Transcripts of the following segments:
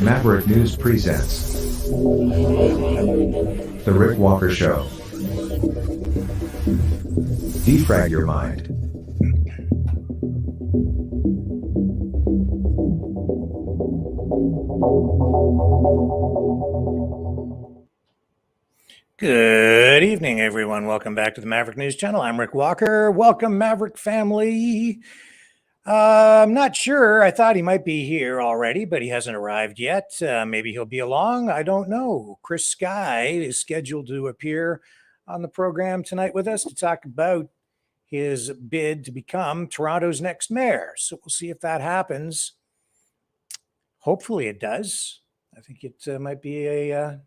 Maverick News presents The Rick Walker Show. Defrag your mind. Good evening, everyone. Welcome back to the Maverick News Channel. I'm Rick Walker. Welcome, Maverick family. I'm not sure. I thought he might be here already, but he hasn't arrived yet. Maybe he'll be along. I don't know. Chris Sky is scheduled to appear on the program tonight with us to talk about his bid to become Toronto's next mayor. So we'll see if that happens. Hopefully it does. I think it might be an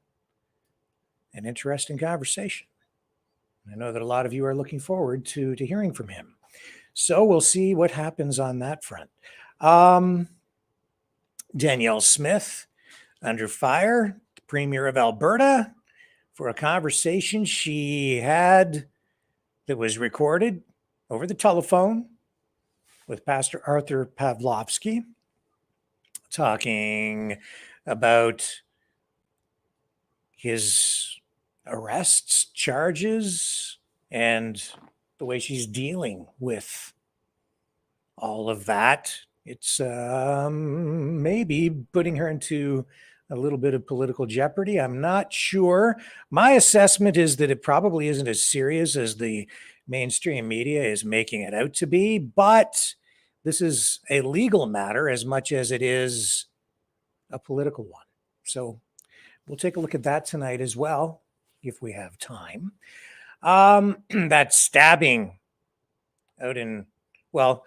interesting conversation. I know that a lot of you are looking forward to hearing from him. So we'll see what happens on that front. Danielle Smith, under fire, the Premier of Alberta, for a conversation she had that was recorded over the telephone with Pastor Arthur Pavlovsky, talking about his arrests, charges, and the way she's dealing with all of that. It's maybe putting her into a little bit of political jeopardy. I'm not sure. My assessment is that it probably isn't as serious as the mainstream media is making it out to be, but this is a legal matter as much as it is a political one. So we'll take a look at that tonight as well, if we have time. That stabbing out in, well,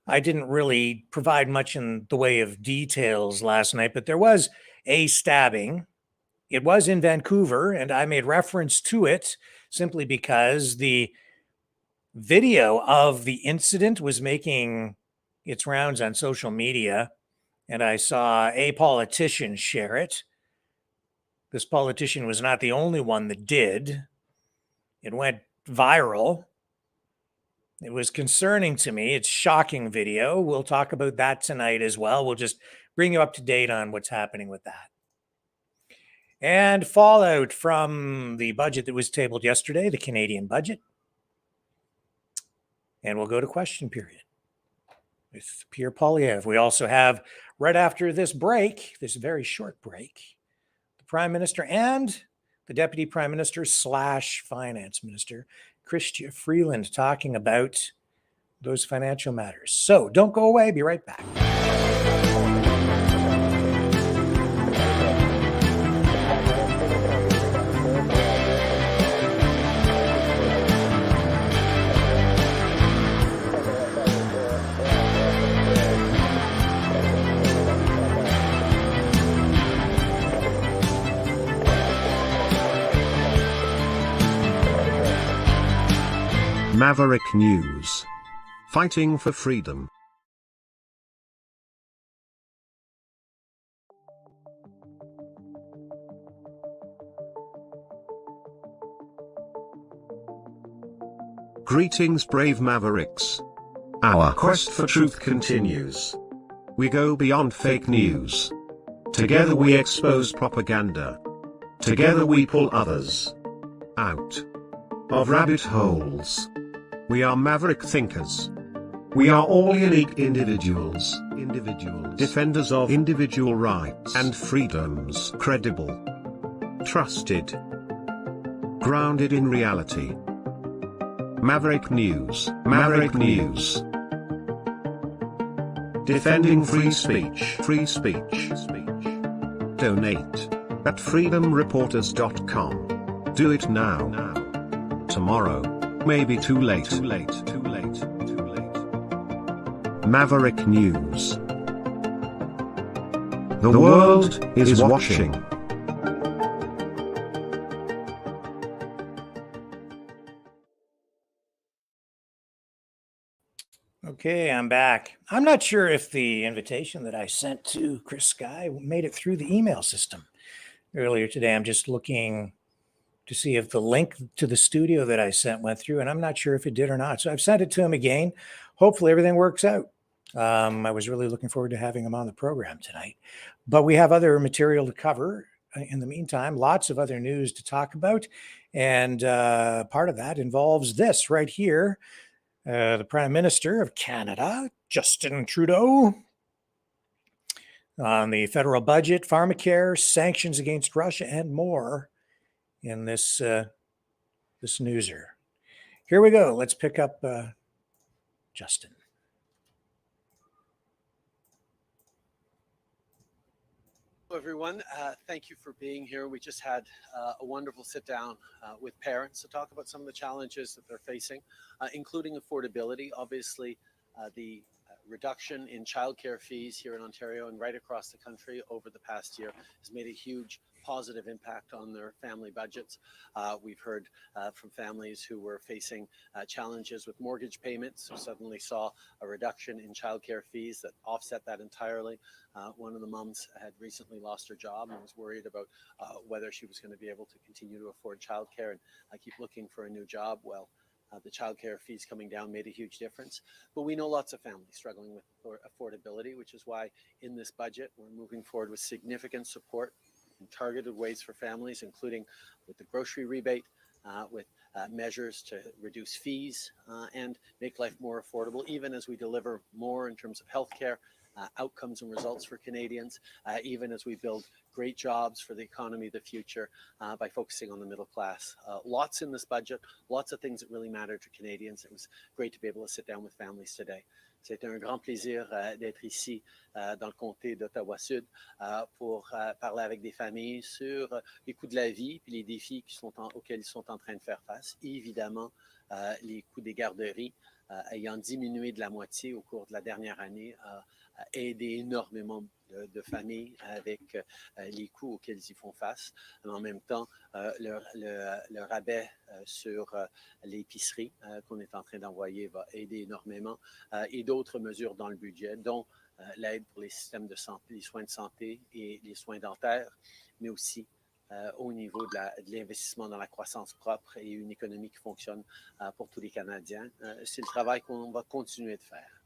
I didn't really provide much in the way of details last night, but there was a stabbing. It was in Vancouver, and I made reference to it simply because the video of the incident was making its rounds on social media, and I saw a politician share it. This politician was not the only one that did. It went viral. It was concerning to me. It's shocking video. We'll talk about that tonight as well. We'll just bring you up to date on what's happening with that. And fallout from the budget that was tabled yesterday, the Canadian budget. And we'll go to question period with Pierre Poilievre. We also have, right after this break, this very short break, the Prime Minister and the Deputy Prime Minister / Finance Minister, Chrystia Freeland, talking about those financial matters. So don't go away. Be right back. Maverick News. Fighting for freedom. Greetings, brave Mavericks. Our quest for truth continues. We go beyond fake news. Together we expose propaganda. Together we pull others out of rabbit holes. We are maverick thinkers. We are all unique individuals, defenders of individual rights and freedoms, credible, trusted, grounded in reality. Maverick News, Maverick News. Defending free speech, Donate at freedomreporters.com. Do it now. Tomorrow may be too late. Maverick News. The world is watching. Okay, I'm back. I'm not sure if the invitation that I sent to Chris Sky made it through the email system earlier today. I'm just looking to see if the link to the studio that I sent went through, and I'm not sure if it did or not. So I've sent it to him again. Hopefully everything works out. I was really looking forward to having him on the program tonight, but we have other material to cover. In the meantime, lots of other news to talk about, and part of that involves this right here. The Prime Minister of Canada, Justin Trudeau, on the federal budget, pharmacare, sanctions against Russia, and more in this this newser. Here we go. Let's pick up Justin. Hello, everyone. Thank you for being here. We just had a wonderful sit down with parents to talk about some of the challenges that they're facing, including affordability. Obviously, the reduction in childcare fees here in Ontario and right across the country over the past year has made a huge positive impact on their family budgets. We've heard from families who were facing challenges with mortgage payments, who suddenly saw a reduction in childcare fees that offset that entirely. One of the moms had recently lost her job and was worried about whether she was going to be able to continue to afford childcare and keep looking for a new job. Well, the childcare fees coming down made a huge difference. But we know lots of families struggling with affordability, which is why in this budget, we're moving forward with significant support in targeted ways for families, including with the grocery rebate, with measures to reduce fees and make life more affordable, even as we deliver more in terms of healthcare, outcomes and results for Canadians, even as we build great jobs for the economy of the future by focusing on the middle class. Lots in this budget, lots of things that really matter to Canadians. It was great to be able to sit down with families today. C'est un grand plaisir d'être ici dans le comté d'Ottawa-Sud pour parler avec des familles sur les coûts de la vie et les défis auxquels ils sont en train de faire face. Et évidemment, les coûts des garderies ayant diminué de la moitié au cours de la dernière année a aidé énormément de familles avec les coûts auxquels ils font face. En même temps, le rabais sur l'épicerie qu'on est en train d'envoyer va aider énormément et d'autres mesures dans le budget, dont l'aide pour les systèmes de santé, les soins de santé et les soins dentaires, mais aussi au niveau de l'investissement dans la croissance propre et une économie qui fonctionne pour tous les Canadiens. C'est le travail qu'on va continuer de faire.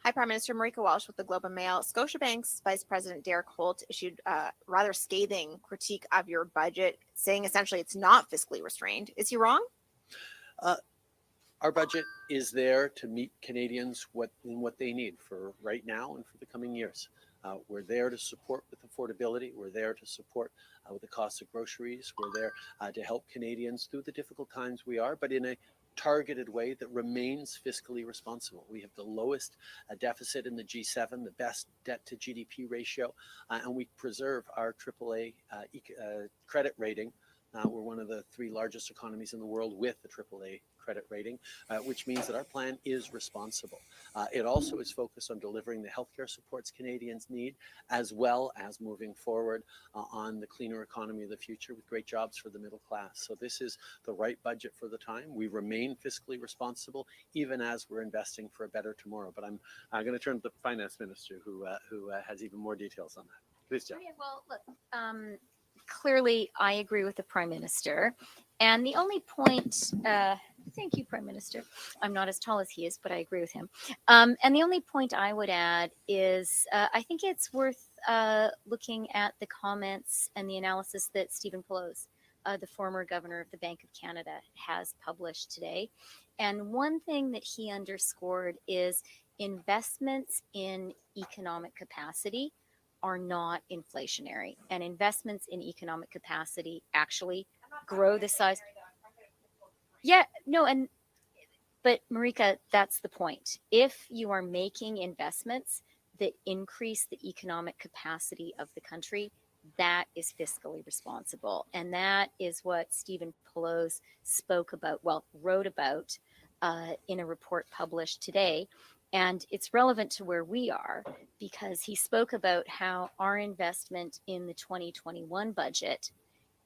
Hi, Prime Minister. Marika Walsh with the Globe and Mail. Scotiabank's Vice President Derek Holt issued a rather scathing critique of your budget, saying essentially it's not fiscally restrained. Is he wrong? Our budget is there to meet Canadians what they need for right now and for the coming years. We're there to support with affordability. We're there to support with the cost of groceries. We're there to help Canadians through the difficult times we are, but in a targeted way that remains fiscally responsible. We have the lowest deficit in the G7, the best debt to GDP ratio, and we preserve our AAA credit rating. We're one of the 3 largest economies in the world with the AAA credit rating, which means that our plan is responsible. It also is focused on delivering the healthcare supports Canadians need, as well as moving forward on the cleaner economy of the future with great jobs for the middle class. So this is the right budget for the time. We remain fiscally responsible, even as we're investing for a better tomorrow. But I'm going to turn to the Finance Minister, who has even more details on that. Please, Jeff. Yeah, well, look, clearly I agree with the Prime Minister. And the only point, thank you, Prime Minister. I'm not as tall as he is, but I agree with him. And the only point I would add is I think it's worth looking at the comments and the analysis that Stephen Pelosi, the former governor of the Bank of Canada, has published today. And one thing that he underscored is investments in economic capacity are not inflationary, and investments in economic capacity actually grow the size. Yeah, no, but Marika, that's the point. If you are making investments that increase the economic capacity of the country, that is fiscally responsible. And that is what Stephen Pelosi spoke about, wrote about in a report published today. And it's relevant to where we are because he spoke about how our investment in the 2021 budget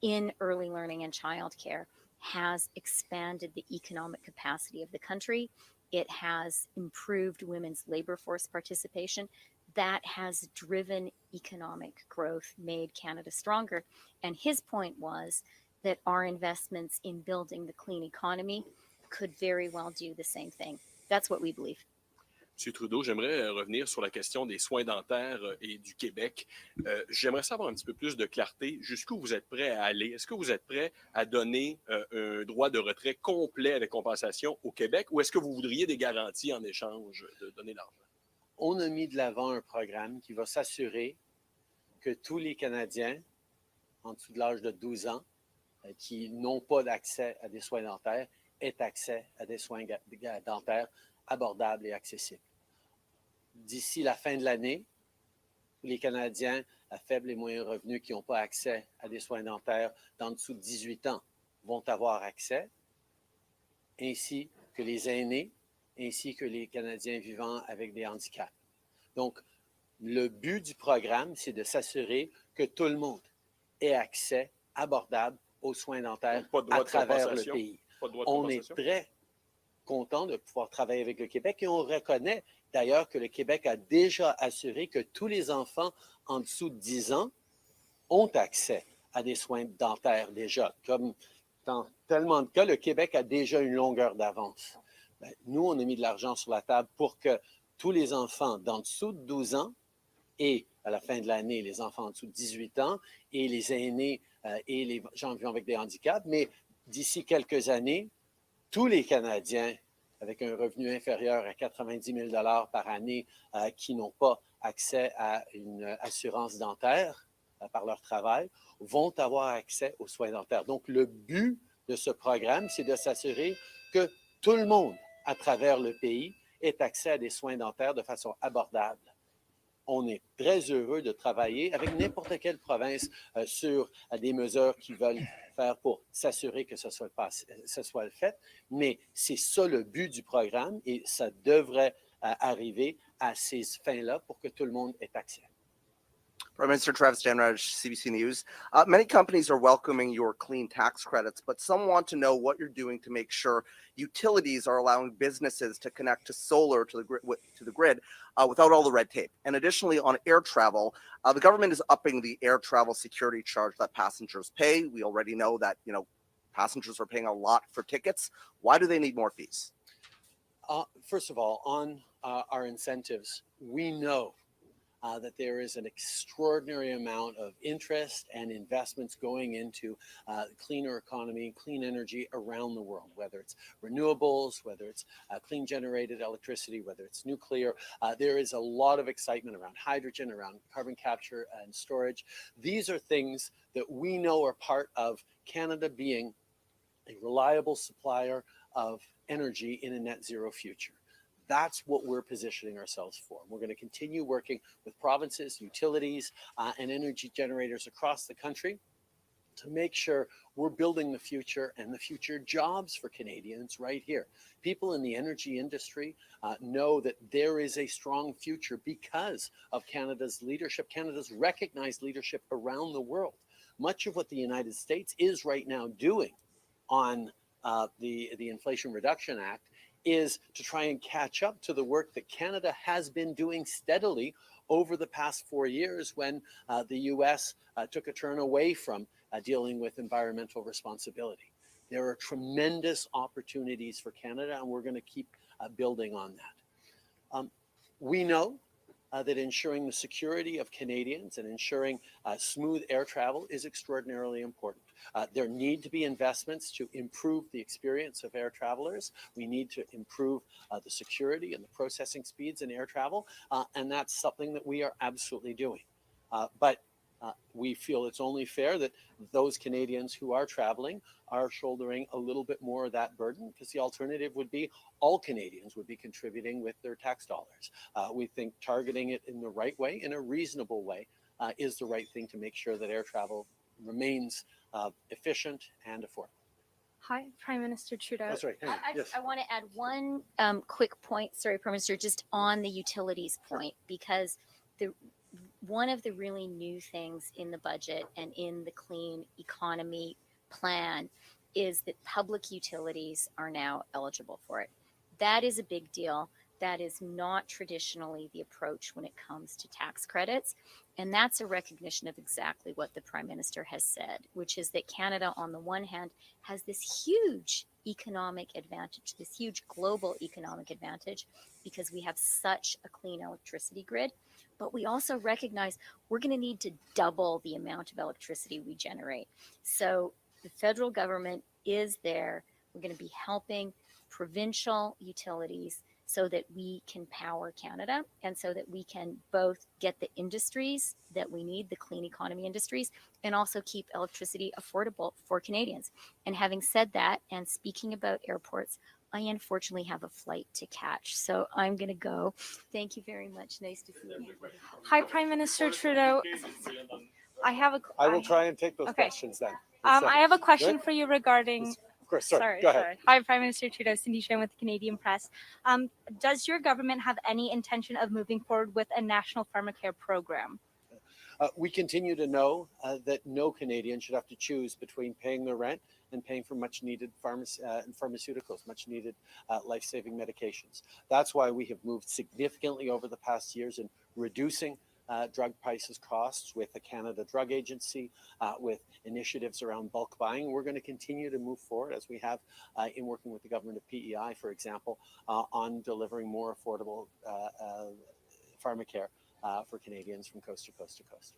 in early learning and childcare has expanded the economic capacity of the country. It has improved women's labor force participation. That has driven economic growth, made Canada stronger. And his point was that our investments in building the clean economy could very well do the same thing. That's what we believe. M. Trudeau, j'aimerais revenir sur la question des soins dentaires et du Québec. J'aimerais savoir un petit peu plus de clarté. Jusqu'où vous êtes prêt à aller? Est-ce que vous êtes prêt à donner un droit de retrait complet avec compensation au Québec ou est-ce que vous voudriez des garanties en échange de donner l'argent? On a mis de l'avant un programme qui va s'assurer que tous les Canadiens en dessous de l'âge de 12 ans qui n'ont pas d'accès à des soins dentaires aient accès à des soins dentaires abordables et accessibles. D'ici la fin de l'année, les Canadiens à faible et moyen revenu qui n'ont pas accès à des soins dentaires d'en dessous de 18 ans vont avoir accès, ainsi que les aînés, ainsi que les Canadiens vivant avec des handicaps. Donc, le but du programme, c'est de s'assurer que tout le monde ait accès abordable aux soins dentaires à travers le pays. On est très content de pouvoir travailler avec le Québec et on reconnaît d'ailleurs que le Québec a déjà assuré que tous les enfants en dessous de 10 ans ont accès à des soins dentaires déjà. Comme dans tellement de cas, le Québec a déjà une longueur d'avance. Ben, nous, on a mis de l'argent sur la table pour que tous les enfants d'en dessous de 12 ans et à la fin de l'année, les enfants en dessous de 18 ans et les aînés et les gens vivant avec des handicaps, mais d'ici quelques années, tous les Canadiens avec un revenu inférieur à 90 000 $ par année qui n'ont pas accès à une assurance dentaire par leur travail vont avoir accès aux soins dentaires. Donc, le but de ce programme, c'est de s'assurer que tout le monde à travers le pays ait accès à des soins dentaires de façon abordable. On est très heureux de travailler avec n'importe quelle province sur des mesures qu'ils veulent faire pour s'assurer que ce soit le fait. Mais c'est ça le but du programme et ça devrait arriver à ces fins-là pour que tout le monde ait accès. Prime Minister Travis Denraj, CBC News. Many companies are welcoming your clean tax credits, but some want to know what you're doing to make sure utilities are allowing businesses to connect to solar to the grid without all the red tape. And additionally, on air travel, the government is upping the air travel security charge that passengers pay. We already know that passengers are paying a lot for tickets. Why do they need more fees? First of all, on our incentives, we know that there is an extraordinary amount of interest and investments going into cleaner economy, clean energy around the world, whether it's renewables, whether it's clean generated electricity, whether it's nuclear. There is a lot of excitement around hydrogen, around carbon capture and storage. These are things that we know are part of Canada being a reliable supplier of energy in a net zero future. That's what we're positioning ourselves for. We're going to continue working with provinces, utilities, and energy generators across the country to make sure we're building the future and the future jobs for Canadians right here. People in the energy industry know that there is a strong future because of Canada's leadership, Canada's recognized leadership around the world. Much of what the United States is right now doing on the Inflation Reduction Act is to try and catch up to the work that Canada has been doing steadily over the past 4 years when the U.S. Took a turn away from dealing with environmental responsibility. There are tremendous opportunities for Canada, and we're going to keep building on that. We know that ensuring the security of Canadians and ensuring smooth air travel is extraordinarily important. There need to be investments to improve the experience of air travelers. We need to improve the security and the processing speeds in air travel, and that's something that we are absolutely doing. But we feel it's only fair that those Canadians who are traveling are shouldering a little bit more of that burden, because the alternative would be all Canadians would be contributing with their tax dollars. We think targeting it in the right way, in a reasonable way, is the right thing to make sure that air travel remains efficient and affordable. Hi, Prime Minister Trudeau. Oh, sorry. Hang on. Yes. I want to add one quick point, sorry, Prime Minister, just on the utilities point, because one of the really new things in the budget and in the clean economy plan is that public utilities are now eligible for it. That is a big deal. That is not traditionally the approach when it comes to tax credits. And that's a recognition of exactly what the Prime Minister has said, which is that Canada, on the one hand, has this huge economic advantage, this huge global economic advantage, because we have such a clean electricity grid. But we also recognize we're going to need to double the amount of electricity we generate. So the federal government is there. We're going to be helping provincial utilities so that we can power Canada and so that we can both get the industries that we need, the clean economy industries, and also keep electricity affordable for Canadians. And having said that, and speaking about airports, I unfortunately have a flight to catch, so I'm going to go. Thank you very much. Nice to see you. Hi, Prime Minister Trudeau. I will try and take those questions then. I have a question good? for you regarding. Of course, sorry. Go ahead. Hi, Prime Minister Trudeau. Cindy Shen with the Canadian Press. Does your government have any intention of moving forward with a national pharmacare program? We continue to know that no Canadian should have to choose between paying their rent and paying for much needed pharmaceuticals, much needed life-saving medications. That's why we have moved significantly over the past years in reducing drug prices costs with the Canada Drug Agency, with initiatives around bulk buying. We're going to continue to move forward as we have in working with the government of PEI, for example, on delivering more affordable pharmacare for Canadians from coast to coast to coast.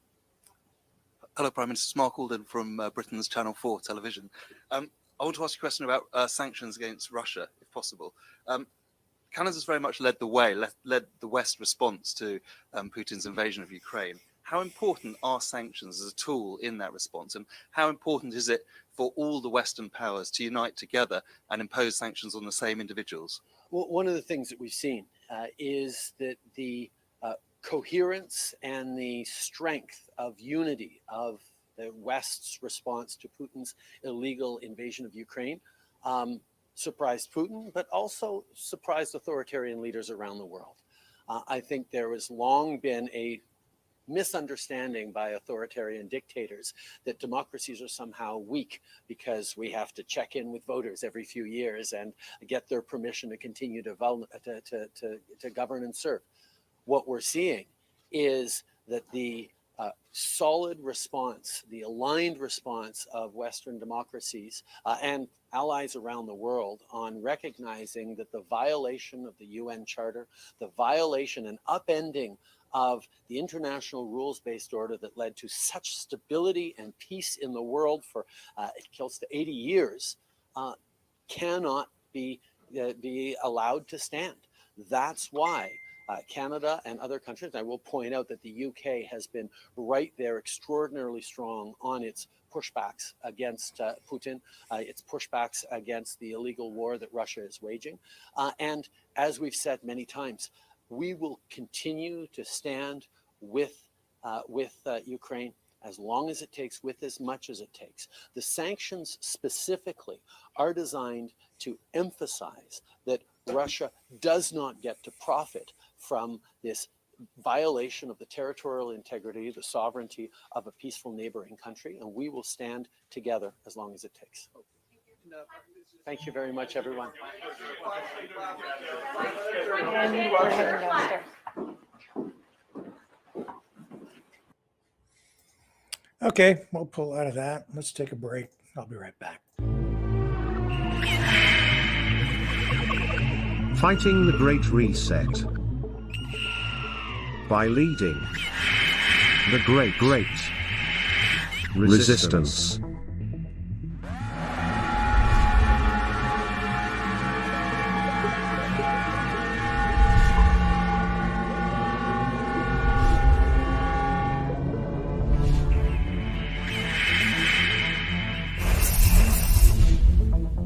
Hello, Prime Minister. Mark Alden from Britain's Channel 4 television. I want to ask you a question about sanctions against Russia, if possible. Canada's very much led the way, led the West response to Putin's invasion of Ukraine. How important are sanctions as a tool in that response? And how important is it for all the Western powers to unite together and impose sanctions on the same individuals? Well, one of the things that we've seen is that the coherence and the strength of unity of the West's response to Putin's illegal invasion of Ukraine surprised Putin, but also surprised authoritarian leaders around the world. I think there has long been a misunderstanding by authoritarian dictators that democracies are somehow weak because we have to check in with voters every few years and get their permission to continue to govern and serve. What we're seeing is that the solid response, the aligned response of Western democracies and allies around the world on recognizing that the violation of the UN Charter, the violation and upending of the international rules-based order that led to such stability and peace in the world for close to 80 years cannot be allowed to stand. That's why Canada and other countries, I will point out that the UK has been right there extraordinarily strong on its pushbacks against Putin, its pushbacks against the illegal war that Russia is waging. And as we've said many times, we will continue to stand with Ukraine as long as it takes, with as much as it takes. The sanctions specifically are designed to emphasize that Russia does not get to profit from this violation of the territorial integrity, the sovereignty of a peaceful neighboring country, and we will stand together as long as it takes. Thank you very much, everyone. And we're heading downstairs. Okay, we'll pull out of that. Let's take a break. I'll be right back. Fighting the Great Reset by leading the Great Resistance.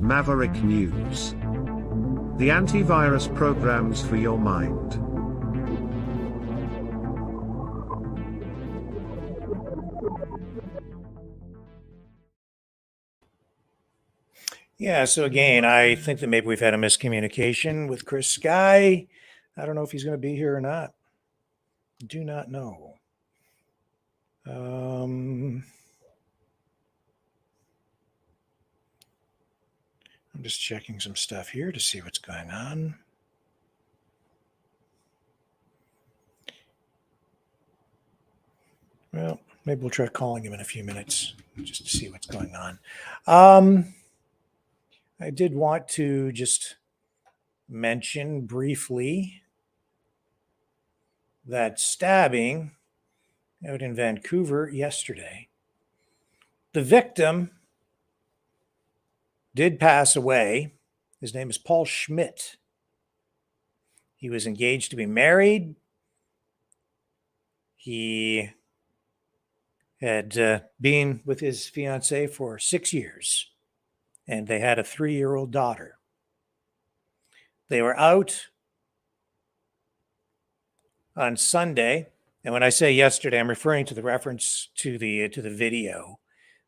Maverick News. The antivirus programs for your mind. Yeah, so again, I think that maybe we've had a miscommunication with Chris Sky. I don't know if he's going to be here or not. Do not know. I'm just checking some stuff here to see what's going on. Well, maybe we'll try calling him in a few minutes just to see what's going on. I did want to just mention briefly that stabbing out in Vancouver yesterday. The victim did pass away. His name is Paul Schmidt. He was engaged to be married. He had been with his fiancée for 6 years, and they had a 3-year-old daughter. They were out on Sunday, and when I say yesterday, I'm referring to the reference to the video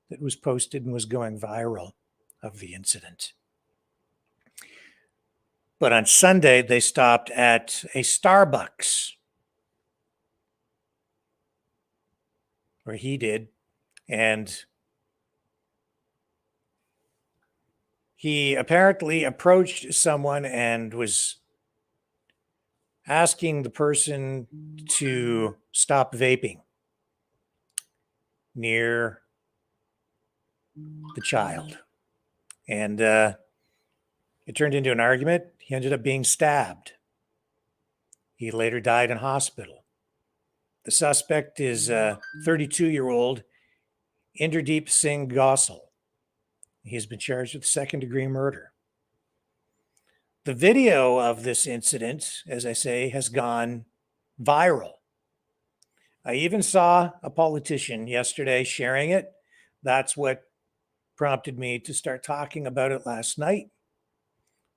that was posted and was going viral of the incident. But on Sunday, they stopped at a Starbucks, or he did, and he apparently approached someone and was asking the person to stop vaping near the child. And it turned into an argument. He ended up being stabbed. He later died in hospital. The suspect is 32-year-old Inderdeep Singh Gossel. He has been charged with second-degree murder. The video of this incident, as I say, has gone viral. I even saw a politician yesterday sharing it. That's what prompted me to start talking about it last night.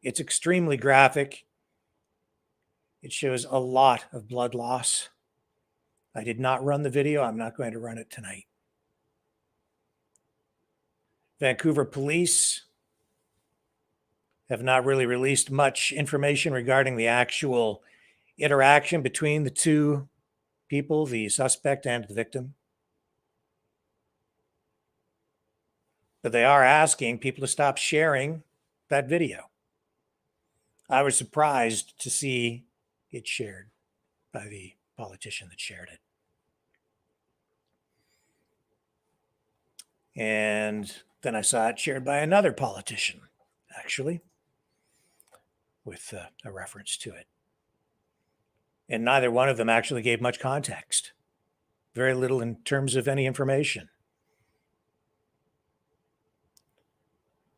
It's extremely graphic. It shows a lot of blood loss. I did not run the video. I'm not going to run it tonight. Vancouver police have not really released much information regarding the actual interaction between the two people, the suspect and the victim. But they are asking people to stop sharing that video. I was surprised to see it shared by the politician that shared it. And then I saw it shared by another politician, actually, with a reference to it. And neither one of them actually gave much context. Very little in terms of any information.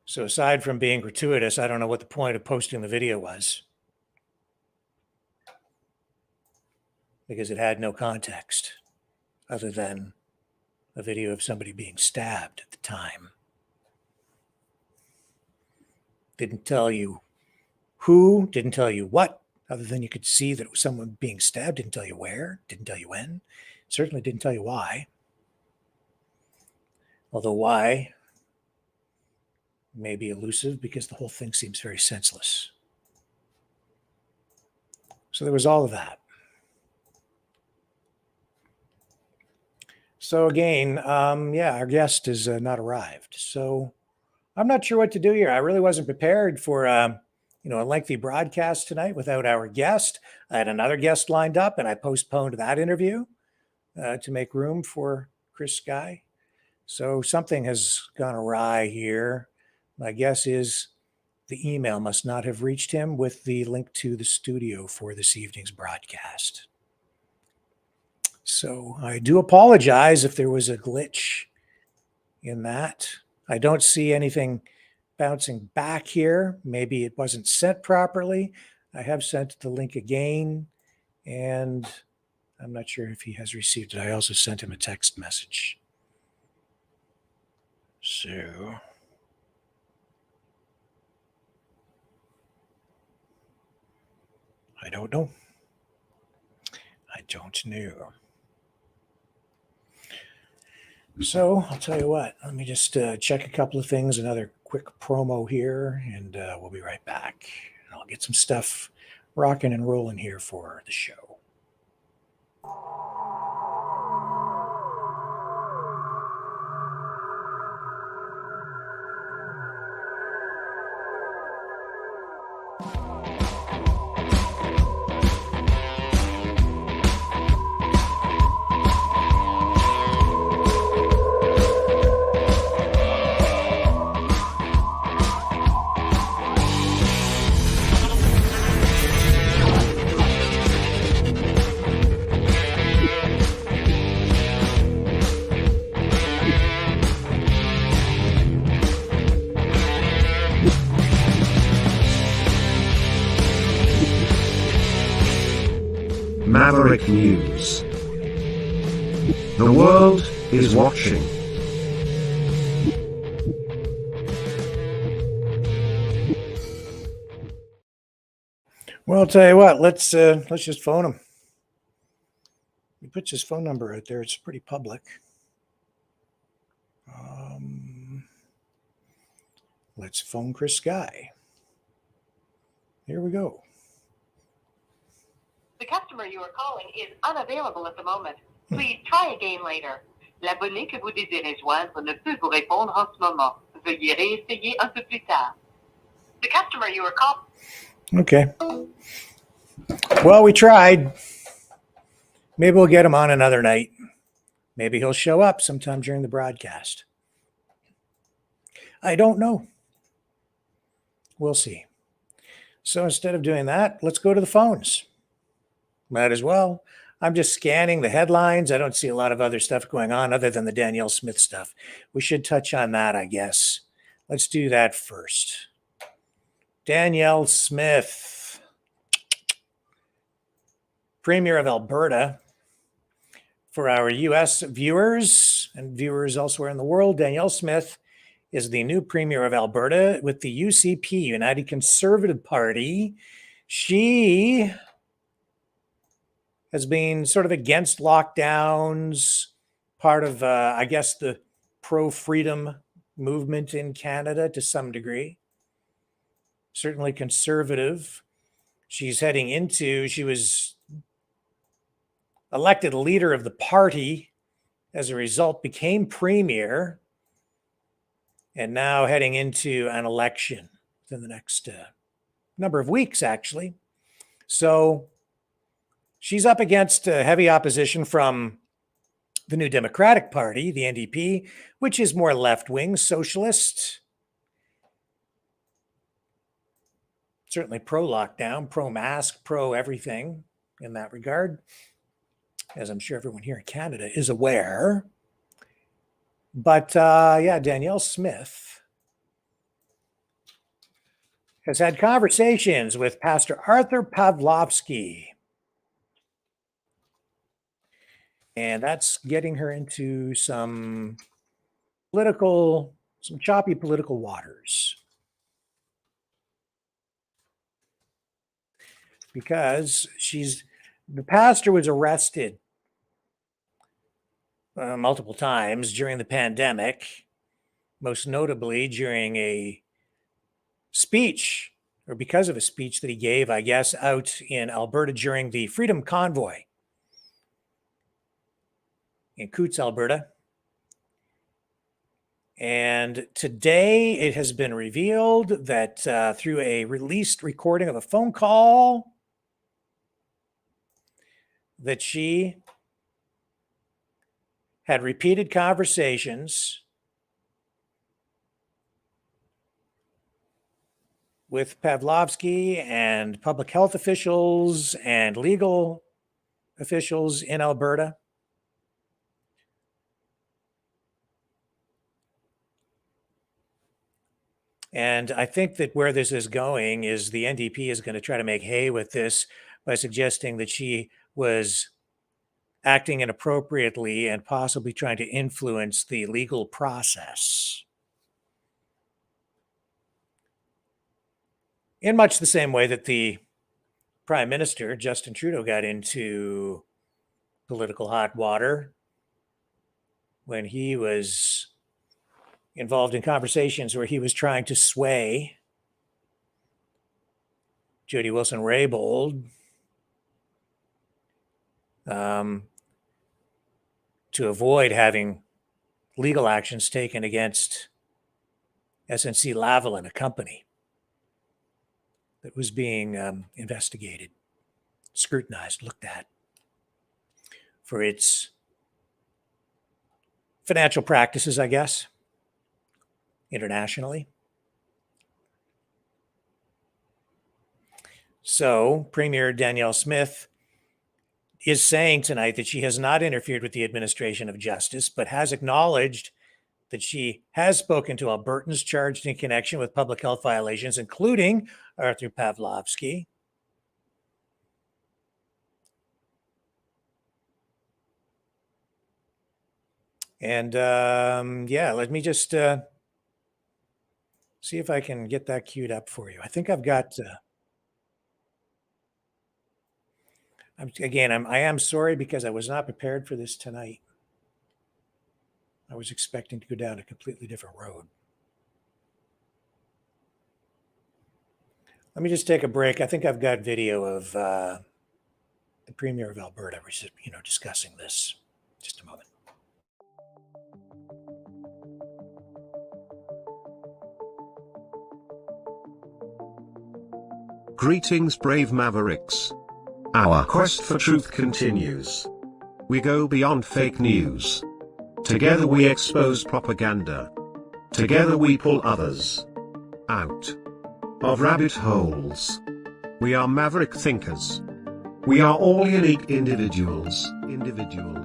So aside from being gratuitous, I don't know what the point of posting the video was, because it had no context other than a video of somebody being stabbed at the time. Didn't tell you who, didn't tell you what, other than you could see that it was someone being stabbed. Didn't tell you where, didn't tell you when, certainly didn't tell you why. Although why may be elusive because the whole thing seems very senseless. So there was all of that. So again, our guest has not arrived. So I'm not sure what to do here. I really wasn't prepared for a lengthy broadcast tonight without our guest. I had another guest lined up, and I postponed that interview to make room for Chris Sky. So something has gone awry here. My guess is the email must not have reached him with the link to the studio for this evening's broadcast. So I do apologize if there was a glitch in that. I don't see anything bouncing back here. Maybe it wasn't sent properly. I have sent the link again, and I'm not sure if he has received it. I also sent him a text message. So I don't know. I don't know. So I'll tell you what, let me just check a couple of things. Another quick promo here, and we'll be right back. I'll get some stuff rocking and rolling here for the show. Maverick News. The world is watching. Well, I'll tell you what. Let's just phone him. He puts his phone number out there. It's pretty public. Let's phone Chris Guy. Here we go. The customer you are calling is unavailable at the moment. Please try again later. L'abonné que vous désirez joindre ne peut vous répondre en ce moment. Veuillez réessayer un peu plus tard. The customer you are calling. Okay. Well, we tried. Maybe we'll get him on another night. Maybe he'll show up sometime during the broadcast. I don't know. We'll see. So instead of doing that, let's go to the phones. Might as well. I'm just scanning the headlines. I don't see a lot of other stuff going on other than the Danielle Smith stuff. We should touch on that, I guess. Let's do that first. Danielle Smith, Premier of Alberta. For our U.S. viewers and viewers elsewhere in the world, Danielle Smith is the new Premier of Alberta with the UCP, United Conservative Party. She has been sort of against lockdowns, part of, I guess, the pro-freedom movement in Canada to some degree. Certainly conservative. She was elected leader of the party, as a result, became premier, and now heading into an election within the next number of weeks, actually. So she's up against heavy opposition from the New Democratic Party, the NDP, which is more left-wing, socialist, certainly pro-lockdown, pro-mask, pro-everything in that regard, as I'm sure everyone here in Canada is aware. But yeah, Danielle Smith has had conversations with Pastor Arthur Pawlowski. And that's getting her into some choppy political waters. Because the pastor was arrested multiple times during the pandemic, most notably during a speech, or because of a speech that he gave, I guess, out in Alberta during the Freedom Convoy in Coutts, Alberta. And today it has been revealed that through a released recording of a phone call, that she had repeated conversations with Pawlowski and public health officials and legal officials in Alberta. And I think that where this is going is the NDP is going to try to make hay with this by suggesting that she was acting inappropriately and possibly trying to influence the legal process. In much the same way that the Prime Minister, Justin Trudeau, got into political hot water when he was involved in conversations where he was trying to sway Jody Wilson-Raybould to avoid having legal actions taken against SNC-Lavalin, a company that was being investigated, scrutinized, looked at for its financial practices, I guess, internationally. So Premier Danielle Smith is saying tonight that she has not interfered with the administration of justice, but has acknowledged that she has spoken to Albertans charged in connection with public health violations, including Arthur Pavlovsky. And yeah, let me just see if I can get that queued up for you. I think I've got... I am sorry because I was not prepared for this tonight. I was expecting to go down a completely different road. Let me just take a break. I think I've got video of the Premier of Alberta, discussing this. Just a moment. Greetings, brave Mavericks. Our quest for truth continues. We go beyond fake news. Together we expose propaganda. Together we pull others out of rabbit holes. We are maverick thinkers. We are all unique individuals,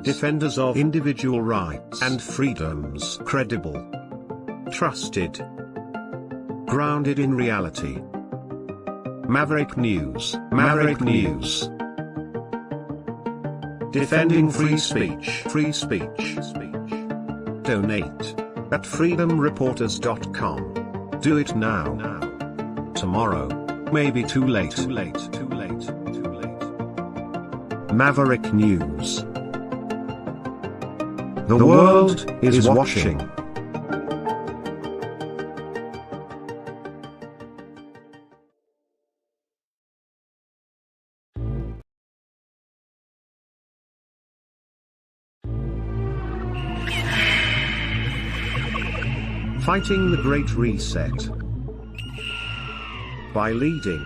defenders of individual rights and freedoms, credible, trusted, grounded in reality. Maverick News, Maverick News. Defending free speech, Donate at freedomreporters.com. Do it now. Tomorrow may be too late. Maverick News. The world is watching. Fighting the Great Reset by leading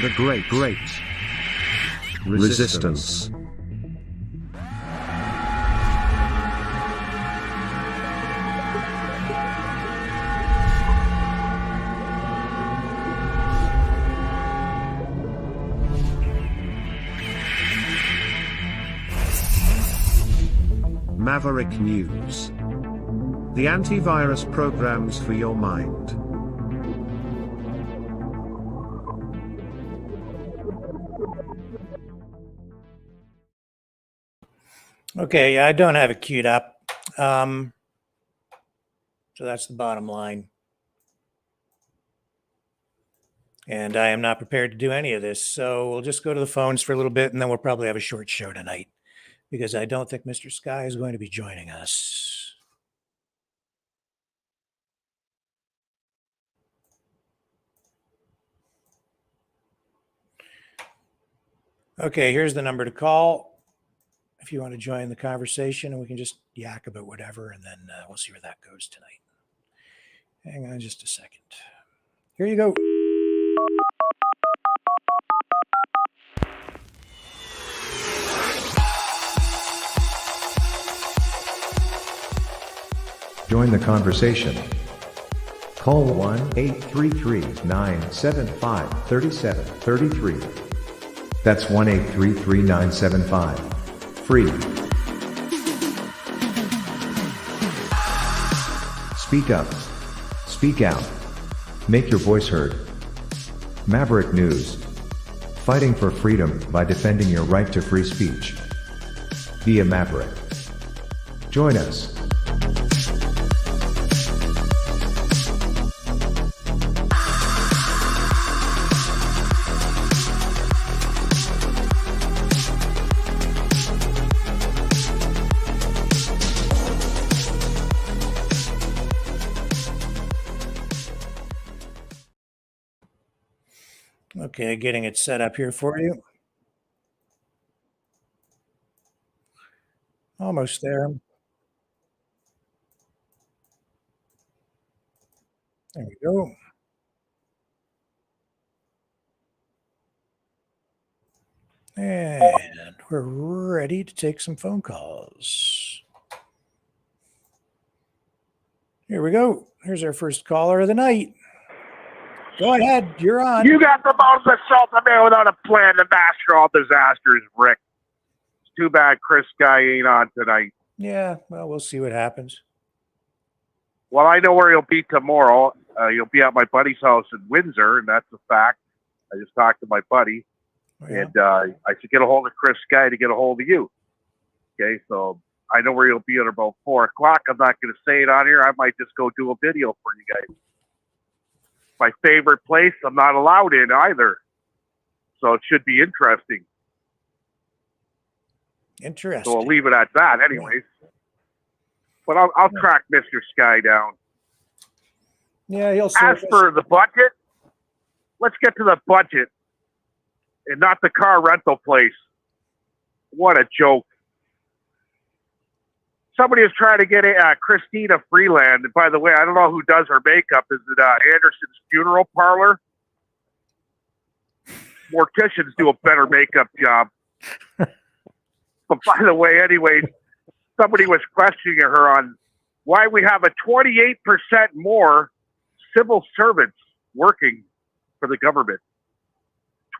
the Great Resistance. Maverick News. The antivirus programs for your mind. Okay, I don't have it queued up. So that's the bottom line. And I am not prepared to do any of this. So we'll just go to the phones for a little bit, and then we'll probably have a short show tonight because I don't think Mr. Sky is going to be joining us. Okay, here's the number to call if you want to join the conversation, and we can just yak about whatever, and then we'll see where that goes tonight. Hang on just a second. Here you go. Join the conversation. Call 1-833-975-3733. That's 1-833-975. Free. Speak up. Speak out. Make your voice heard. Maverick News. Fighting for freedom by defending your right to free speech. Be a Maverick. Join us. Okay, getting it set up here for you. Almost there. There we go. And we're ready to take some phone calls. Here we go. Here's our first caller of the night. Go ahead. You're on. You got the most assault a man without a plan to master all disasters, Rick. It's too bad Chris Guy ain't on tonight. Yeah, well, we'll see what happens. Well, I know where you'll be tomorrow. You'll be at my buddy's house in Windsor, and that's a fact. I just talked to my buddy, and I should get a hold of Chris Guy to get a hold of you. Okay, so I know where you'll be at about 4 o'clock. I'm not going to say it on here. I might just go do a video for you guys. My favorite place, I'm not allowed in either. So it should be interesting. Interesting. So I'll leave it at that anyways. But I'll track Mr. Sky down. Yeah, he'll As for the budget, let's get to the budget and not the car rental place. What a joke. Somebody is trying to get Christina Freeland. And by the way, I don't know who does her makeup. Is it Anderson's Funeral Parlor? Morticians do a better makeup job. But by the way, anyways, somebody was questioning her on why we have a 28% more civil servants working for the government.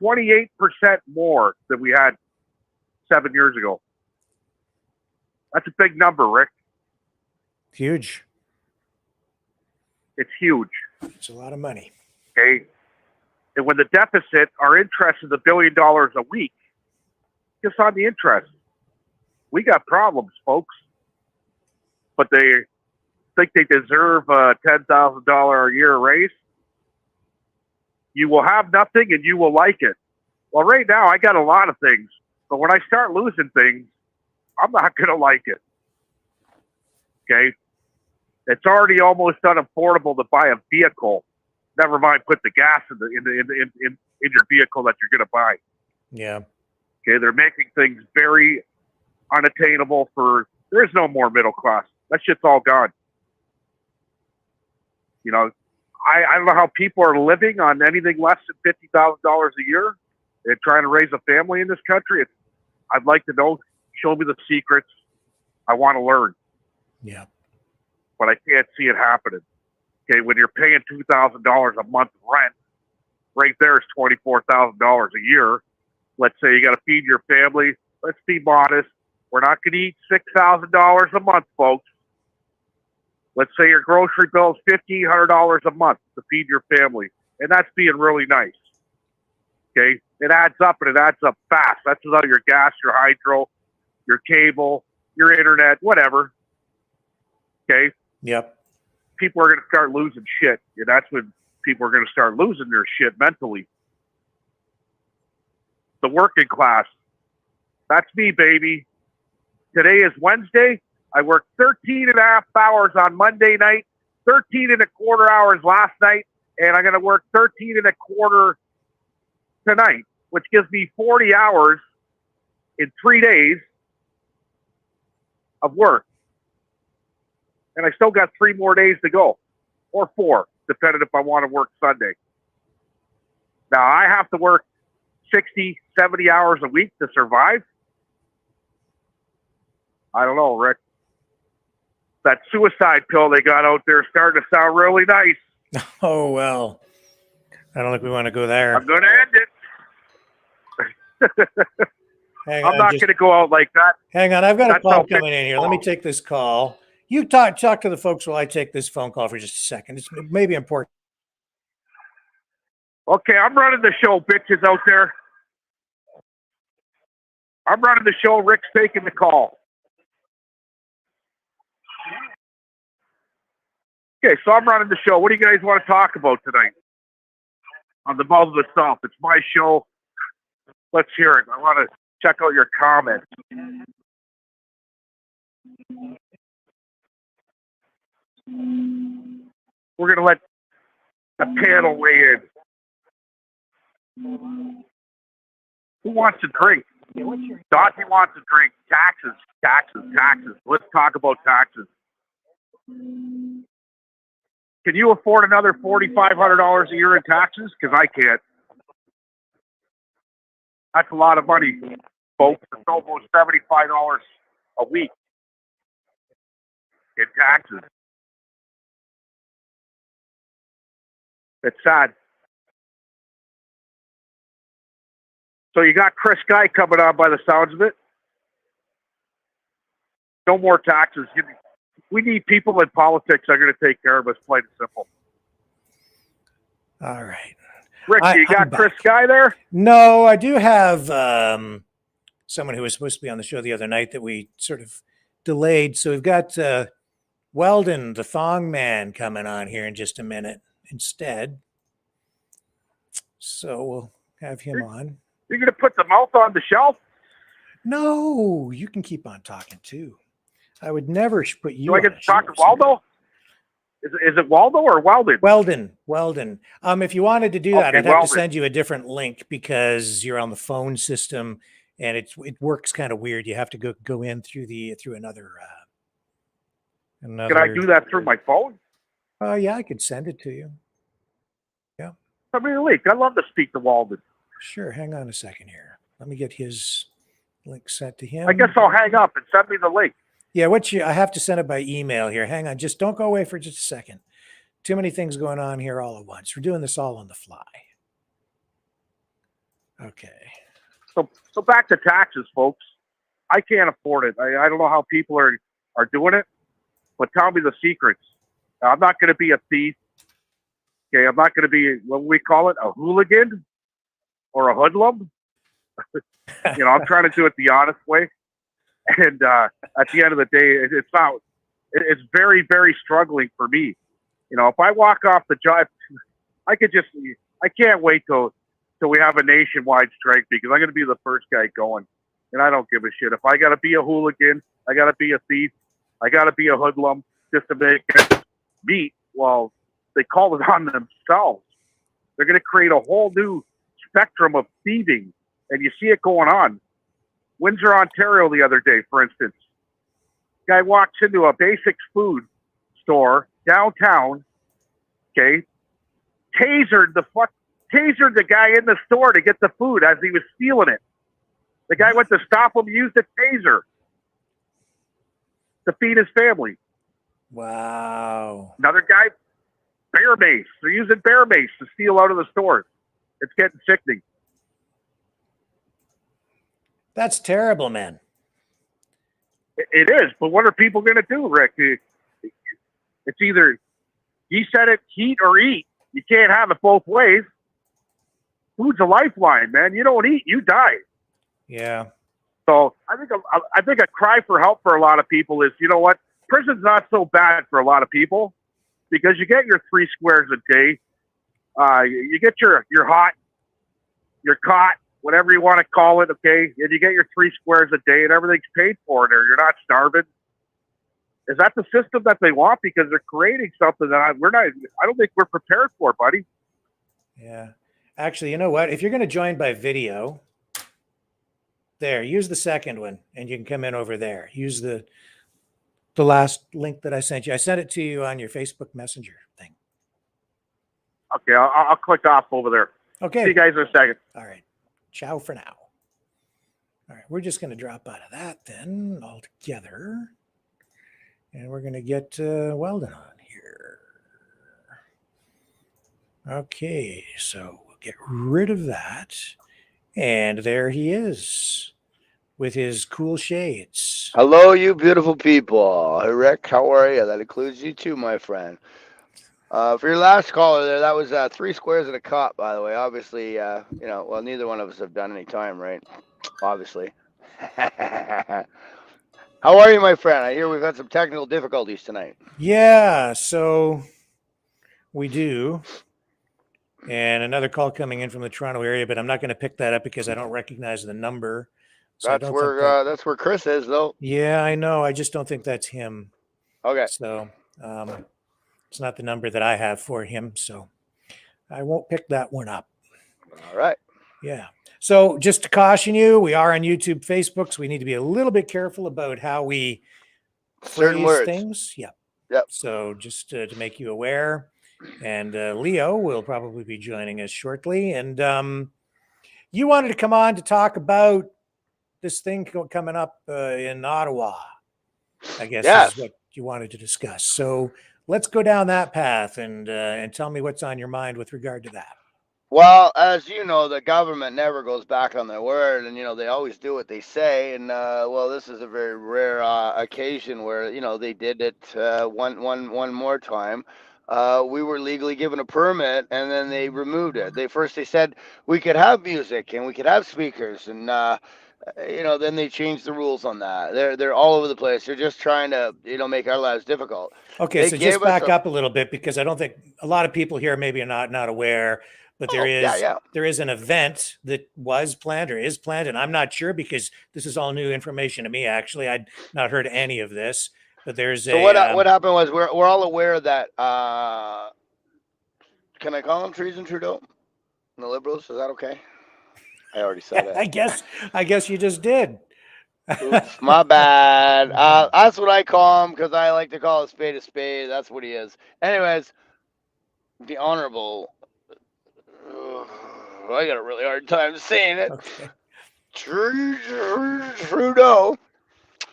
28% more than we had 7 years ago. That's a big number, Rick. Huge. It's huge. It's a lot of money. Okay. And when the deficit, our interest is $1 billion a week, just on the interest. We got problems, folks. But they think they deserve a $10,000 a year raise. You will have nothing and you will like it. Well, right now I got a lot of things, but when I start losing things, I'm not going to like it. Okay? It's already almost unaffordable to buy a vehicle. Never mind put the gas in your vehicle that you're going to buy. Yeah. Okay, they're making things very unattainable for. There's no more middle class. That shit's all gone. You know, I don't know how people are living on anything less than $50,000 a year and trying to raise a family in this country. I'd like to know. Show me the secrets. I want to learn. Yeah. But I can't see it happening. Okay, when you're paying $2,000 a month rent, right there is $24,000 a year. Let's say you got to feed your family. Let's be modest. We're not going to eat $6,000 a month, folks. Let's say your grocery bill is $1,500 a month to feed your family. And that's being really nice. Okay? It adds up and it adds up fast. That's without your gas, your hydro, your cable, your internet, whatever. Okay? Yep. People are going to start losing shit. And that's when people are going to start losing their shit mentally. The working class. That's me, baby. Today is Wednesday. I worked 13 and a half hours on Monday night, 13 and a quarter hours last night, and I'm going to work 13 and a quarter tonight, which gives me 40 hours in 3 days of work. And I still got 3 more days to go, or 4, depending if I want to work Sunday. Now, I have to work 60, 70 hours a week to survive. I don't know, Rick. That suicide pill they got out there is starting to sound really nice. Oh, well. I don't think we want to go there. I'm going to end it. I'm not going to go out like that. Hang on. I've got a That's call how coming in here. Let me take this call. You talk to the folks while I take this phone call for just a second. It's maybe important. Okay, I'm running the show, bitches out there. I'm running the show. Rick's taking the call. Okay, so I'm running the show. What do you guys want to talk about tonight? On the Mouth of the South. It's my show. Let's hear it. I want to check out your comments. We're going to let the panel weigh in. Who wants to drink? Dottie wants to drink. Taxes, taxes, taxes. Let's talk about taxes. Can you afford another $4,500 a year in taxes? Because I can't. That's a lot of money, folks. It's almost $75 a week in taxes. It's sad. So you got Chris Guy coming on by the sounds of it. No more taxes. We need people in politics that are going to take care of us, plain and simple. All right. Rick, you got Chris Guy there? No, I do have someone who was supposed to be on the show the other night that we sort of delayed. So we've got Weldon, the Thong Man, coming on here in just a minute instead. So we'll have him on. You're going to put the mouth on the shelf? No, you can keep on talking too. I would never put you. Do I get to talk to Waldo? Is it Waldo or Weldon? Weldon. If you wanted to do that, I'd have to send you a different link because you're on the phone system and it works kind of weird. You have to go in through another. Can I do that through my phone? Yeah, I could send it to you. Yeah. Send me the link. I'd love to speak to Walden. Sure. Hang on a second here. Let me get his link sent to him. I guess I'll hang up and send me the link. Yeah, I have to send it by email here. Hang on. Just don't go away for just a second. Too many things going on here all at once. We're doing this all on the fly. Okay. So back to taxes, folks. I can't afford it. I don't know how people are doing it, but tell me the secrets. I'm not going to be a thief. Okay, I'm not going to be, what we call it, a hooligan or a hoodlum. I'm trying to do it the honest way. And at the end of the day, it's very, very struggling for me. If I walk off the job, I can't wait till we have a nationwide strike because I'm going to be the first guy going. And I don't give a shit. If I got to be a hooligan, I got to be a thief, I got to be a hoodlum just to make meat. Well, they call it on themselves. They're going to create a whole new spectrum of thieving. And you see it going on. Windsor, Ontario, the other day, for instance. Guy walks into a basics food store downtown, okay, tasered the guy in the store to get the food as he was stealing it. The guy went to stop him, used a taser to feed his family. Wow. Another guy, bear mace. They're using bear mace to steal out of the stores. It's getting sickening. That's terrible, man. It is, but what are people going to do, Rick? It's either he said it, heat or eat. You can't have it both ways. Food's a lifeline, man. You don't eat, you die. Yeah. So I think a cry for help for a lot of people is, you know what? Prison's not so bad for a lot of people because you get your 3 squares a day. You get your hot, your cot, whatever you want to call it, okay? And you get your 3 squares a day and everything's paid for there. You're not starving. Is that the system that they want? Because they're creating something that I don't think we're prepared for, buddy. Yeah. Actually, you know what? If you're going to join by video, there, use the second one and you can come in over there. Use the last link that I sent you. I sent it to you on your Facebook Messenger thing. Okay, I'll click off over there. Okay. See you guys in a second. All right. Ciao for now. All right. We're just going to drop out of that then altogether. And we're going to get Weldon on here. Okay. So we'll get rid of that. And there he is with his cool shades. Hello, you beautiful people. Hey, Rick, how are you? That includes you too, my friend. For your last caller there, that was 3 squares and a cop, by the way. Obviously, well, neither one of us have done any time, right? Obviously. How are you, my friend? I hear we've had some technical difficulties tonight. Yeah, so we do. And another call coming in from the Toronto area, but I'm not going to pick that up because I don't recognize the number. So that's where Chris is, though. Yeah, I know. I just don't think that's him. Okay. So it's not the number that I have for him, so I won't pick that one up. All right. Yeah. So just to caution you, we are on YouTube, Facebook, so we need to be a little bit careful about how we Certain phrase words. things. Yeah. Yep. So just to make you aware, and Leo will probably be joining us shortly. And you wanted to come on to talk about this thing coming up in Ottawa, I guess Yes. is what you wanted to discuss. So let's go down that path and tell me what's on your mind with regard to that. Well, as you know, the government never goes back on their word, and they always do what they say. And well, this is a very rare occasion where they did it one more time. We were legally given a permit, and then they removed it. They said we could have music and we could have speakers, and then they changed the rules on that. They're all over the place. They're just trying to make our lives difficult. Okay, They so gave just us back up a little bit, because I don't think a lot of people here maybe are not aware, but there is an event that was planned or is planned, and I'm not sure because this is all new information to me. Actually, I'd not heard any of this, but there's So what happened was we're all aware that can I call them Treason Trudeau and the Liberals? Is that okay? I already said it. I guess you just did. Oops, my bad. That's what I call him because I like to call a spade a spade. That's what he is. Anyways, the Honorable. I got a really hard time saying it. Okay. Trudeau.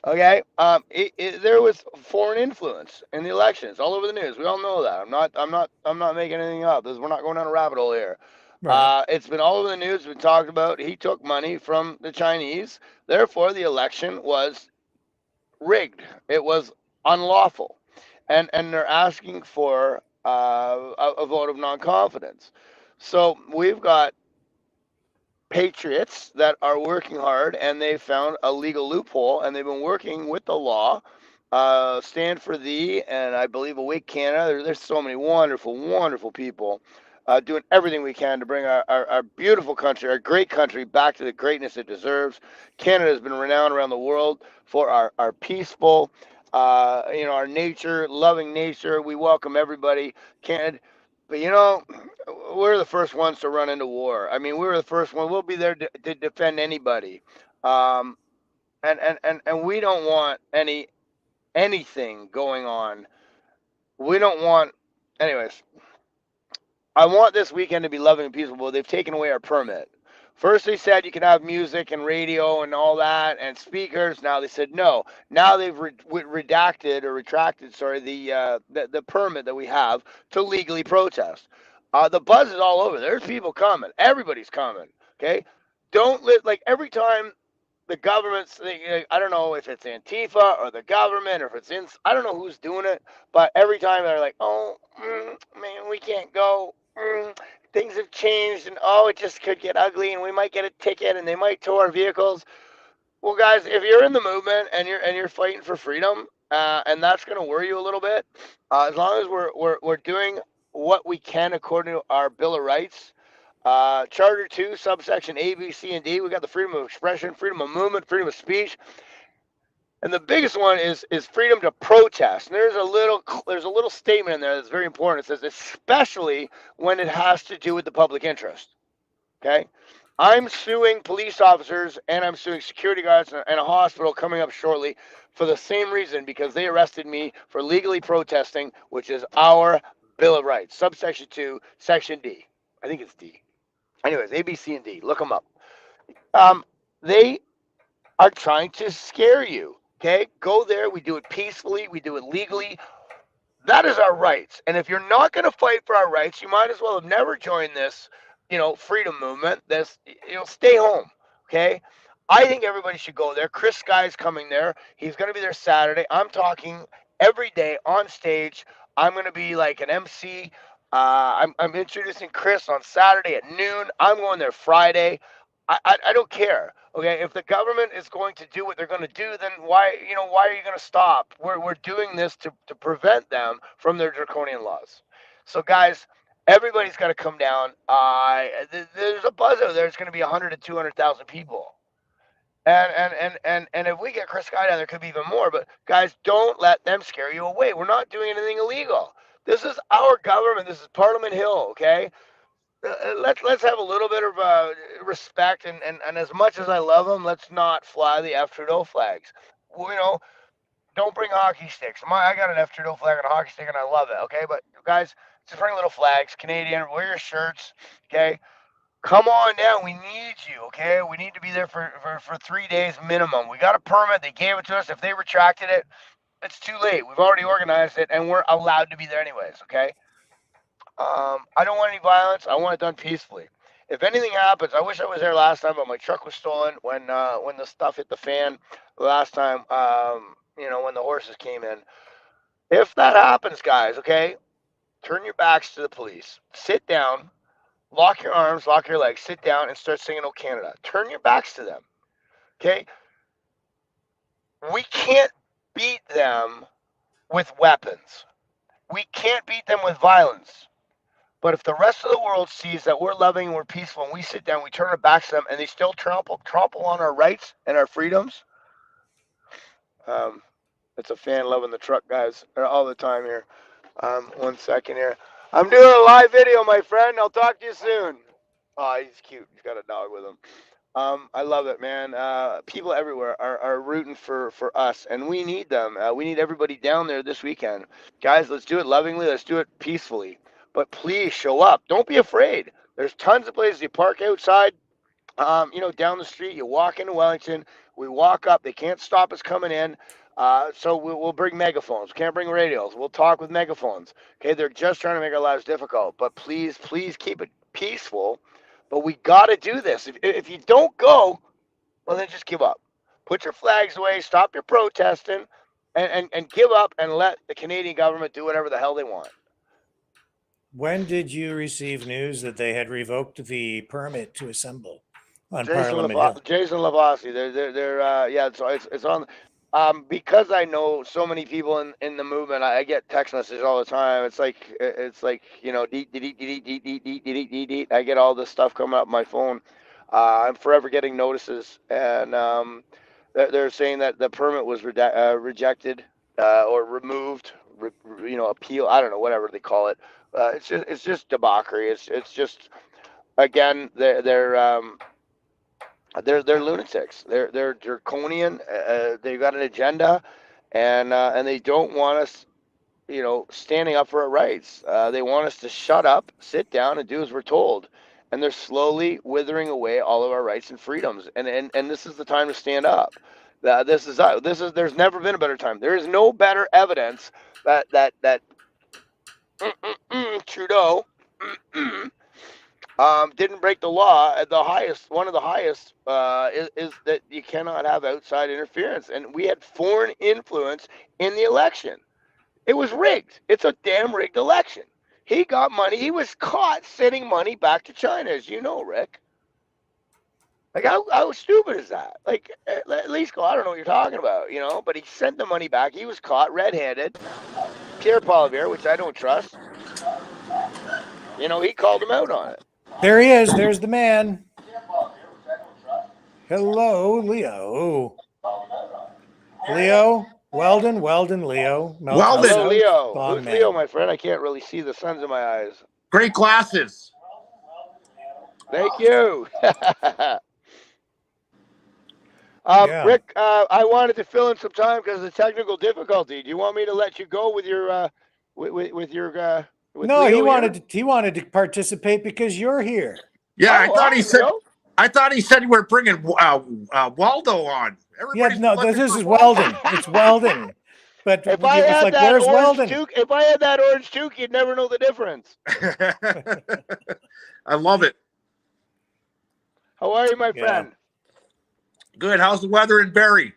Okay. There was foreign influence in the elections all over the news. We all know that. I'm not making anything up. We're not going down a rabbit hole here. Right. It's been all over the news. We talked about he took money from the Chinese. Therefore, the election was rigged. It was unlawful, and they're asking for a vote of non-confidence. So we've got patriots that are working hard, and they found a legal loophole, and they've been working with the law. Stand for Thee, and I believe Awake Canada. There's so many wonderful people doing everything we can to bring our beautiful country, our great country, back to the greatness it deserves. Canada has been renowned around the world for our peaceful, our nature, loving nature. We welcome everybody. Canada. But we're the first ones to run into war. I mean, we were the first one. We'll be there to defend anybody, and we don't want anything going on. We don't want, anyways. I want this weekend to be loving and peaceful. But they've taken away our permit. First they said you can have music and radio and all that and speakers. Now they said no. Now they've retracted, the permit that we have to legally protest. The buzz is all over. There's people coming. Everybody's coming. Okay, don't like every time the government's. I don't know if it's Antifa or the government or if it's I don't know who's doing it, but every time they're like, oh man, we can't go. Things have changed, and it just could get ugly, and we might get a ticket, and they might tow our vehicles. Well, guys, if you're in the movement and you're fighting for freedom, and that's going to worry you a little bit, as long as we're doing what we can according to our Bill of Rights, Charter 2, subsection A, B, C, and D, we got the freedom of expression, freedom of movement, freedom of speech. And the biggest one is freedom to protest. And there's a little statement in there that's very important. It says, especially when it has to do with the public interest. Okay? I'm suing police officers and I'm suing security guards and a hospital coming up shortly for the same reason, because they arrested me for legally protesting, which is our Bill of Rights, subsection 2, section D. I think it's D. Anyways, A, B, C, and D. Look them up. They are trying to scare you. Okay, go there. We do it peacefully. We do it legally. That is our rights. And if you're not going to fight for our rights, you might as well have never joined this, freedom movement. Stay home. Okay. I think everybody should go there. Chris Sky's coming there. He's going to be there Saturday. I'm talking every day on stage. I'm going to be like an MC. I'm introducing Chris on Saturday at noon. I'm going there Friday. I don't care. Okay, if the government is going to do what they're going to do, then why are you going to stop? We're doing this to prevent them from their draconian laws. So guys, everybody's got to come down. There's a buzz out there. It's going to be 100 to 200,000 people. And if we get Chris Sky down, there could be even more. But guys, don't let them scare you away. We're not doing anything illegal. This is our government. This is Parliament Hill. Okay. let's have a little bit of respect, and as much as I love them, let's not fly the F Trudeau flags. Well, don't bring hockey sticks. I got an F Trudeau flag and a hockey stick, and I love it. Okay, but guys, just bring little flags. Canadian, wear your shirts. Okay, come on down. We need you. Okay, we need to be there for 3 days minimum. We got a permit. They gave it to us. If they retracted it, it's too late. We've already organized it, and we're allowed to be there anyways. Okay. I don't want any violence. I want it done peacefully. If anything happens, I wish I was there last time, but my truck was stolen when the stuff hit the fan last time. When the horses came in. If that happens, guys, okay, turn your backs to the police. Sit down, lock your arms, lock your legs, sit down, and start singing "Oh Canada." Turn your backs to them. Okay. We can't beat them with weapons. We can't beat them with violence. But if the rest of the world sees that we're loving and we're peaceful and we sit down, we turn our backs to them, and they still trample on our rights and our freedoms, it's a fan loving the truck, guys, all the time here. 1 second here. I'm doing a live video, my friend. I'll talk to you soon. Oh, he's cute. He's got a dog with him. I love it, man. People everywhere are rooting for us, and we need them. We need everybody down there this weekend. Guys, let's do it lovingly. Let's do it peacefully. But please show up. Don't be afraid. There's tons of places you park outside. Down the street. You walk into Wellington. We walk up. They can't stop us coming in. So we'll bring megaphones. We can't bring radios. We'll talk with megaphones. Okay, they're just trying to make our lives difficult. But please keep it peaceful. But we got to do this. If you don't go, well, then just give up. Put your flags away. Stop your protesting, and give up and let the Canadian government do whatever the hell they want. When did you receive news that they had revoked the permit to assemble on Jason Parliament Hill? Jason Lavassi. It's on. Because I know so many people in the movement, I get text messages all the time. It's like I get all this stuff coming up on my phone. I'm forever getting notices, and they're saying that the permit was rejected or removed. Appeal. I don't know, whatever they call it. It's just debauchery. It's just, again, they're lunatics. They're draconian. They've got an agenda, and they don't want us, standing up for our rights. They want us to shut up, sit down, and do as we're told. And they're slowly withering away all of our rights and freedoms. And this is the time to stand up. There's never been a better time. There is no better evidence that Trudeau didn't break the law. One of the highest is that you cannot have outside interference, and we had foreign influence in the election. It was rigged. It's a damn rigged election. He got money. He was caught sending money back to China, as you know, Rick. Like, how stupid is that? Like, at least go, I don't know what you're talking about, but he sent the money back. He was caught red-handed. Pierre Poilievre, which I don't trust, he called him out on it. There he is. There's the man. Hello, Leo. Leo? Weldon, Leo. Weldon. Hello, Leo. Who's Man. Leo, my friend? I can't really see the suns in my eyes. Great glasses. Thank you. Yeah. Rick, I wanted to fill in some time because of the technical difficulty. Do you want me to let you go with your with No, Leo he wanted to participate because you're here. Yeah, Oh, I thought he said. Leo? I thought he said you were bringing Waldo on. Everybody's This is Weldon. It's Weldon. But If I had like, that where's orange Weldon? toque, if I had that orange toque, you'd never know the difference. I love it. How are you, my Yeah. friend? Good. How's the weather in Barrie?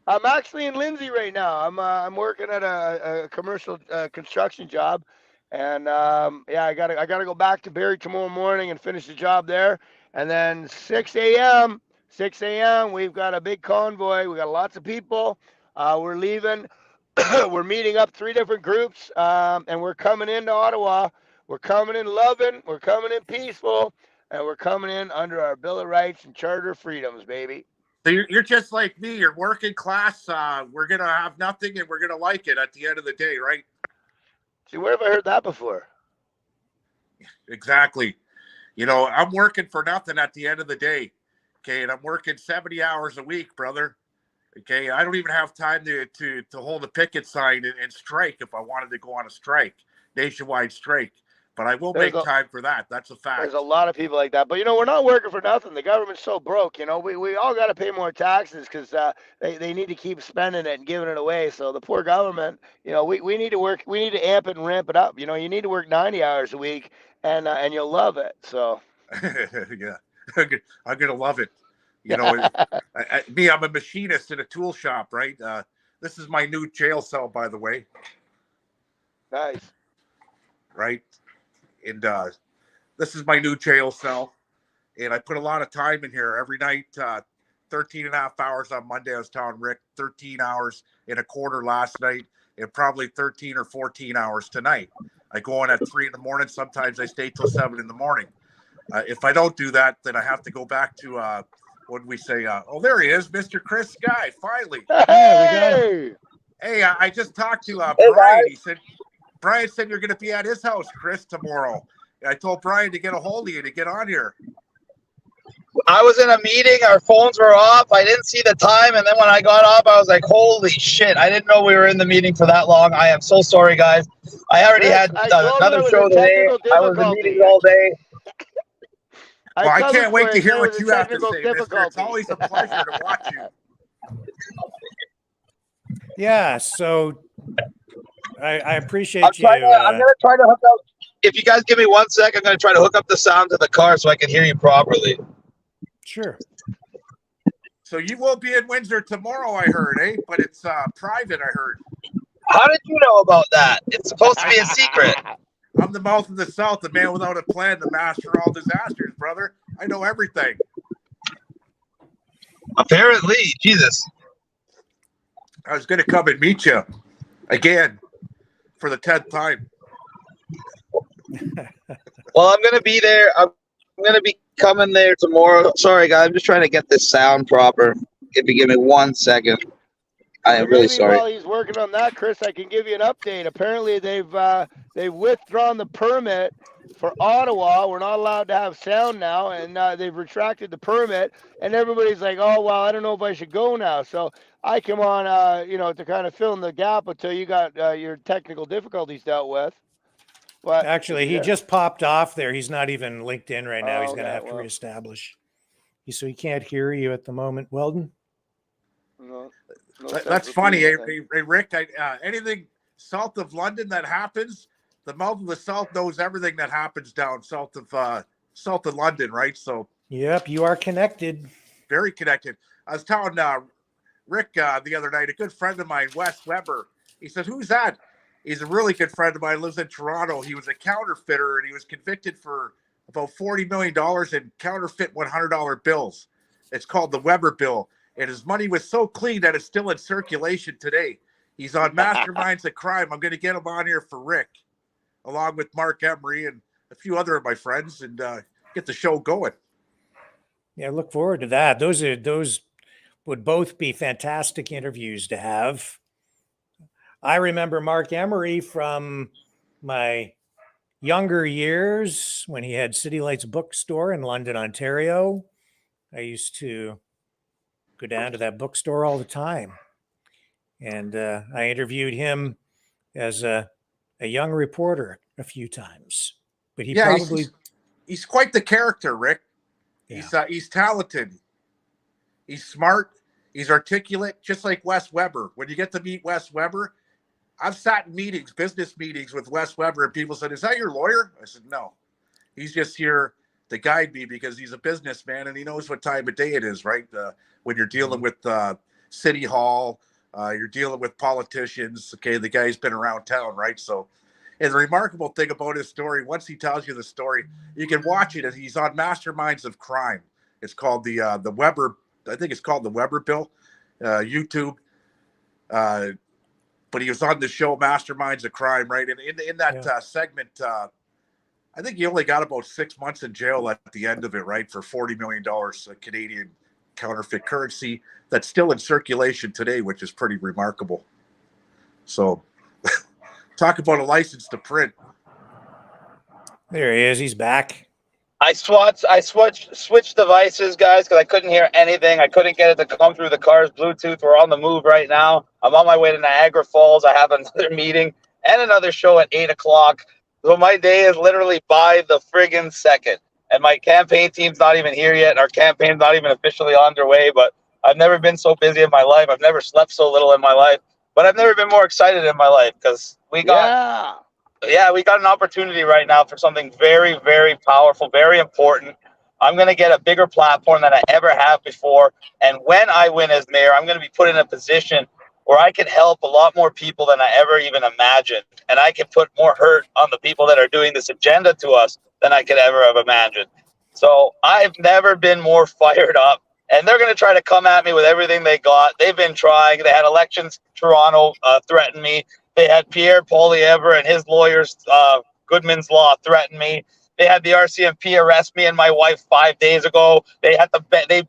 I'm actually in Lindsay right now. I'm working at a commercial construction job, and I gotta go back to Barrie tomorrow morning and finish the job there. And then 6 a.m. we've got a big convoy. We got lots of people. We're leaving. We're meeting up 3 different groups, and we're coming into Ottawa. We're coming in loving. We're coming in peaceful, and we're coming in under our Bill of Rights and Charter of Freedoms, baby. So you're just like me. You're working class. We're gonna have nothing, and we're gonna like it at the end of the day, right? See, where have I heard that before? Exactly. You know, I'm working for nothing at the end of the day. Okay. And I'm working 70 hours a week, brother. Okay. I don't even have time to hold a picket sign and strike if I wanted to go on a strike, nationwide strike. But I will make time for that. That's a fact. There's a lot of people like that. But, you know, we're not working for nothing. The government's so broke. You know, we all got to pay more taxes because they need to keep spending it and giving it away. So the poor government, you know, we need to work. We need to amp it and ramp it up. You know, you need to work 90 hours a week and you'll love it. So, yeah, I'm going to love it. You know, I'm a machinist in a tool shop, right? This is my new jail cell, by the way. Nice. Right. And this is my new jail cell. And I put a lot of time in here every night, 13 and a half hours on Monday. I was telling Rick, 13 hours and a quarter last night, and probably 13 or 14 hours tonight. I go on at 3 in the morning. Sometimes I stay till 7 in the morning. If I don't do that, then I have to go back to, what did we say? Oh, there he is, Mr. Chris Sky, finally. Hey, Hey, I just talked to Brian. Brian said you're going to be at his house, Chris, tomorrow. I told Brian to get a hold of you to get on here. I was in a meeting. Our phones were off. I didn't see the time. And then when I got off, I was like, holy shit. I didn't know we were in the meeting for that long. I am so sorry, guys. I already had another show today. I was in meetings all day. Well, I can't wait to hear what you have to say, mister. It's always a pleasure to watch you. Yeah, so I appreciate I'm you. I'm going to try to hook up. If you guys give me 1 sec, I'm going to try to hook up the sound to the car so I can hear you properly. Sure. So you will be in Windsor tomorrow, I heard, eh? But it's private, I heard. How did you know about that? It's supposed to be a secret. I'm the mouth of the South, the man without a plan, the master of all disasters, brother. I know everything. Apparently, Jesus. I was going to come and meet you again for the 10th time. Well, I'm going to be there. I'm going to be coming there tomorrow. Sorry, guys. I'm just trying to get this sound proper. Give me 1 second. I am really sorry. While he's working on that, Chris, I can give you an update. Apparently, they've withdrawn the permit for Ottawa. We're not allowed to have sound now, and they've retracted the permit. And everybody's like, "Oh, well, I don't know if I should go now." So I come on, you know, to kind of fill in the gap until you got your technical difficulties dealt with. But actually, he just popped off there. He's not even linked in right now. He's going to have to well. reestablish. So he can't hear you at the moment, Weldon. No, that's funny, hey, Rick. Anything south of London that happens, the mouth of the South knows everything that happens down south of London, right? So. Yep, you are connected. Very connected. I was telling Rick the other night, a good friend of mine, Wes Weber. He said, "Who's that?" He's a really good friend of mine. Lives in Toronto. He was a counterfeiter, and he was convicted for about $40 million in counterfeit $100 bills. It's called the Weber bill. And his money was so clean that it's still in circulation today. He's on Masterminds of Crime. I'm going to get him on here for Rick, along with Mark Emery and a few other of my friends, and get the show going. Yeah, look forward to that. Those would both be fantastic interviews to have. I remember Mark Emery from my younger years when he had City Lights bookstore in London, Ontario. I used to go down to that bookstore all the time. And I interviewed him as a young reporter a few times. But he's quite the character, Rick. Yeah. He's talented. He's smart. He's articulate, just like Wes Weber. When you get to meet Wes Weber, I've sat in meetings, business meetings with Wes Weber, and people said, "Is that your lawyer?" I said, "No. He's just here to guide me because he's a businessman and he knows what time of day it is, right? When you're dealing with City Hall, you're dealing with politicians. Okay, the guy's been around town, right? So, and the remarkable thing about his story, once he tells you the story, you can watch it. He's on Masterminds of Crime. It's called the Weber. I think it's called the Weber Bill. YouTube. But he was on the show Masterminds of Crime, right? And in that segment, I think he only got about 6 months in jail at the end of it, right? For $40 million Canadian counterfeit currency that's still in circulation today, which is pretty remarkable. So talk about a license to print. There he is. He's back. I switched devices, guys, because I couldn't hear anything. I couldn't get it to come through the car's Bluetooth. We're on the move right now. I'm on my way to Niagara Falls. I have another meeting and another show at 8 o'clock. So my day is literally by the friggin' second. And my campaign team's not even here yet. And our campaign's not even officially underway. But I've never been so busy in my life. I've never slept so little in my life. But I've never been more excited in my life because we got an opportunity right now for something very, very powerful, very important. I'm going to get a bigger platform than I ever have before. And when I win as mayor, I'm going to be put in a position where I can help a lot more people than I ever even imagined. And I can put more hurt on the people that are doing this agenda to us than I could ever have imagined. So I've never been more fired up. And they're going to try to come at me with everything they got. They've been trying. They had elections, Toronto threaten me. They had Pierre Poilievre and his lawyers, Goodman's Law, threaten me. They had the RCMP arrest me and my wife 5 days ago. They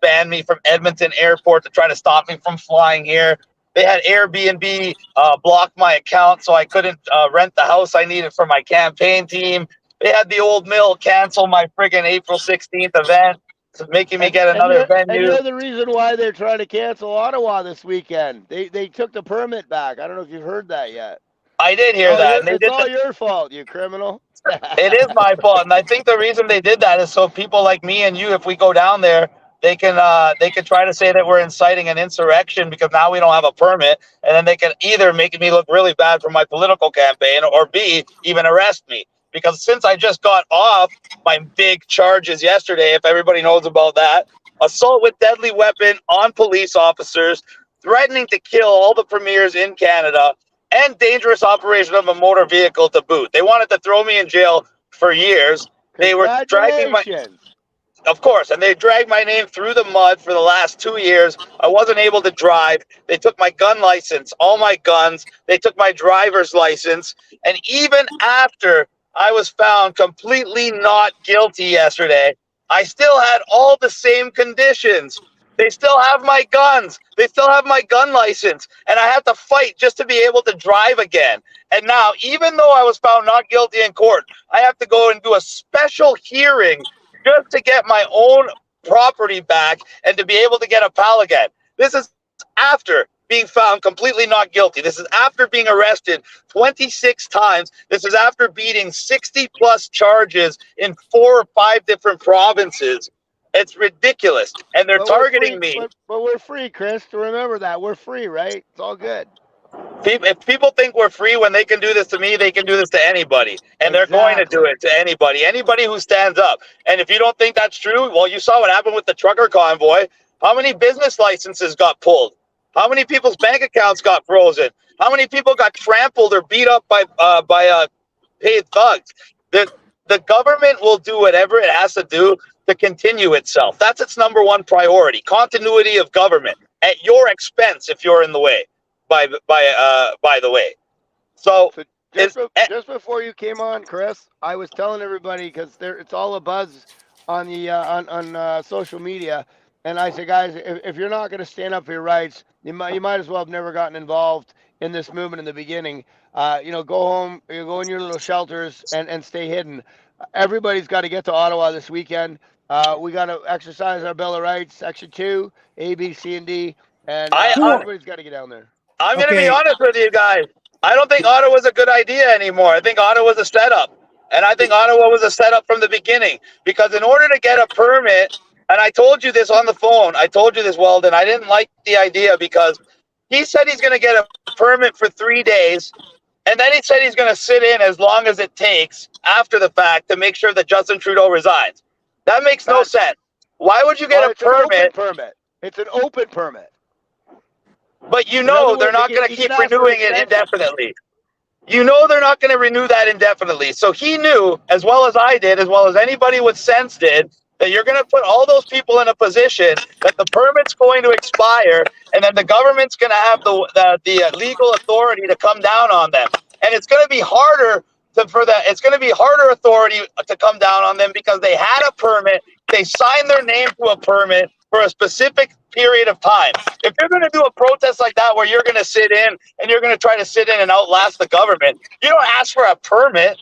banned me from Edmonton Airport to try to stop me from flying here. They had Airbnb block my account so I couldn't rent the house I needed for my campaign team. They had the Old Mill cancel my friggin' April 16th event, making me get another venue. And you're the reason why they're trying to cancel Ottawa this weekend. They took the permit back. I don't know if you've heard that yet. I did hear that. It's all your fault, you criminal. It is my fault, and I think the reason they did that is so people like me and you, if we go down there, they can try to say that we're inciting an insurrection because now we don't have a permit, and then they can either make me look really bad for my political campaign, or B, even arrest me. Because since I just got off my big charges yesterday, if everybody knows about that, assault with deadly weapon on police officers, threatening to kill all the premiers in Canada, and dangerous operation of a motor vehicle to boot. They wanted to throw me in jail for years. They were dragging my... Of course, and they dragged my name through the mud for the last 2 years. I wasn't able to drive. They took my gun license, all my guns. They took my driver's license. And even after I was found completely not guilty yesterday, I still had all the same conditions. They still have my guns. They still have my gun license. And I had to fight just to be able to drive again. And now, even though I was found not guilty in court, I have to go and do a special hearing just to get my own property back and to be able to get a PAL again. This is after being found completely not guilty. This is after being arrested 26 times. This is after beating 60 plus charges in 4 or 5 different provinces. It's ridiculous. And they're targeting me. But we're free, Chris. To remember that. We're free, right? It's all good. If people think we're free when they can do this to me, they can do this to anybody. And they're going to do it to anybody who stands up. And if you don't think that's true, well, you saw what happened with the trucker convoy. How many business licenses got pulled? How many people's bank accounts got frozen? How many people got trampled or beat up by paid thugs? The government will do whatever it has to do to continue itself. That's its number one priority. Continuity of government at your expense if you're in the way. By the way, so just before you came on, Chris, I was telling everybody because it's all a buzz on the on social media, and I said, guys, if you're not going to stand up for your rights, you might as well have never gotten involved in this movement in the beginning. Go home, you go in your little shelters and stay hidden. Everybody's got to get to Ottawa this weekend. We got to exercise our Bill of Rights, Section 2, A, B, C, and D, and everybody's got to get down there. I'm going to be honest with you guys. I don't think Ottawa's a good idea anymore. I think Ottawa's a setup. And I think Ottawa was a setup from the beginning. Because in order to get a permit, and I told you this on the phone, I told you this, Weldon, I didn't like the idea because he said he's going to get a permit for 3 days. And then he said he's going to sit in as long as it takes after the fact to make sure that Justin Trudeau resigns. That makes no sense. Why would you get a permit? It's an open permit. But you know they're not going to keep renewing it indefinitely. You know they're not going to renew that indefinitely. So he knew, as well as I did, as well as anybody with sense did, that you're going to put all those people in a position that the permit's going to expire, and then the government's going to have the legal authority to come down on them. And it's going to be harder it's going to be harder authority to come down on them because they had a permit, they signed their name to a permit for a specific period of time. If you're going to do a protest like that where you're going to sit in and you're going to try to sit in and outlast the government, you don't ask for a permit.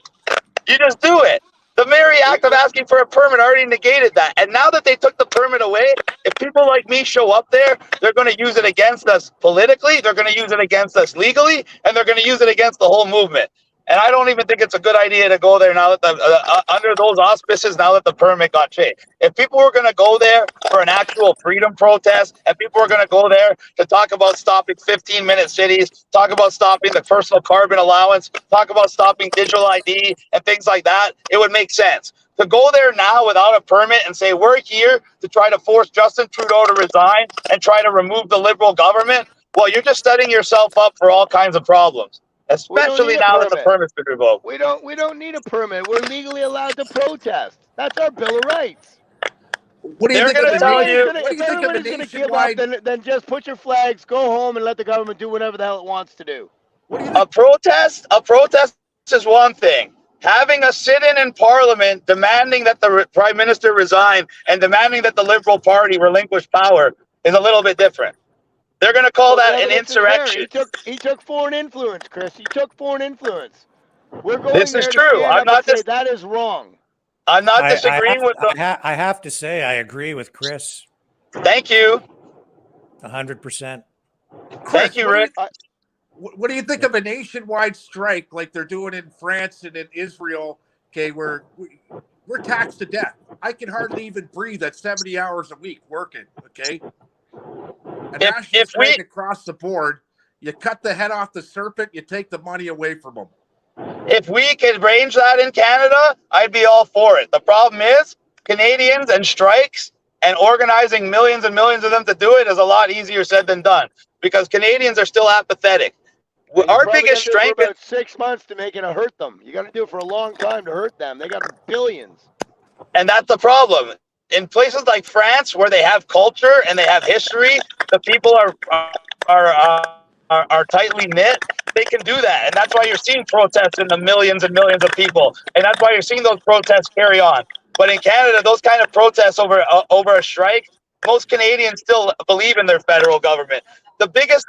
You just do it. The very act of asking for a permit already negated that. And now that they took the permit away, if people like me show up there, they're going to use it against us politically, they're going to use it against us legally, and they're going to use it against the whole movement. And I don't even think it's a good idea to go there now that under those auspices, now that the permit got changed. If people were going to go there for an actual freedom protest, and people were going to go there to talk about stopping 15-minute cities, talk about stopping the personal carbon allowance, talk about stopping digital ID and things like that, it would make sense. To go there now without a permit and say, we're here to try to force Justin Trudeau to resign and try to remove the Liberal government, well, you're just setting yourself up for all kinds of problems. Especially now that the permit's been revoked. We don't need a permit. We're legally allowed to protest. That's our Bill of Rights. What do you They're think? going to tell you. If everybody's going to give up, then just put your flags, go home, and let the government do whatever the hell it wants to do. A protest is one thing. Having a sit-in in Parliament demanding that the Prime Minister resign and demanding that the Liberal Party relinquish power is a little bit different. They're going to call that an insurrection. He took foreign influence, Chris. He took foreign influence. We're going This there is to true. stand I'm up not and say that is wrong. I'm not disagreeing with the. I have to say, I agree with Chris. Thank you. 100%. Thank you, Rick. What do you think of a nationwide strike like they're doing in France and in Israel? Okay, we're taxed to death. I can hardly even breathe at 70 hours a week working. Okay, a national strike across the board. You cut the head off the serpent. You take the money away from them. If we could arrange that in Canada, I'd be all for it. The problem is Canadians and strikes and organizing millions and millions of them to do it is a lot easier said than done because Canadians are still apathetic. Our biggest strength is about 6 months to make it to hurt them. You got to do it for a long time to hurt them. They got billions. And that's the problem. In places like France, where they have culture and they have history, the people are tightly knit. They can do that, and that's why you're seeing protests in the millions and millions of people, and that's why you're seeing those protests carry on. But in Canada, those kind of protests over a strike, most Canadians still believe in their federal government. The biggest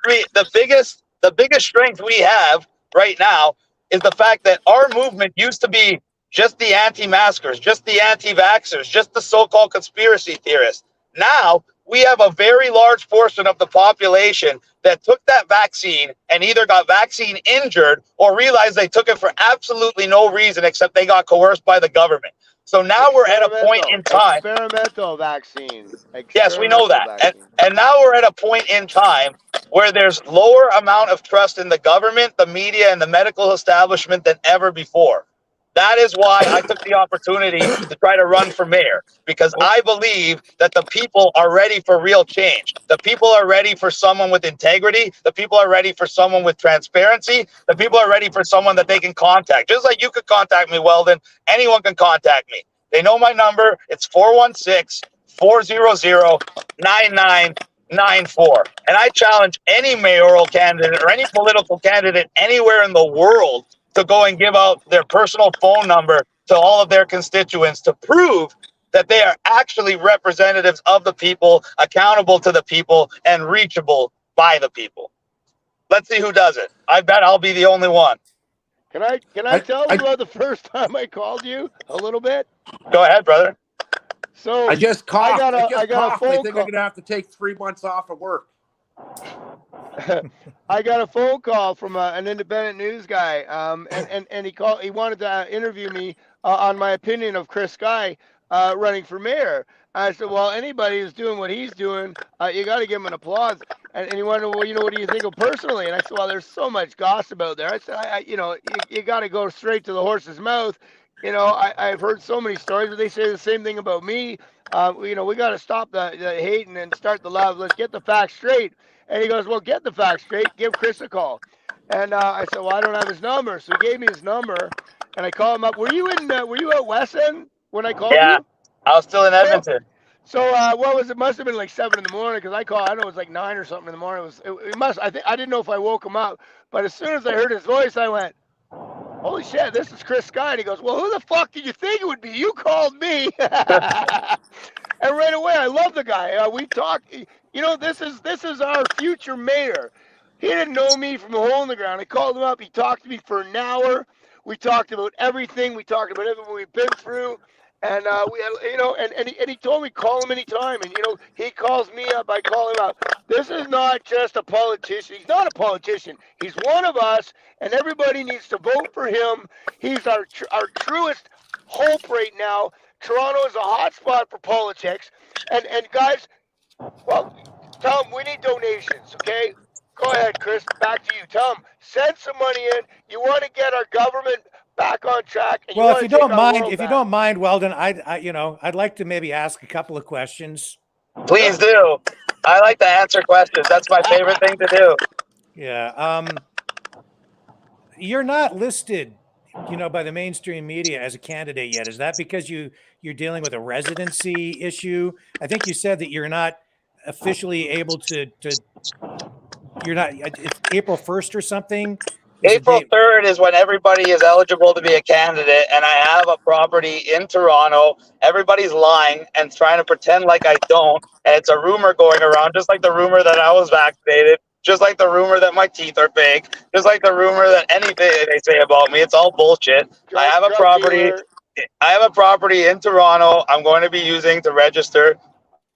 strength we have right now is the fact that our movement used to be just the anti-maskers, just the anti-vaxxers, just the so-called conspiracy theorists. Now, we have a very large portion of the population that took that vaccine and either got vaccine injured or realized they took it for absolutely no reason except they got coerced by the government. So now we're at a point in time. Experimental vaccine. Yes, we know that. And now we're at a point in time where there's lower amount of trust in the government, the media, and the medical establishment than ever before. That is why I took the opportunity to try to run for mayor, because I believe that the people are ready for real change. The people are ready for someone with integrity. The people are ready for someone with transparency. The people are ready for someone that they can contact. Just like you could contact me, Weldon, anyone can contact me. They know my number. It's 416-400-9994. And I challenge any mayoral candidate or any political candidate anywhere in the world to go and give out their personal phone number to all of their constituents to prove that they are actually representatives of the people, accountable to the people, and reachable by the people. Let's see who does it. I bet I'll be the only one. Can I tell you about the first time I called you a little bit? Go ahead, brother. So I just coughed. I got a phone call. I think I'm going to have to take 3 months off of work. I got a phone call from an independent news guy, and he called. He wanted to interview me on my opinion of Chris Sky running for mayor. I said, well, anybody who's doing what he's doing, you got to give him an applause. And he wanted, well, what do you think of personally? And I said, well, there's so much gossip out there. I said, you got to go straight to the horse's mouth. I've heard so many stories, but they say the same thing about me. We got to stop the hating and start the love. Let's get the facts straight. And he goes, well, get the facts straight. Give Chris a call. And I said, well, I don't have his number. So he gave me his number, and I called him up. Were you at West End when I called you? Yeah, I was still in Edmonton. So what was it? Must have been like 7 in the morning because I called. I know it was like 9 or something in the morning. It must. I didn't know if I woke him up, but as soon as I heard his voice, I went, holy shit, this is Chris Sky. And he goes, well, who the fuck did you think it would be? You called me. And right away, I love the guy. We talked. This is our future mayor. He didn't know me from a hole in the ground. I called him up. He talked to me for an hour. We talked about everything. We talked about everything we've been through. And we, and he told me call him anytime. And he calls me up, I call him up. This is not just a politician. He's not a politician. He's one of us, and everybody needs to vote for him. He's our truest hope right now. Toronto is a hot spot for politics. And guys, well, tell him we need donations. Okay, go ahead, Chris. Back to you. Tell him send some money in. You want to get our government back on track. And well, if you don't mind, Weldon, I'd like to maybe ask a couple of questions. Please do. I like to answer questions. That's my favorite thing to do. Yeah. You're not listed, by the mainstream media as a candidate yet. Is that because you're dealing with a residency issue? I think you said that you're not officially able to you're not. It's April 1st or something. April 3rd is when everybody is eligible to be a candidate, and I have a property in Toronto. Everybody's lying and trying to pretend like I don't, and it's a rumor going around, just like the rumor that I was vaccinated, just like the rumor that my teeth are fake, just like the rumor that anything they say about me. It's all bullshit. I have a property. I have a property in Toronto. I'm going to be using to register.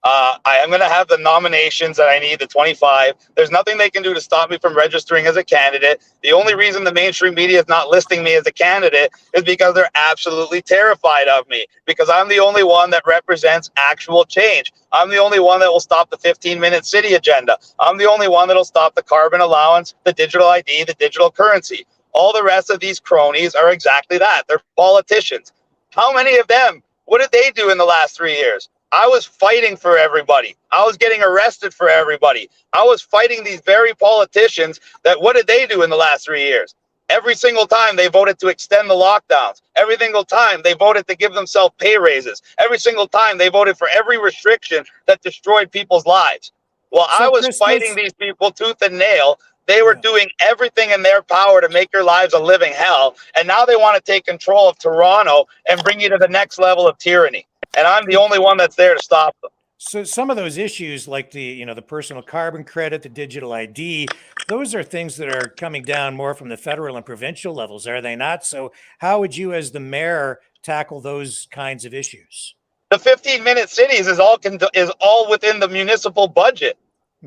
I am going to have the nominations that I need, the 25. There's nothing they can do to stop me from registering as a candidate. The only reason the mainstream media is not listing me as a candidate is because they're absolutely terrified of me, because I'm the only one that represents actual change. I'm the only one that will stop the 15-minute city agenda. I'm the only one that will stop the carbon allowance, the digital ID, the digital currency. All the rest of these cronies are exactly that. They're politicians. How many of them? What did they do in the last 3 years? I was fighting for everybody. I was getting arrested for everybody. I was fighting these very politicians that what did they do in the last 3 years? Every single time they voted to extend the lockdowns. Every single time they voted to give themselves pay raises. Every single time they voted for every restriction that destroyed people's lives. Well, I was fighting these people tooth and nail. They were doing everything in their power to make your lives a living hell. And now they want to take control of Toronto and bring you to the next level of tyranny. And I'm the only one that's there to stop them. So some of those issues, like the personal carbon credit, the digital ID, those are things that are coming down more from the federal and provincial levels, are they not? So how would you, as the mayor, tackle those kinds of issues? The 15-minute cities is all within the municipal budget.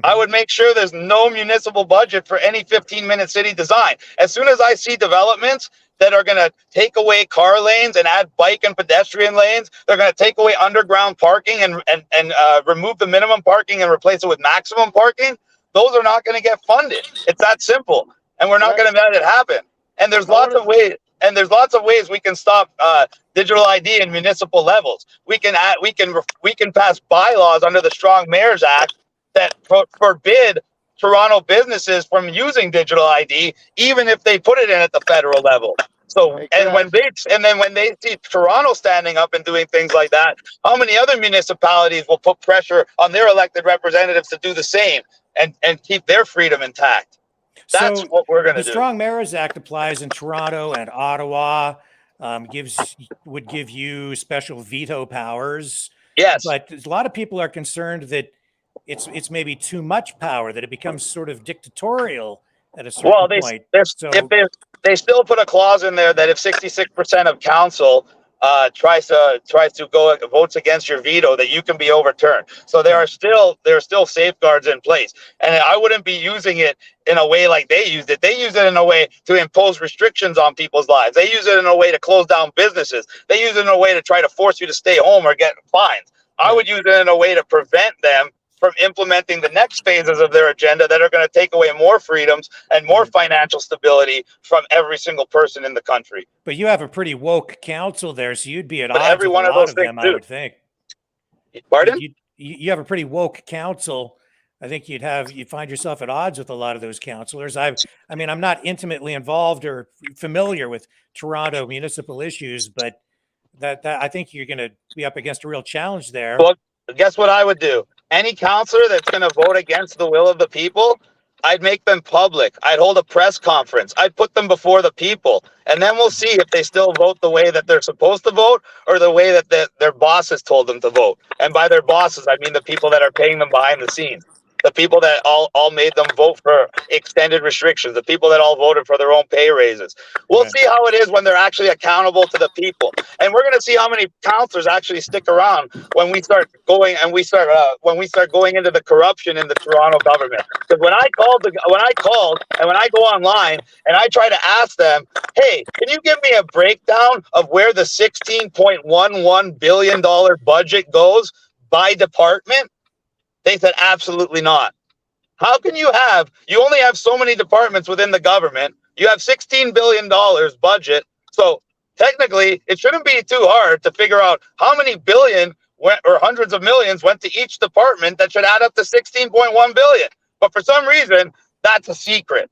I would make sure there's no municipal budget for any 15-minute city design. As soon as I see developments that are going to take away car lanes and add bike and pedestrian lanes, they're going to take away underground parking and remove the minimum parking and replace it with maximum parking, those are not going to get funded. It's that simple. And we're not going to let it happen. And there's lots of ways. And there's lots of ways we can stop digital ID in municipal levels. We can pass bylaws under the Strong Mayors Act that forbid Toronto businesses from using digital ID, even if they put it in at the federal level. So, and when they see Toronto standing up and doing things like that, how many other municipalities will put pressure on their elected representatives to do the same and keep their freedom intact? That's what we're going to do. The Strong Mayors Act applies in Toronto and Ottawa, would give you special veto powers. Yes. But a lot of people are concerned that it's maybe too much power, that it becomes sort of dictatorial at a certain point. They still put a clause in there that if 66% of council tries to go votes against your veto, that you can be overturned. So there are still safeguards in place, and I wouldn't be using it in a way like they used it. They use it in a way to impose restrictions on people's lives. They use it in a way to close down businesses. They use it in a way to try to force you to stay home or get fines. I would use it in a way to prevent them from implementing the next phases of their agenda that are going to take away more freedoms and more financial stability from every single person in the country. But you have a pretty woke council there, so you'd be at odds with a lot of them, I would think. Pardon? You have a pretty woke council. I think you'd find yourself at odds with a lot of those councillors. I'm not intimately involved or familiar with Toronto municipal issues, but that I think you're going to be up against a real challenge there. Well, guess what I would do? Any councillor that's going to vote against the will of the people, I'd make them public. I'd hold a press conference. I'd put them before the people. And then we'll see if they still vote the way that they're supposed to vote or the way that their bosses told them to vote. And by their bosses, I mean the people that are paying them behind the scenes. The people that all made them vote for extended restrictions, the people that all voted for their own pay raises. We'll Right. see how it is when they're actually accountable to the people. And we're going to see how many councillors actually stick around when we start going and when we start going into the corruption in the Toronto government. Because when I called and when I go online and I try to ask them, hey, can you give me a breakdown of where the $16.11 billion budget goes by department? They said absolutely not. How can you only have so many departments within the government. You have $16 billion budget. So technically, it shouldn't be too hard to figure out how many billion or hundreds of millions went to each department that should add up to 16.1 billion. But for some reason, that's a secret.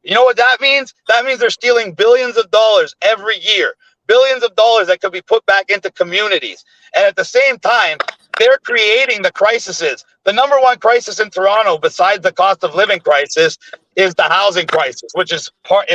You know what that means? That means they're stealing billions of dollars every year. Billions of dollars that could be put back into communities. And at the same time, they're creating the crises. The number one crisis in Toronto, besides the cost of living crisis, is the housing crisis, which is part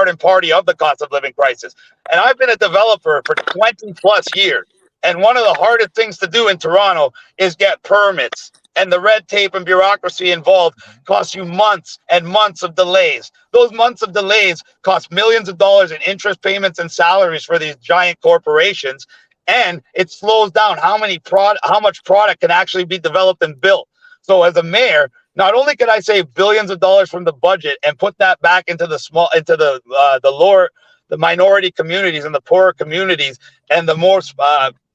and party of the cost of living crisis. And I've been a developer for 20 plus years. And one of the hardest things to do in Toronto is get permits. And the red tape and bureaucracy involved costs you months and months of delays. Those months of delays cost millions of dollars in interest payments and salaries for these giant corporations. And it slows down how much product can actually be developed and built. So as a mayor, not only could I save billions of dollars from the budget and put that back into the minority communities and the poorer communities and the more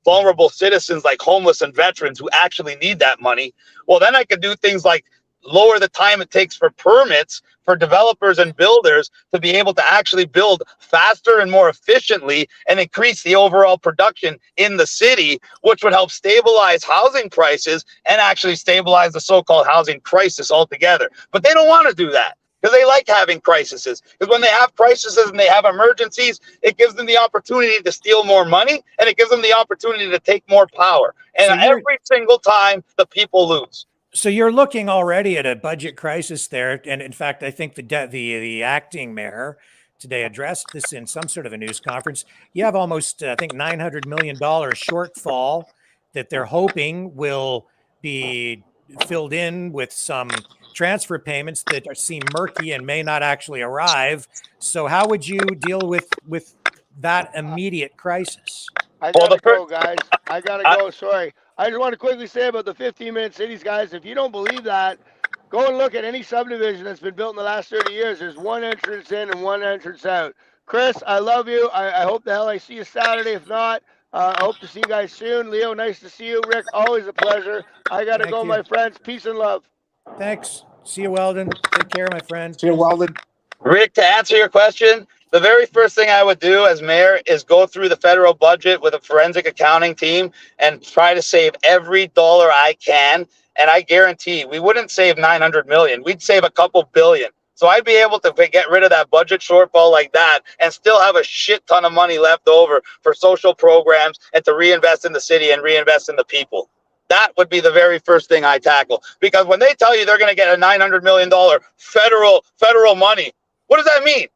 vulnerable citizens like homeless and veterans who actually need that money, well, then I could do things like lower the time it takes for permits for developers and builders to be able to actually build faster and more efficiently and increase the overall production in the city, which would help stabilize housing prices and actually stabilize the so-called housing crisis altogether. But they don't want to do that, because they like having crises. Because when they have crises and they have emergencies, it gives them the opportunity to steal more money, and it gives them the opportunity to take more power. And every single time, the people lose. So you're looking already at a budget crisis there. And in fact, I think the acting mayor today addressed this in some sort of a news conference. You have almost, I think, $900 million shortfall that they're hoping will be filled in with some transfer payments that seem murky and may not actually arrive. So how would you deal with that immediate crisis? I gotta go, guys. I gotta go. Sorry. I just want to quickly say about the 15-minute cities, guys. If you don't believe that, go and look at any subdivision that's been built in the last 30 years. There's one entrance in and one entrance out. Chris, I love you. I hope the hell I see you Saturday. If not, I hope to see you guys soon. Leo, nice to see you. Rick, always a pleasure. I gotta go, my friends. Peace and love. Thanks. See you, Weldon. Take care, my friend. See you, Weldon. Rick, to answer your question, the very first thing I would do as mayor is go through the federal budget with a forensic accounting team and try to save every dollar I can. And I guarantee we wouldn't save 900 million. We'd save a couple billion. So I'd be able to get rid of that budget shortfall like that and still have a shit ton of money left over for social programs and to reinvest in the city and reinvest in the people. That would be the very first thing I tackle. Because when they tell you they're going to get a $900 million federal money, what does that mean?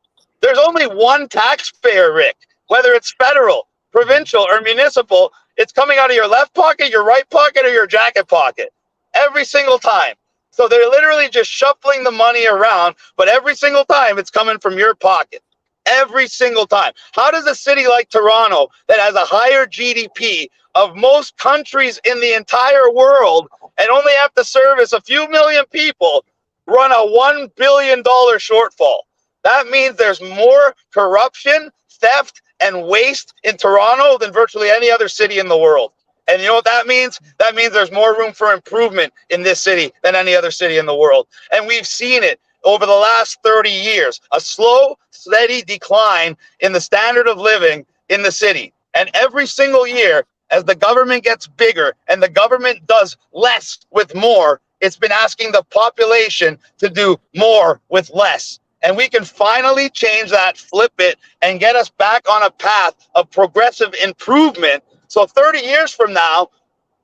There's only one taxpayer, Rick, whether it's federal, provincial, or municipal. It's coming out of your left pocket, your right pocket, or your jacket pocket every single time. So they're literally just shuffling the money around, but every single time it's coming from your pocket. Every single time. How does a city like Toronto, that has a higher GDP of most countries in the entire world and only have to service a few million people, run a $1 billion shortfall? That means there's more corruption, theft, and waste in Toronto than virtually any other city in the world. And you know what that means? That means there's more room for improvement in this city than any other city in the world. And we've seen it over the last 30 years, a slow, steady decline in the standard of living in the city. And every single year, as the government gets bigger and the government does less with more, it's been asking the population to do more with less. And we can finally change that, flip it, and get us back on a path of progressive improvement. So 30 years from now,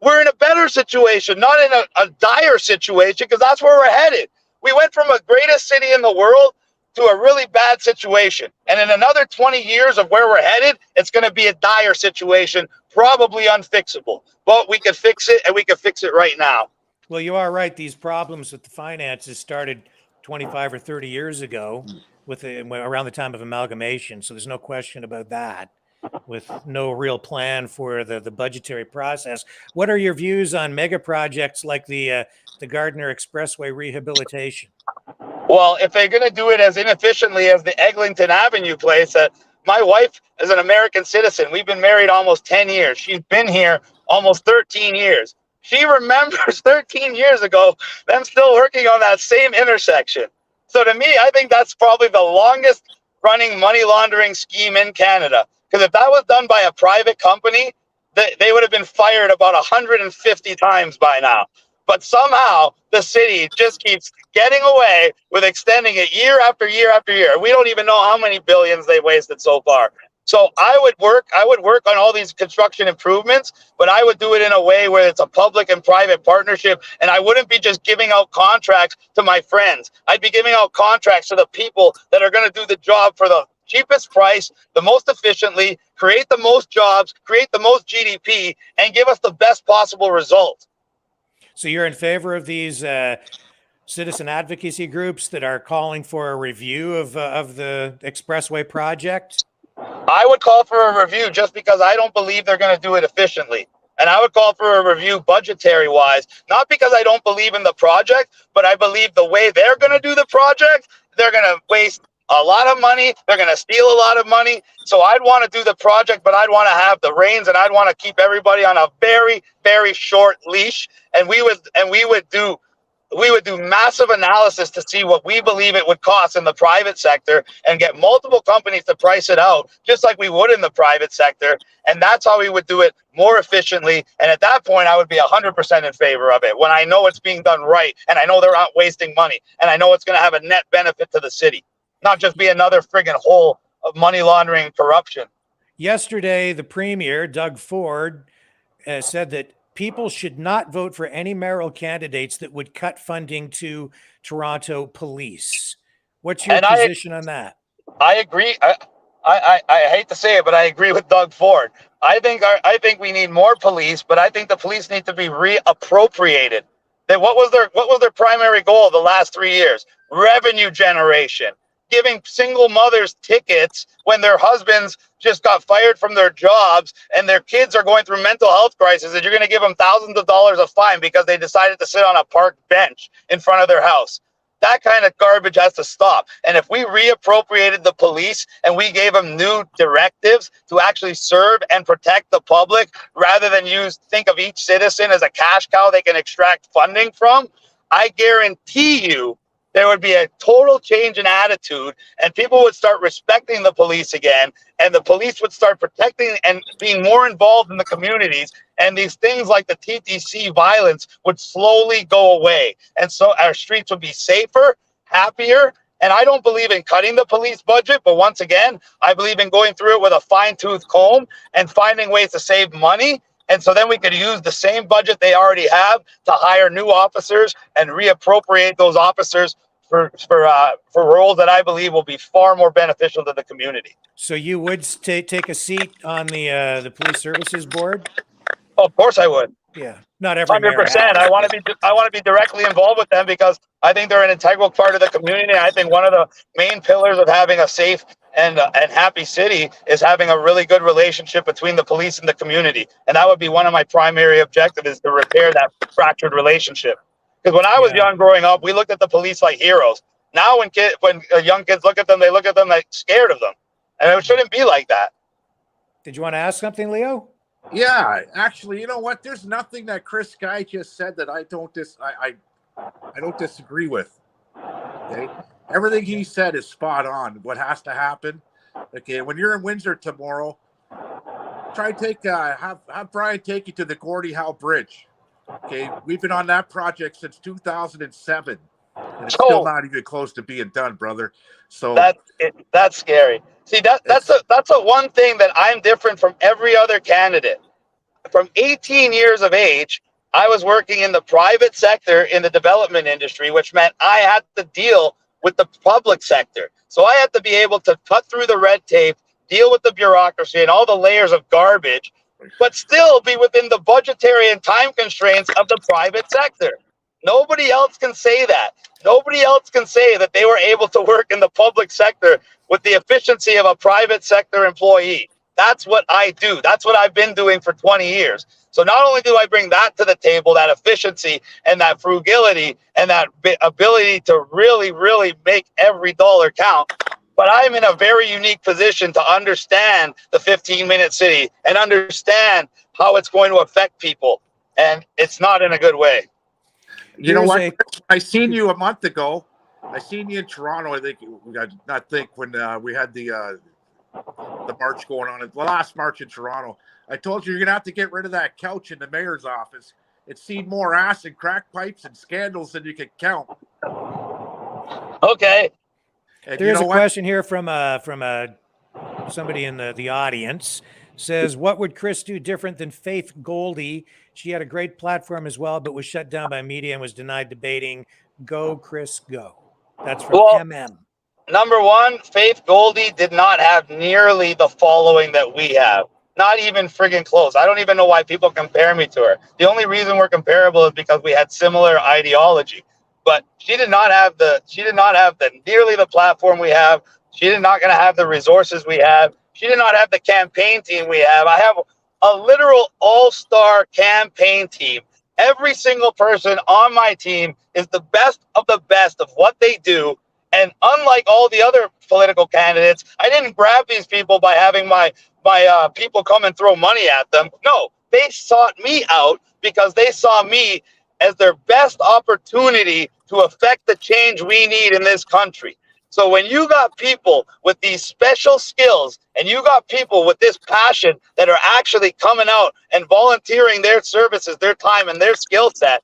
we're in a better situation, not in a dire situation, because that's where we're headed. We went from a greatest city in the world to a really bad situation. And in another 20 years of where we're headed, it's going to be a dire situation, probably unfixable. But we can fix it, and we can fix it right now. Well, you are right. These problems with the finances started 25 or 30 years ago around the time of amalgamation. So there's no question about that, with no real plan for the budgetary process. What are your views on mega projects like the Gardner Expressway rehabilitation? Well, if they're going to do it as inefficiently as the Eglinton Avenue place, my wife is an American citizen. We've been married almost 10 years. She's been here almost 13 years. She remembers 13 years ago them still working on that same intersection. So to me, I think that's probably the longest running money laundering scheme in Canada. Because if that was done by a private company, they would have been fired about 150 times by now. But somehow the city just keeps getting away with extending it year after year after year. We don't even know how many billions they've wasted so far. So I would work on all these construction improvements, but I would do it in a way where it's a public and private partnership. And I wouldn't be just giving out contracts to my friends. I'd be giving out contracts to the people that are going to do the job for the cheapest price, the most efficiently, create the most jobs, create the most GDP, and give us the best possible result. So you're in favor of these citizen advocacy groups that are calling for a review of the expressway project? I would call for a review just because I don't believe they're going to do it efficiently. And I would call for a review budgetary wise, not because I don't believe in the project, but I believe the way they're going to do the project, they're going to waste a lot of money. They're going to steal a lot of money. So I'd want to do the project, but I'd want to have the reins, and I'd want to keep everybody on a very, very short leash. And we would do massive analysis to see what we believe it would cost in the private sector and get multiple companies to price it out, just like we would in the private sector. And that's how we would do it more efficiently. And at that point, I would be 100% in favor of it when I know it's being done right, and I know they're not wasting money, and I know it's going to have a net benefit to the city, not just be another friggin' hole of money laundering and corruption. Yesterday, the Premier, Doug Ford, said that people should not vote for any mayoral candidates that would cut funding to Toronto police. What's your position on that? I agree. I hate to say it, but I agree with Doug Ford. I think we need more police, but I think the police need to be reappropriated. What was their primary goal the last 3 years? Revenue generation. Giving single mothers tickets when their husbands just got fired from their jobs and their kids are going through mental health crisis, and you're going to give them thousands of dollars of fine because they decided to sit on a park bench in front of their house. That kind of garbage has to stop. And if we reappropriated the police and we gave them new directives to actually serve and protect the public, rather than think of each citizen as a cash cow they can extract funding from, I guarantee you there would be a total change in attitude, and people would start respecting the police again, and the police would start protecting and being more involved in the communities, and these things like the TTC violence would slowly go away. And so our streets would be safer, happier, and I don't believe in cutting the police budget, but once again, I believe in going through it with a fine-tooth comb and finding ways to save money. And so then we could use the same budget they already have to hire new officers and reappropriate those officers for roles that I believe will be far more beneficial to the community. So you would take a seat on the police services board? Oh, of course I would. Yeah, not every 100%. I want to be directly involved with them because I think they're an integral part of the community. I think one of the main pillars of having a safe and happy city is having a really good relationship between the police and the community. And that would be one of my primary objectives, is to repair that fractured relationship. Because when I was young growing up, we looked at the police like heroes. Now when young kids look at them, they look at them like scared of them. And it shouldn't be like that. Did you want to ask something, Leo? Yeah, actually, you know what? There's nothing that Chris Guy just said that I don't disagree with. Okay, everything he said is spot on. What has to happen? Okay, when you're in Windsor tomorrow, try take have Brian take you to the Gordie Howe Bridge. Okay, we've been on that project since 2007, and it's still not even close to being done, brother. So that's scary. See, that's a one thing that I'm different from every other candidate. From 18 years of age, I was working in the private sector in the development industry, which meant I had to deal with the public sector. So I had to be able to cut through the red tape, deal with the bureaucracy and all the layers of garbage, but still be within the budgetary and time constraints of the private sector. Nobody else can say that. Nobody else can say that they were able to work in the public sector with the efficiency of a private sector employee. That's what I do. That's what I've been doing for 20 years. So not only do I bring that to the table, that efficiency and that frugality and that ability to really, really make every dollar count, but I'm in a very unique position to understand the 15-minute city and understand how it's going to affect people. And it's not in a good way. You know what? I seen you a month ago. I seen you in Toronto. I think when we had the march going on, the last march in Toronto. I told you you're gonna have to get rid of that couch in the mayor's office. It's seen more ass and crack pipes and scandals than you can count. Okay. And there's a question here from somebody in the audience. Says, what would Chris do different than Faith Goldie? She had a great platform as well, but was shut down by media and was denied debating. Go, Chris, go. That's from MM. Number one, Faith Goldie did not have nearly the following that we have. Not even friggin' close. I don't even know why people compare me to her. The only reason we're comparable is because we had similar ideology. But she did not have nearly the platform we have. She did not gonna have the resources we have. She did not have the campaign team we have. I have a literal all-star campaign team. Every single person on my team is the best of what they do. And unlike all the other political candidates, I didn't grab these people by having my people come and throw money at them. No, they sought me out because they saw me as their best opportunity to affect the change we need in this country. So when you got people with these special skills and you got people with this passion that are actually coming out and volunteering their services, their time, and their skill set,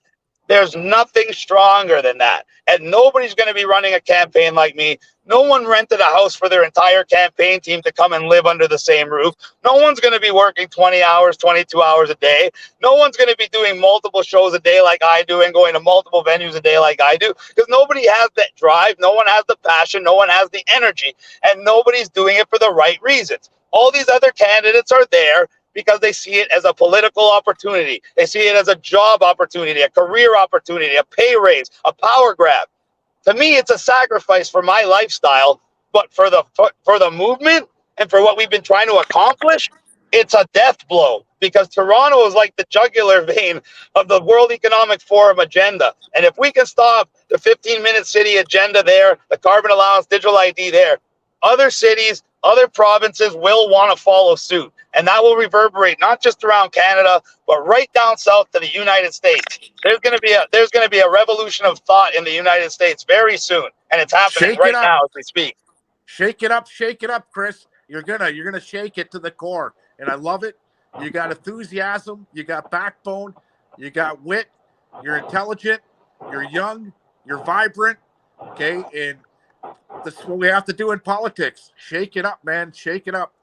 there's nothing stronger than that. And nobody's going to be running a campaign like me. No one rented a house for their entire campaign team to come and live under the same roof. No one's going to be working 20 hours, 22 hours a day. No one's going to be doing multiple shows a day like I do and going to multiple venues a day like I do, because nobody has that drive. No one has the passion. No one has the energy, and nobody's doing it for the right reasons. All these other candidates are there because they see it as a political opportunity. They see it as a job opportunity, a career opportunity, a pay raise, a power grab. To me, it's a sacrifice for my lifestyle, but for the movement and for what we've been trying to accomplish, it's a death blow, because Toronto is like the jugular vein of the World Economic Forum agenda. And if we can stop the 15-minute city agenda there, the carbon allowance, digital ID there, other cities, other provinces will want to follow suit. And that will reverberate not just around Canada, but right down south to the United States. There's going to be a revolution of thought in the United States very soon, and it's happening right now as we speak. Shake it up, Chris. You're gonna shake it to the core, and I love it. You got enthusiasm, you got backbone, you got wit, you're intelligent, you're young, you're vibrant. Okay, and that's what we have to do in politics. Shake it up, man. Shake it up.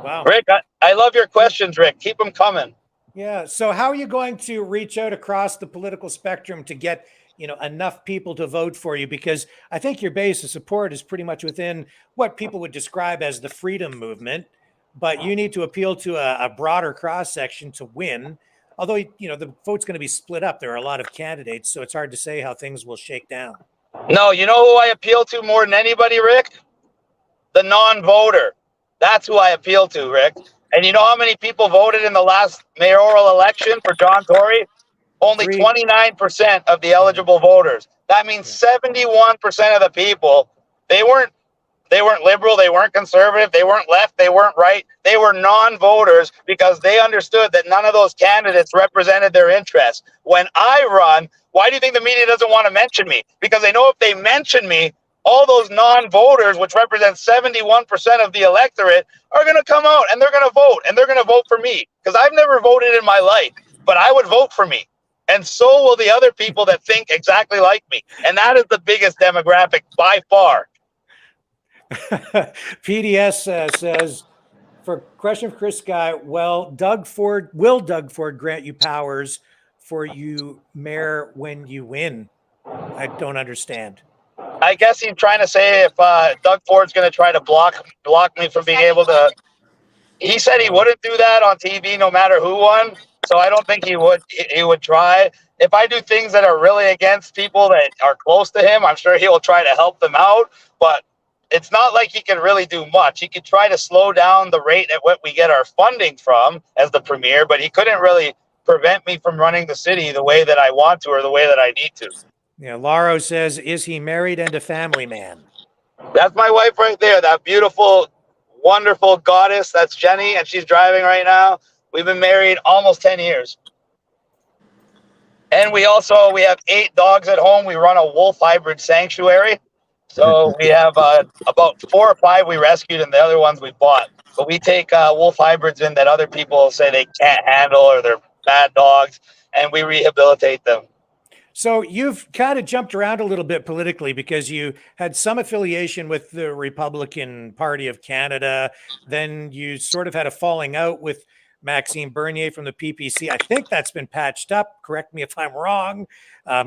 Wow. Rick, I love your questions, Rick. Keep them coming. Yeah. So how are you going to reach out across the political spectrum to get, enough people to vote for you? Because I think your base of support is pretty much within what people would describe as the freedom movement, but you need to appeal to a broader cross section to win. Although, the vote's going to be split up. There are a lot of candidates, so it's hard to say how things will shake down. No, you know who I appeal to more than anybody, Rick? The non-voter. That's who I appeal to, Rick. And you know how many people voted in the last mayoral election for John Tory? Only 29% of the eligible voters. That means 71% of the people, they weren't liberal, they weren't conservative, they weren't left, they weren't right. They were non-voters because they understood that none of those candidates represented their interests. When I run, why do you think the media doesn't want to mention me? Because they know if they mention me, all those non-voters, which represent 71% of the electorate, are going to come out and they're going to vote, and they're going to vote for me. Because I've never voted in my life, but I would vote for me. And so will the other people that think exactly like me. And that is the biggest demographic by far. PDS says, for question of Chris Guy, will Doug Ford grant you powers for you mayor when you win? I don't understand. I guess he's trying to say if Doug Ford's going to try to block me from being able to. He said he wouldn't do that on TV no matter who won. So I don't think he would try. If I do things that are really against people that are close to him, I'm sure he will try to help them out. But it's not like he can really do much. He could try to slow down the rate at what we get our funding from as the premier, but he couldn't really prevent me from running the city the way that I want to or the way that I need to. Yeah, Laro says, is he married and a family man? That's my wife right there, that beautiful, wonderful goddess. That's Jenny, and she's driving right now. We've been married almost 10 years. And we have 8 dogs at home. We run a wolf hybrid sanctuary. So we have about 4 or 5 we rescued and the other ones we bought. But we take wolf hybrids in that other people say they can't handle or they're bad dogs, and we rehabilitate them. So you've kind of jumped around a little bit politically because you had some affiliation with the Republican Party of Canada. Then you sort of had a falling out with Maxime Bernier from the PPC. I think that's been patched up. Correct me if I'm wrong.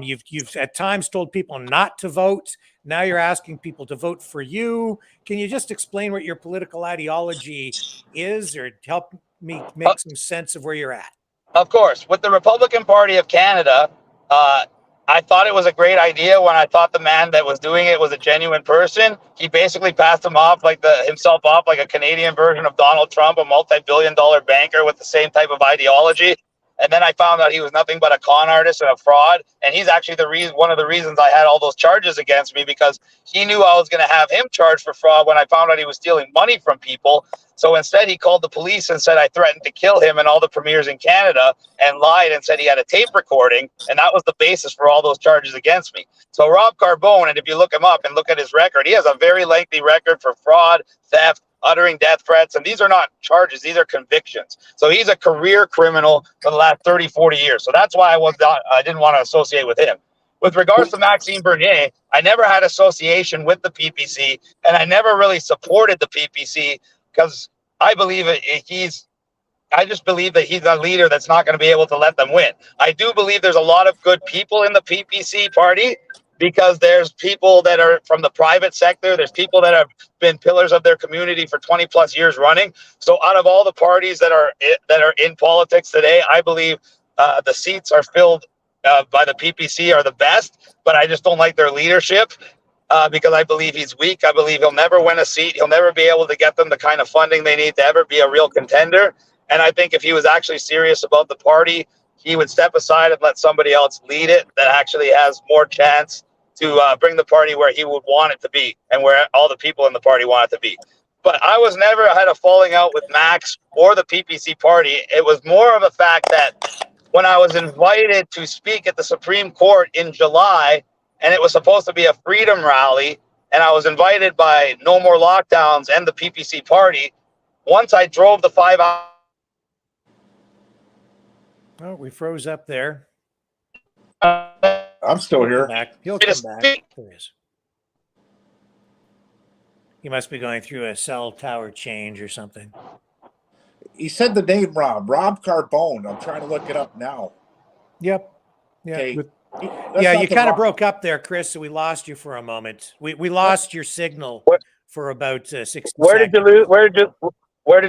You've at times told people not to vote. Now you're asking people to vote for you. Can you just explain what your political ideology is, or help me make some sense of where you're at? Of course. With the Republican Party of Canada, I thought it was a great idea when I thought the man that was doing it was a genuine person. He basically passed himself off like a Canadian version of Donald Trump, a multi-billion-dollar banker with the same type of ideology. And then I found out he was nothing but a con artist and a fraud. And he's actually one of the reasons I had all those charges against me, because he knew I was going to have him charged for fraud when I found out he was stealing money from people. So instead, he called the police and said I threatened to kill him and all the premiers in Canada, and lied and said he had a tape recording. And that was the basis for all those charges against me. So Rob Carbone, and if you look him up and look at his record, he has a very lengthy record for fraud, theft, uttering death threats. And these are not charges. These are convictions. So he's a career criminal for the last 30, 40 years. So that's why I didn't want to associate with him. With regards to Maxime Bernier, I never had association with the PPC, and I never really supported the PPC because I just believe that he's a leader that's not going to be able to let them win. I do believe there's a lot of good people in the PPC party, because there's people that are from the private sector. There's people that have been pillars of their community for 20 plus years running. So out of all the parties that are in politics today, I believe the seats are filled by the PPC are the best, but I just don't like their leadership because I believe he's weak. I believe he'll never win a seat. He'll never be able to get them the kind of funding they need to ever be a real contender. And I think if he was actually serious about the party, he would step aside and let somebody else lead it that actually has more chance to bring the party where he would want it to be and where all the people in the party want it to be. But I was never had a falling out with Max or the PPC party. It was more of a fact that when I was invited to speak at the Supreme Court in July, and it was supposed to be a freedom rally, and I was invited by No More Lockdowns and the PPC party, once I drove the 5 hours. Oh, we froze up there. I'm still here. He'll come back. There he is. He must be going through a cell tower change or something. He said the name wrong. Rob Carbone. I'm trying to look it up now. Yep. Yeah. Okay. Yeah, you kind of broke up there, Chris, so we lost you for a moment. We lost your signal for about 60 Where seconds. did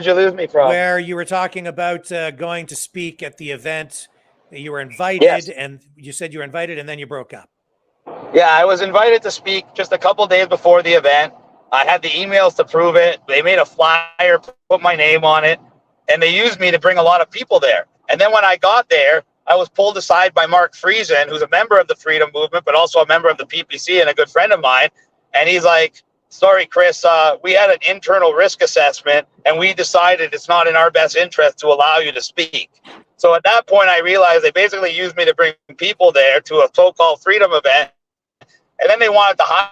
you lose me from? Where you were talking about going to speak at the event. You were invited, yes. And you said you were invited, and then you broke up. Yeah, I was invited to speak just a couple days before the event. I had the emails to prove it. They made a flyer, put my name on it, and they used me to bring a lot of people there. And then when I got there, I was pulled aside by Mark Friesen, who's a member of the Freedom Movement, but also a member of the PPC and a good friend of mine. And he's like, sorry, Chris, we had an internal risk assessment, and we decided it's not in our best interest to allow you to speak. So at that point, I realized they basically used me to bring people there to a so-called freedom event, and then they wanted to hide.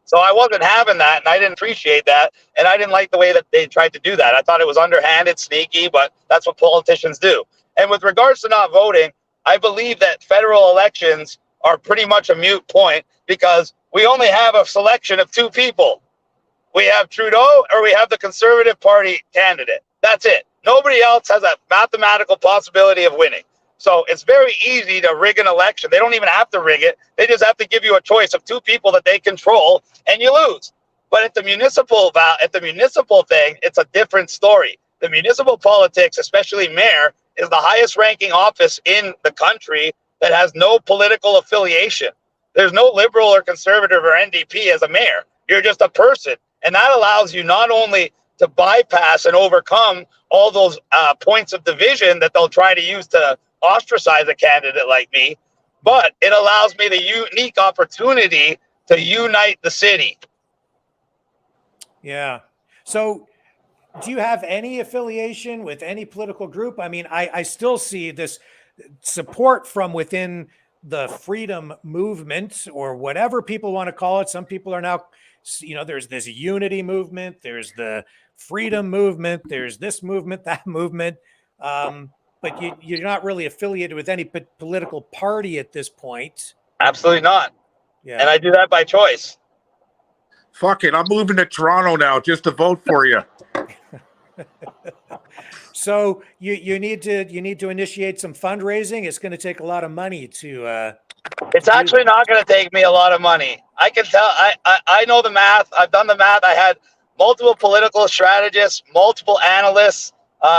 So I wasn't having that, and I didn't appreciate that, and I didn't like the way that they tried to do that. I thought it was underhanded, sneaky, but that's what politicians do. And with regards to not voting, I believe that federal elections are pretty much a moot point because we only have a selection of 2 people. We have Trudeau or we have the Conservative Party candidate. That's it. Nobody else has a mathematical possibility of winning. So it's very easy to rig an election. They don't even have to rig it. They just have to give you a choice of 2 people that they control, and you lose. But at the municipal thing, it's a different story. the municipal politics, especially mayor, is the highest ranking office in the country that has no political affiliation. There's no liberal or conservative or NDP as a mayor. You're just a person. And that allows you not only to bypass and overcome all those points of division that they'll try to use to ostracize a candidate like me, but it allows me the unique opportunity to unite the city. Yeah. So do you have any affiliation with any political group? I mean, I still see this support from within the freedom movement, or whatever people want to call it. Some people are now, there's this unity movement, there's the freedom movement, there's this movement, that movement. But you're not really affiliated with any political party at this point. Absolutely not. Yeah. And I do that by choice. Fuck it. I'm moving to Toronto now just to vote for you. So you need to initiate some fundraising. It's going to take a lot of money to. It's actually not going to take me a lot of money. I can tell. I know the math. I've done the math. I had multiple political strategists, multiple analysts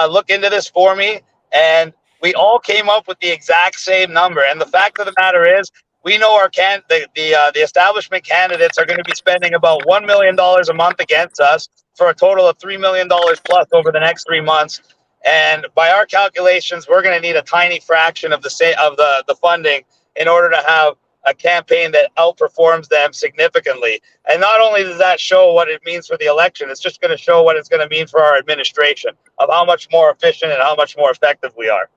look into this for me, and we all came up with the exact same number. And the fact of the matter is, we know our the establishment candidates are going to be spending about $1 million a month against us for a total of $3 million plus over the next 3 months. And by our calculations, we're going to need a tiny fraction of the funding in order to have a campaign that outperforms them significantly. And not only does that show what it means for the election, it's just going to show what it's going to mean for our administration of how much more efficient and how much more effective we are.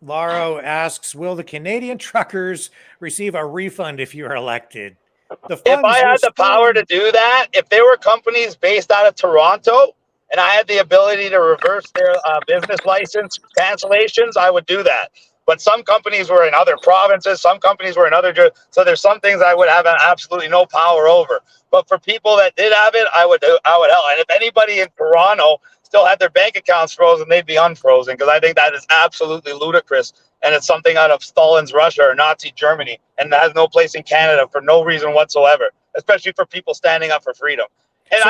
Laro asks, will the Canadian truckers receive a refund if you're elected? If I had the power to do that, if there were companies based out of Toronto and I had the ability to reverse their business license cancellations, I would do that. But some companies were in other provinces, some companies were in other, so there's some things I would have absolutely no power over. But for people that did have it, I would help. And if anybody in Toronto still had their bank accounts frozen, they'd be unfrozen, because I think that is absolutely ludicrous. And it's something out of Stalin's Russia or Nazi Germany, and that has no place in Canada for no reason whatsoever, especially for people standing up for freedom. And so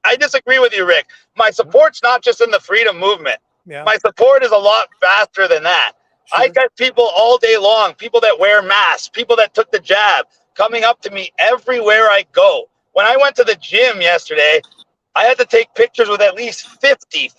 I disagree with you, Rick. My support's not just in the freedom movement. Yeah. My support is a lot vaster than that. Sure. I got people all day long, people that wear masks, people that took the jab, coming up to me everywhere I go. When I went to the gym yesterday, I had to take pictures with at least 50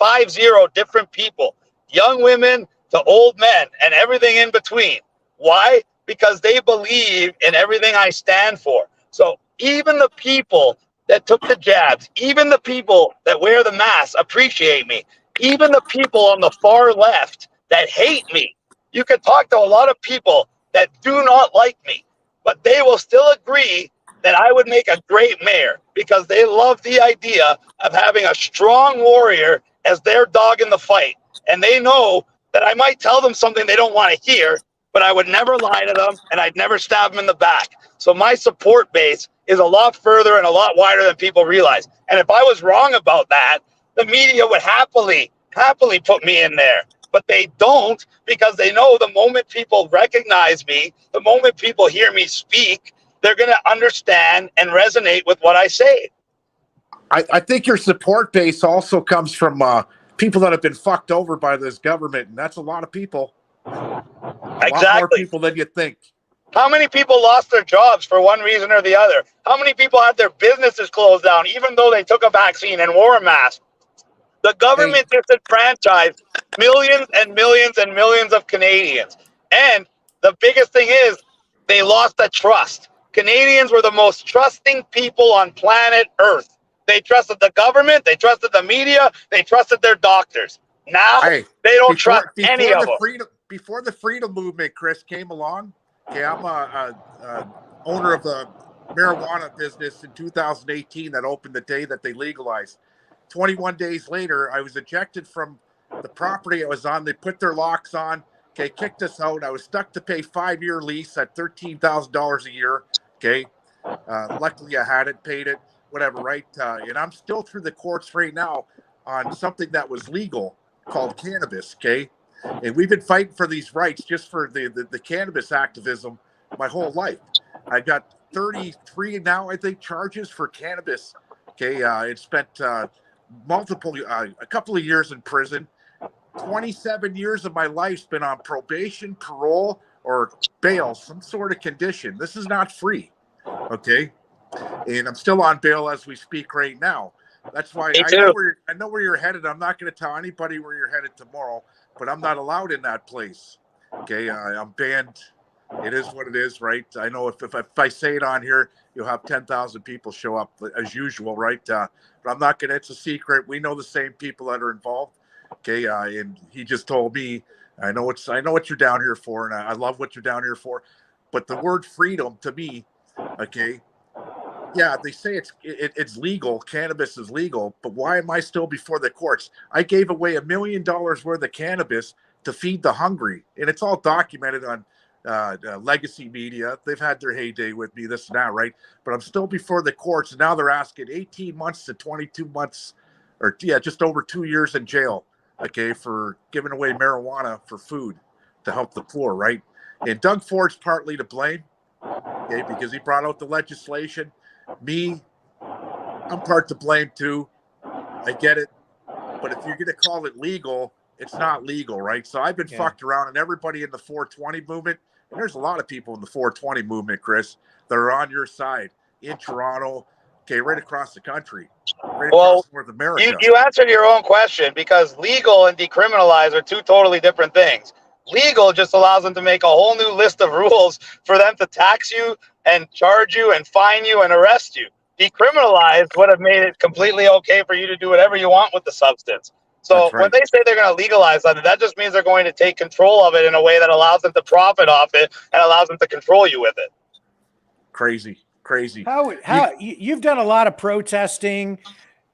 different people, young women to old men and everything in between. Why? Because they believe in everything I stand for. So even the people that took the jabs, even the people that wear the masks appreciate me. Even the people on the far left that hate me. You can talk to a lot of people that do not like me, but they will still agree that I would make a great mayor, because they love the idea of having a strong warrior as their dog in the fight. And they know that I might tell them something they don't want to hear, but I would never lie to them, and I'd never stab them in the back. So my support base is a lot further and a lot wider than people realize. And if I was wrong about that, the media would happily put me in there. But they don't, because they know the moment people recognize me, the moment people hear me speak, they're going to understand and resonate with what I say. I think your support base also comes from people that have been fucked over by this government, and that's a lot of people. A lot more people than you think. How many people lost their jobs for one reason or the other? How many people had their businesses closed down, even though they took a vaccine and wore a mask? The government disenfranchised millions and millions and millions of Canadians. And the biggest thing is, they lost the trust. Canadians were the most trusting people on planet Earth. They trusted the government, they trusted the media, they trusted their doctors. Now, they don't trust any of them. Before the freedom movement, Chris, came along, okay, I'm a owner of a marijuana business in 2018 that opened the day that they legalized. 21 days later, I was ejected from the property I was on. They put their locks on. Okay, kicked us out. I was stuck to pay 5-year lease at $13,000 a year. Okay, luckily I had it, paid it, whatever, right? And I'm still through the courts right now on something that was legal called cannabis. Okay, and we've been fighting for these rights just for the cannabis activism my whole life. I got 33 now, I think, charges for cannabis. Okay, it spent a couple of years in prison. 27 years of my life's been on probation, parole, or bail, some sort of condition. This is not free, okay? And I'm still on bail as we speak right now. That's why I know where you're headed. I'm not going to tell anybody where you're headed tomorrow, but I'm not allowed in that place. Okay, I'm banned. It is what it is, right? I know if I say it on here, you'll have 10,000 people show up as usual, right? But I'm not going to. It's a secret. We know the same people that are involved. Okay, and he just told me, I know what you're down here for, and I love what you're down here for. But the word freedom to me, okay. Yeah, they say it's legal. Cannabis is legal, but why am I still before the courts? I gave away $1 million worth of cannabis to feed the hungry, and it's all documented on legacy media. They've had their heyday with me, this and that, right? But I'm still before the courts, and now they're asking 18 months to 22 months, or just over 2 years in jail, okay, for giving away marijuana for food to help the poor, right? And Doug Ford's partly to blame, okay, because he brought out the legislation. Me, I'm part to blame too. I get it. But if you're going to call it legal, it's not legal, right? So I've been fucked around, and everybody in the 420 movement, and there's a lot of people in the 420 movement, Chris, that are on your side in Toronto, okay, right across the country, right across North America. You answered your own question, because legal and decriminalize are two totally different things. Legal just allows them to make a whole new list of rules for them to tax you and charge you and fine you and arrest you. Decriminalized would have made it completely okay for you to do whatever you want with the substance. So when they say they're going to legalize something, that just means they're going to take control of it in a way that allows them to profit off it and allows them to control you with it. Crazy. You've done a lot of protesting.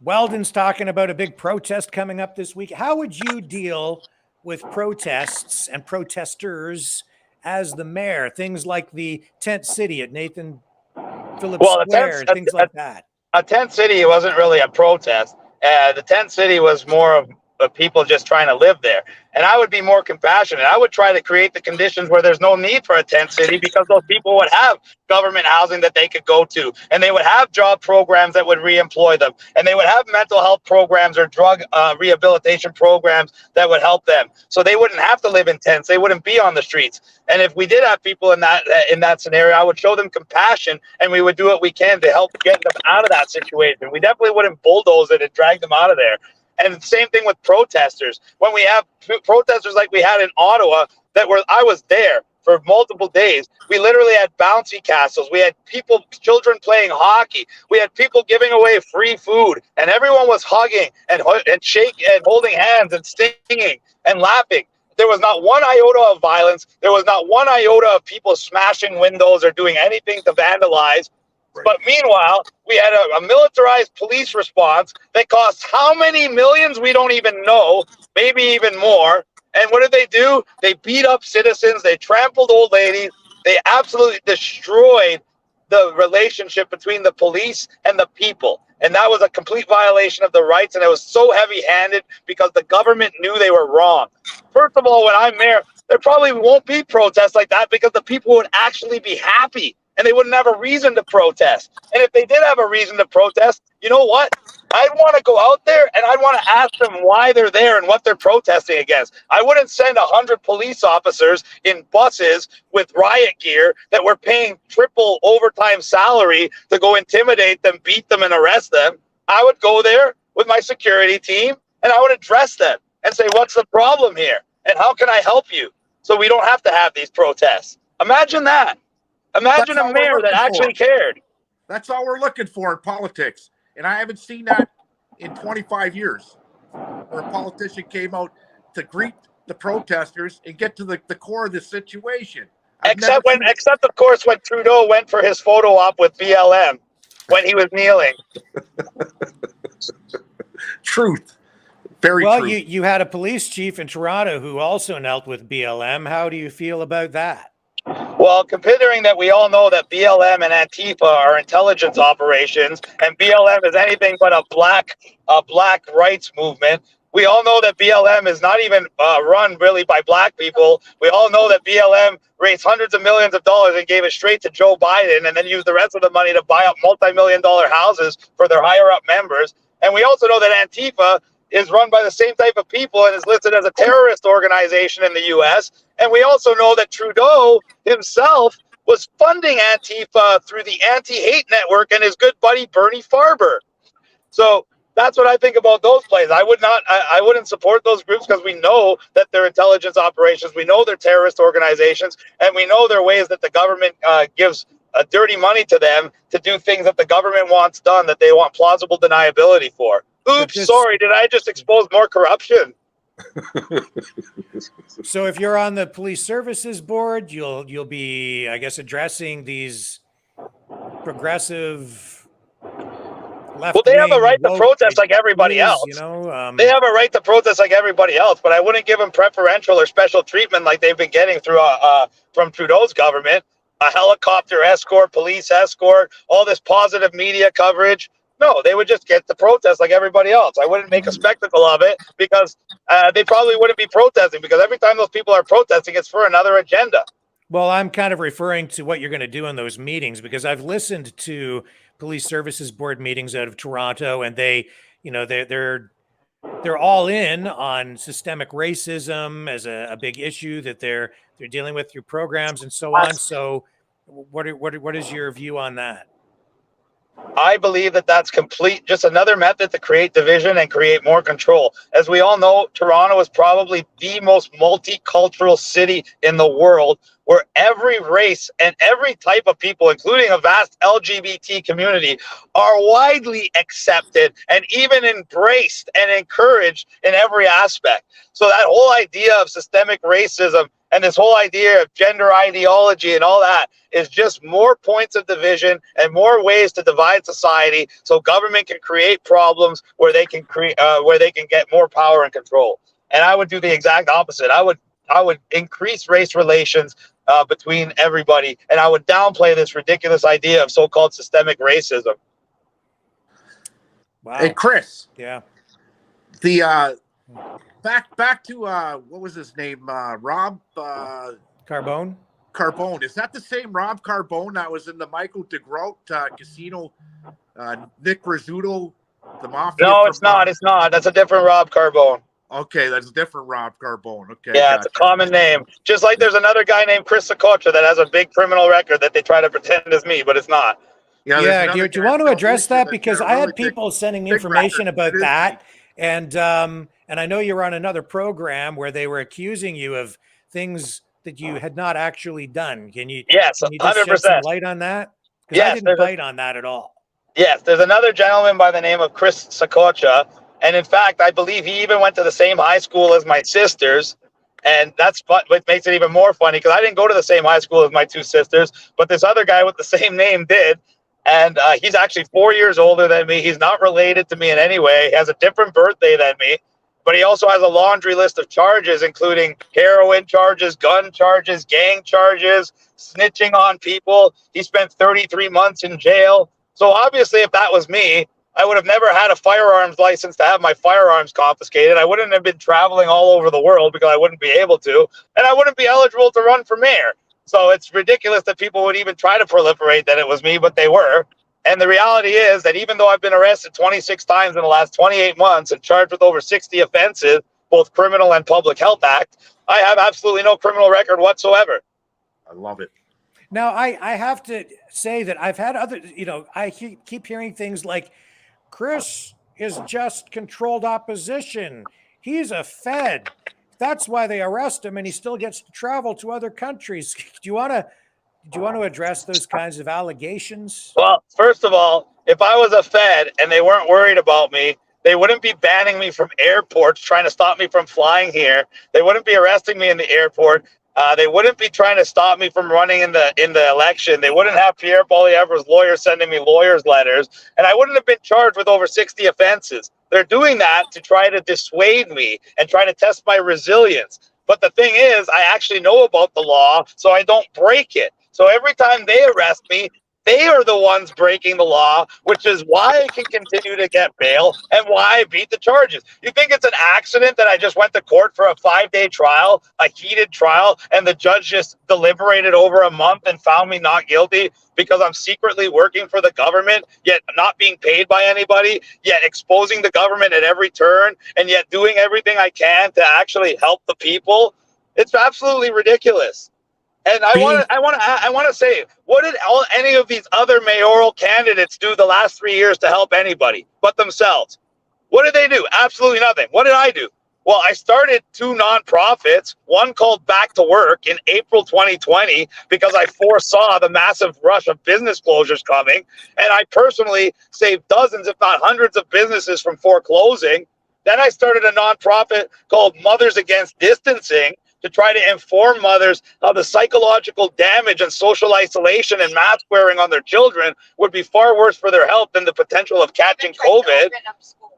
Weldon's talking about a big protest coming up this week. How would you deal with protests and protesters as the mayor? Things like the tent city at Nathan Phillips Square, things like that. A tent city wasn't really a protest. The tent city was more of people just trying to live there. And I would be more compassionate. I would try to create the conditions where there's no need for a tent city, because those people would have government housing that they could go to, and they would have job programs that would reemploy them, and they would have mental health programs or drug rehabilitation programs that would help them. So they wouldn't have to live in tents. They wouldn't be on the streets. And if we did have people in that scenario, I would show them compassion, and we would do what we can to help get them out of that situation. We definitely wouldn't bulldoze it and drag them out of there. And the same thing with protesters. When we have protesters like we had in Ottawa, I was there for multiple days. We literally had bouncy castles. We had children playing hockey. We had people giving away free food, and everyone was hugging and shaking and holding hands and singing and laughing. There was not one iota of violence. There was not one iota of people smashing windows or doing anything to vandalize. But meanwhile, we had a militarized police response that cost how many millions we don't even know, maybe even more. And what did they do? They beat up citizens. They trampled old ladies. They absolutely destroyed the relationship between the police and the people. And that was a complete violation of the rights. And it was so heavy-handed because the government knew they were wrong. First of all, when I'm mayor, there probably won't be protests like that, because the people would actually be happy. And they wouldn't have a reason to protest. And if they did have a reason to protest, you know what? I'd want to go out there and I'd want to ask them why they're there and what they're protesting against. I wouldn't send 100 police officers in buses with riot gear that were paying triple overtime salary to go intimidate them, beat them, and arrest them. I would go there with my security team and I would address them and say, what's the problem here? And how can I help you? So we don't have to have these protests. Imagine that. Imagine a mayor that actually cared. That's all we're looking for in politics. And I haven't seen that in 25 years, where a politician came out to greet the protesters and get to the core of the situation. Except of course, when Trudeau went for his photo op with BLM when he was kneeling. Truth. Very well, true. You had a police chief in Toronto who also knelt with BLM. How do you feel about that? Well, considering that we all know that BLM and Antifa are intelligence operations, and BLM is anything but a black rights movement, we all know that BLM is not even run really by black people. We all know that BLM raised hundreds of millions of dollars and gave it straight to Joe Biden, and then used the rest of the money to buy up multi-million-dollar houses for their higher-up members. And we also know that Antifa is run by the same type of people and is listed as a terrorist organization in the US. And we also know that Trudeau himself was funding Antifa through the Anti-Hate Network and his good buddy Bernie Farber. So that's what I think about those plays. I wouldn't support those groups because we know that they're intelligence operations, we know they're terrorist organizations, and we know there are ways that the government gives dirty money to them to do things that the government wants done that they want plausible deniability for. Oops, sorry, did I just expose more corruption? So if you're on the police services board, you'll be, I guess, addressing these progressive left. Well, they have a right to protest like everybody else. You know, they have a right to protest like everybody else, but I wouldn't give them preferential or special treatment like they've been getting through from Trudeau's government. A helicopter escort, police escort, all this positive media coverage. No, they would just get to protest like everybody else. I wouldn't make a spectacle of it because they probably wouldn't be protesting, because every time those people are protesting, it's for another agenda. Well, I'm kind of referring to what you're going to do in those meetings, because I've listened to police services board meetings out of Toronto, and they, you know, they're all in on systemic racism as a big issue that they're dealing with through programs and so on. So what is your view on that? I believe that that's just another method to create division and create more control. As we all know, Toronto is probably the most multicultural city in the world, where every race and every type of people, including a vast LGBT community, are widely accepted and even embraced and encouraged in every aspect. So that whole idea of systemic racism and this whole idea of gender ideology and all that is just more points of division and more ways to divide society, so government can create problems where they can get more power and control. And I would do the exact opposite. I would increase race relations between everybody, and I would downplay this ridiculous idea of so-called systemic racism. Wow. Hey, Chris. Yeah. The back to what was his name? Rob Carbone. Carbone. Is that the same Rob Carbone that was in the Michael DeGroat casino? Nick Rizzuto, the mafia. No, it's not. It's not. That's a different Rob Carbone. Okay, that's a different Rob Carbone. Okay. Yeah, it's a common name. Just like there's another guy named Chris Saccoccia that has a big criminal record that they try to pretend is me, but it's not. Yeah. Do you want to address that? Because I had people sending me information about that. And I know you're on another program where they were accusing you of things that you had not actually done. Can you just 100%. shed some light on that? Because I didn't bite on that at all. Yes, there's another gentleman by the name of Chris Saccoccia. And in fact, I believe he even went to the same high school as my sisters. And that's what makes it even more funny, because I didn't go to the same high school as my two sisters, but this other guy with the same name did. And he's actually 4 years older than me. He's not related to me in any way. He has a different birthday than me. But he also has a laundry list of charges, including heroin charges, gun charges, gang charges, snitching on people. He spent 33 months in jail. So obviously, if that was me, I would have never had a firearms license to have my firearms confiscated. I wouldn't have been traveling all over the world because I wouldn't be able to. And I wouldn't be eligible to run for mayor. So it's ridiculous that people would even try to proliferate that it was me, but they were. And the reality is that even though I've been arrested 26 times in the last 28 months and charged with over 60 offenses, both criminal and public health act, I have absolutely no criminal record whatsoever. I love it. Now, I have to say that I've had other, I keep hearing things like, Chris is just controlled opposition. He's a Fed. That's why they arrest him, and he still gets to travel to other countries. Do you want to address those kinds of allegations? Well, first of all, if I was a Fed and they weren't worried about me, they wouldn't be banning me from airports, trying to stop me from flying here. They wouldn't be arresting me in the airport. They wouldn't be trying to stop me from running in the election. They wouldn't have Pierre Poilievre's lawyer sending me lawyers' letters, and I wouldn't have been charged with over 60 offenses. They're doing that to try to dissuade me and try to test my resilience. But the thing is, I actually know about the law, so I don't break it. So every time they arrest me, They are the ones breaking the law, which is why I can continue to get bail and why I beat the charges. You think it's an accident that I just went to court for a 5-day trial, a heated trial, and the judge just deliberated over a month and found me not guilty because I'm secretly working for the government, yet not being paid by anybody, yet exposing the government at every turn, and yet doing everything I can to actually help the people? It's absolutely ridiculous. And I want to say, what did any of these other mayoral candidates do the last 3 years to help anybody but themselves? What did they do? Absolutely nothing. What did I do? Well, I started 2 nonprofits, one called Back to Work in April 2020 because I foresaw the massive rush of business closures coming. And I personally saved dozens, if not hundreds of businesses from foreclosing. Then I started a nonprofit called Mothers Against Distancing to try to inform mothers how the psychological damage and social isolation and mask wearing on their children would be far worse for their health than the potential of catching COVID.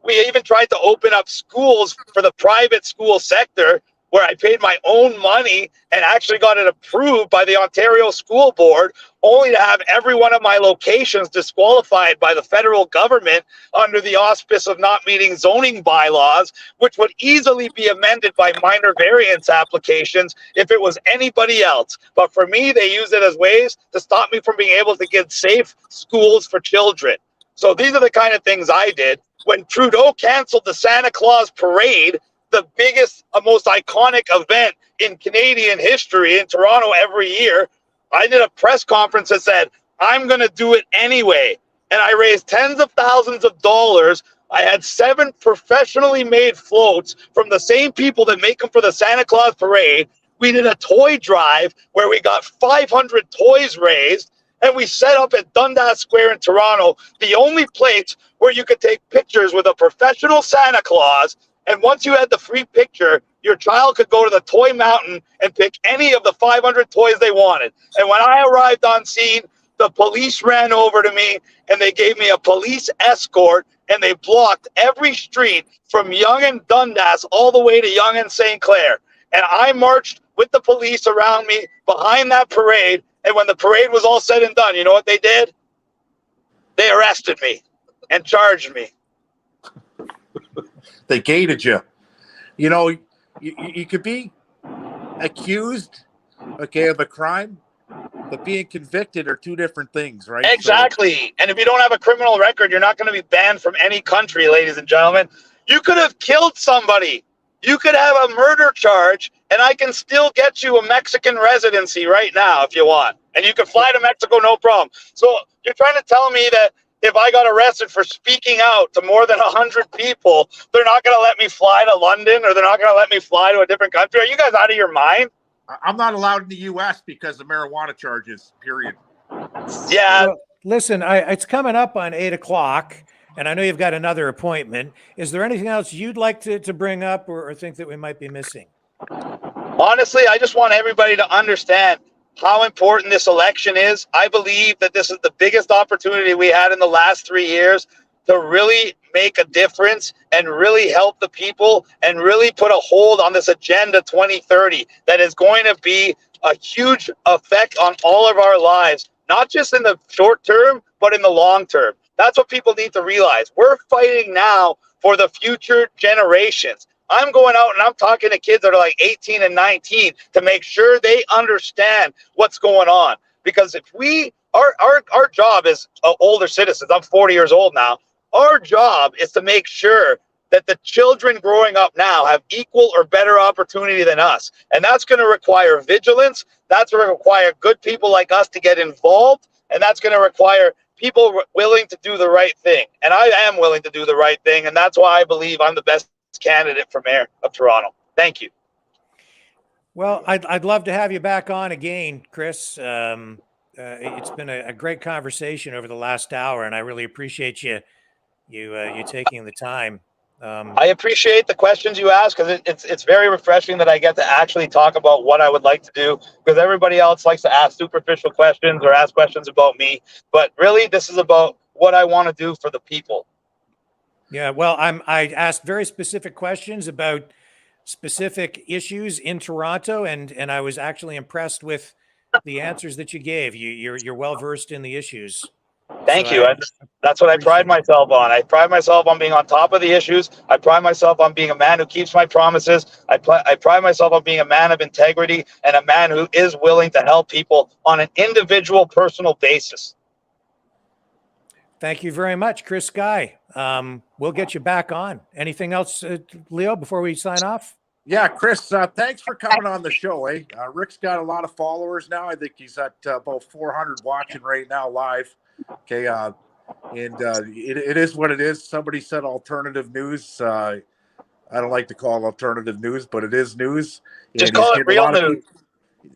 We even tried to open up schools for the private school sector, where I paid my own money and actually got it approved by the Ontario School Board, only to have every one of my locations disqualified by the federal government under the auspice of not meeting zoning bylaws, which would easily be amended by minor variance applications if it was anybody else. But for me, they use it as ways to stop me from being able to get safe schools for children. So these are the kind of things I did. When Trudeau canceled the Santa Claus parade, the biggest, most iconic event in Canadian history in Toronto every year, I did a press conference that said, I'm going to do it anyway. And I raised tens of thousands of dollars. I had 7 professionally made floats from the same people that make them for the Santa Claus parade. We did a toy drive where we got 500 toys raised. And we set up at Dundas Square in Toronto, the only place where you could take pictures with a professional Santa Claus. And once you had the free picture, your child could go to the toy mountain and pick any of the 500 toys they wanted. And when I arrived on scene, the police ran over to me and they gave me a police escort, and they blocked every street from Yonge and Dundas all the way to Yonge and St. Clair. And I marched with the police around me behind that parade. And when the parade was all said and done, you know what they did? They arrested me and charged me. They gated you. You know, you could be accused, okay, of a crime, but being convicted are 2 different things, right? Exactly. So, and if you don't have a criminal record, you're not going to be banned from any country, ladies and gentlemen. You could have killed somebody. You could have a murder charge, and I can still get you a Mexican residency right now if you want. And you can fly to Mexico, no problem. So you're trying to tell me that if I got arrested for speaking out to more than 100 people, they're not going to let me fly to London, or they're not going to let me fly to a different country? Are you guys out of your mind? I'm not allowed in the U.S. because of marijuana charges, period. Yeah. Well, listen, it's coming up on 8 o'clock, and I know you've got another appointment. Is there anything else you'd like to bring up or think that we might be missing? Honestly, I just want everybody to understand how important this election is. I believe that this is the biggest opportunity we had in the last 3 years to really make a difference and really help the people and really put a hold on this Agenda 2030 that is going to be a huge effect on all of our lives, not just in the short term, but in the long term. That's what people need to realize. We're fighting now for the future generations. I'm going out and I'm talking to kids that are like 18 and 19 to make sure they understand what's going on. Because if our job is older citizens, I'm 40 years old now, our job is to make sure that the children growing up now have equal or better opportunity than us. And that's going to require vigilance. That's going to require good people like us to get involved. And that's going to require people willing to do the right thing. And I am willing to do the right thing. And that's why I believe I'm the best candidate for mayor of Toronto. Thank you. Well, I'd love to have you back on again, Chris. It's been a great conversation over the last hour, and I really appreciate you taking the time. I appreciate the questions you ask, because it's very refreshing that I get to actually talk about what I would like to do, because everybody else likes to ask superficial questions or ask questions about me. But really, this is about what I want to do for the people. Yeah, well, I asked very specific questions about specific issues in Toronto, and I was actually impressed with the answers that you gave. You're well versed in the issues. Thank So you. That's what I pride myself on. I pride myself on being on top of the issues. I pride myself on being a man who keeps my promises. I pride myself on being a man of integrity and a man who is willing to help people on an individual, personal basis. Thank you very much, Chris Sky. We'll get you back on. Anything else, Leo, before we sign off? Yeah, Chris, thanks for coming on the show. Rick's got a lot of followers now. I think he's at about 400 watching right now live. Okay, it is what it is. Somebody said alternative news. I don't like to call it alternative news, but it is news. Just call it real news.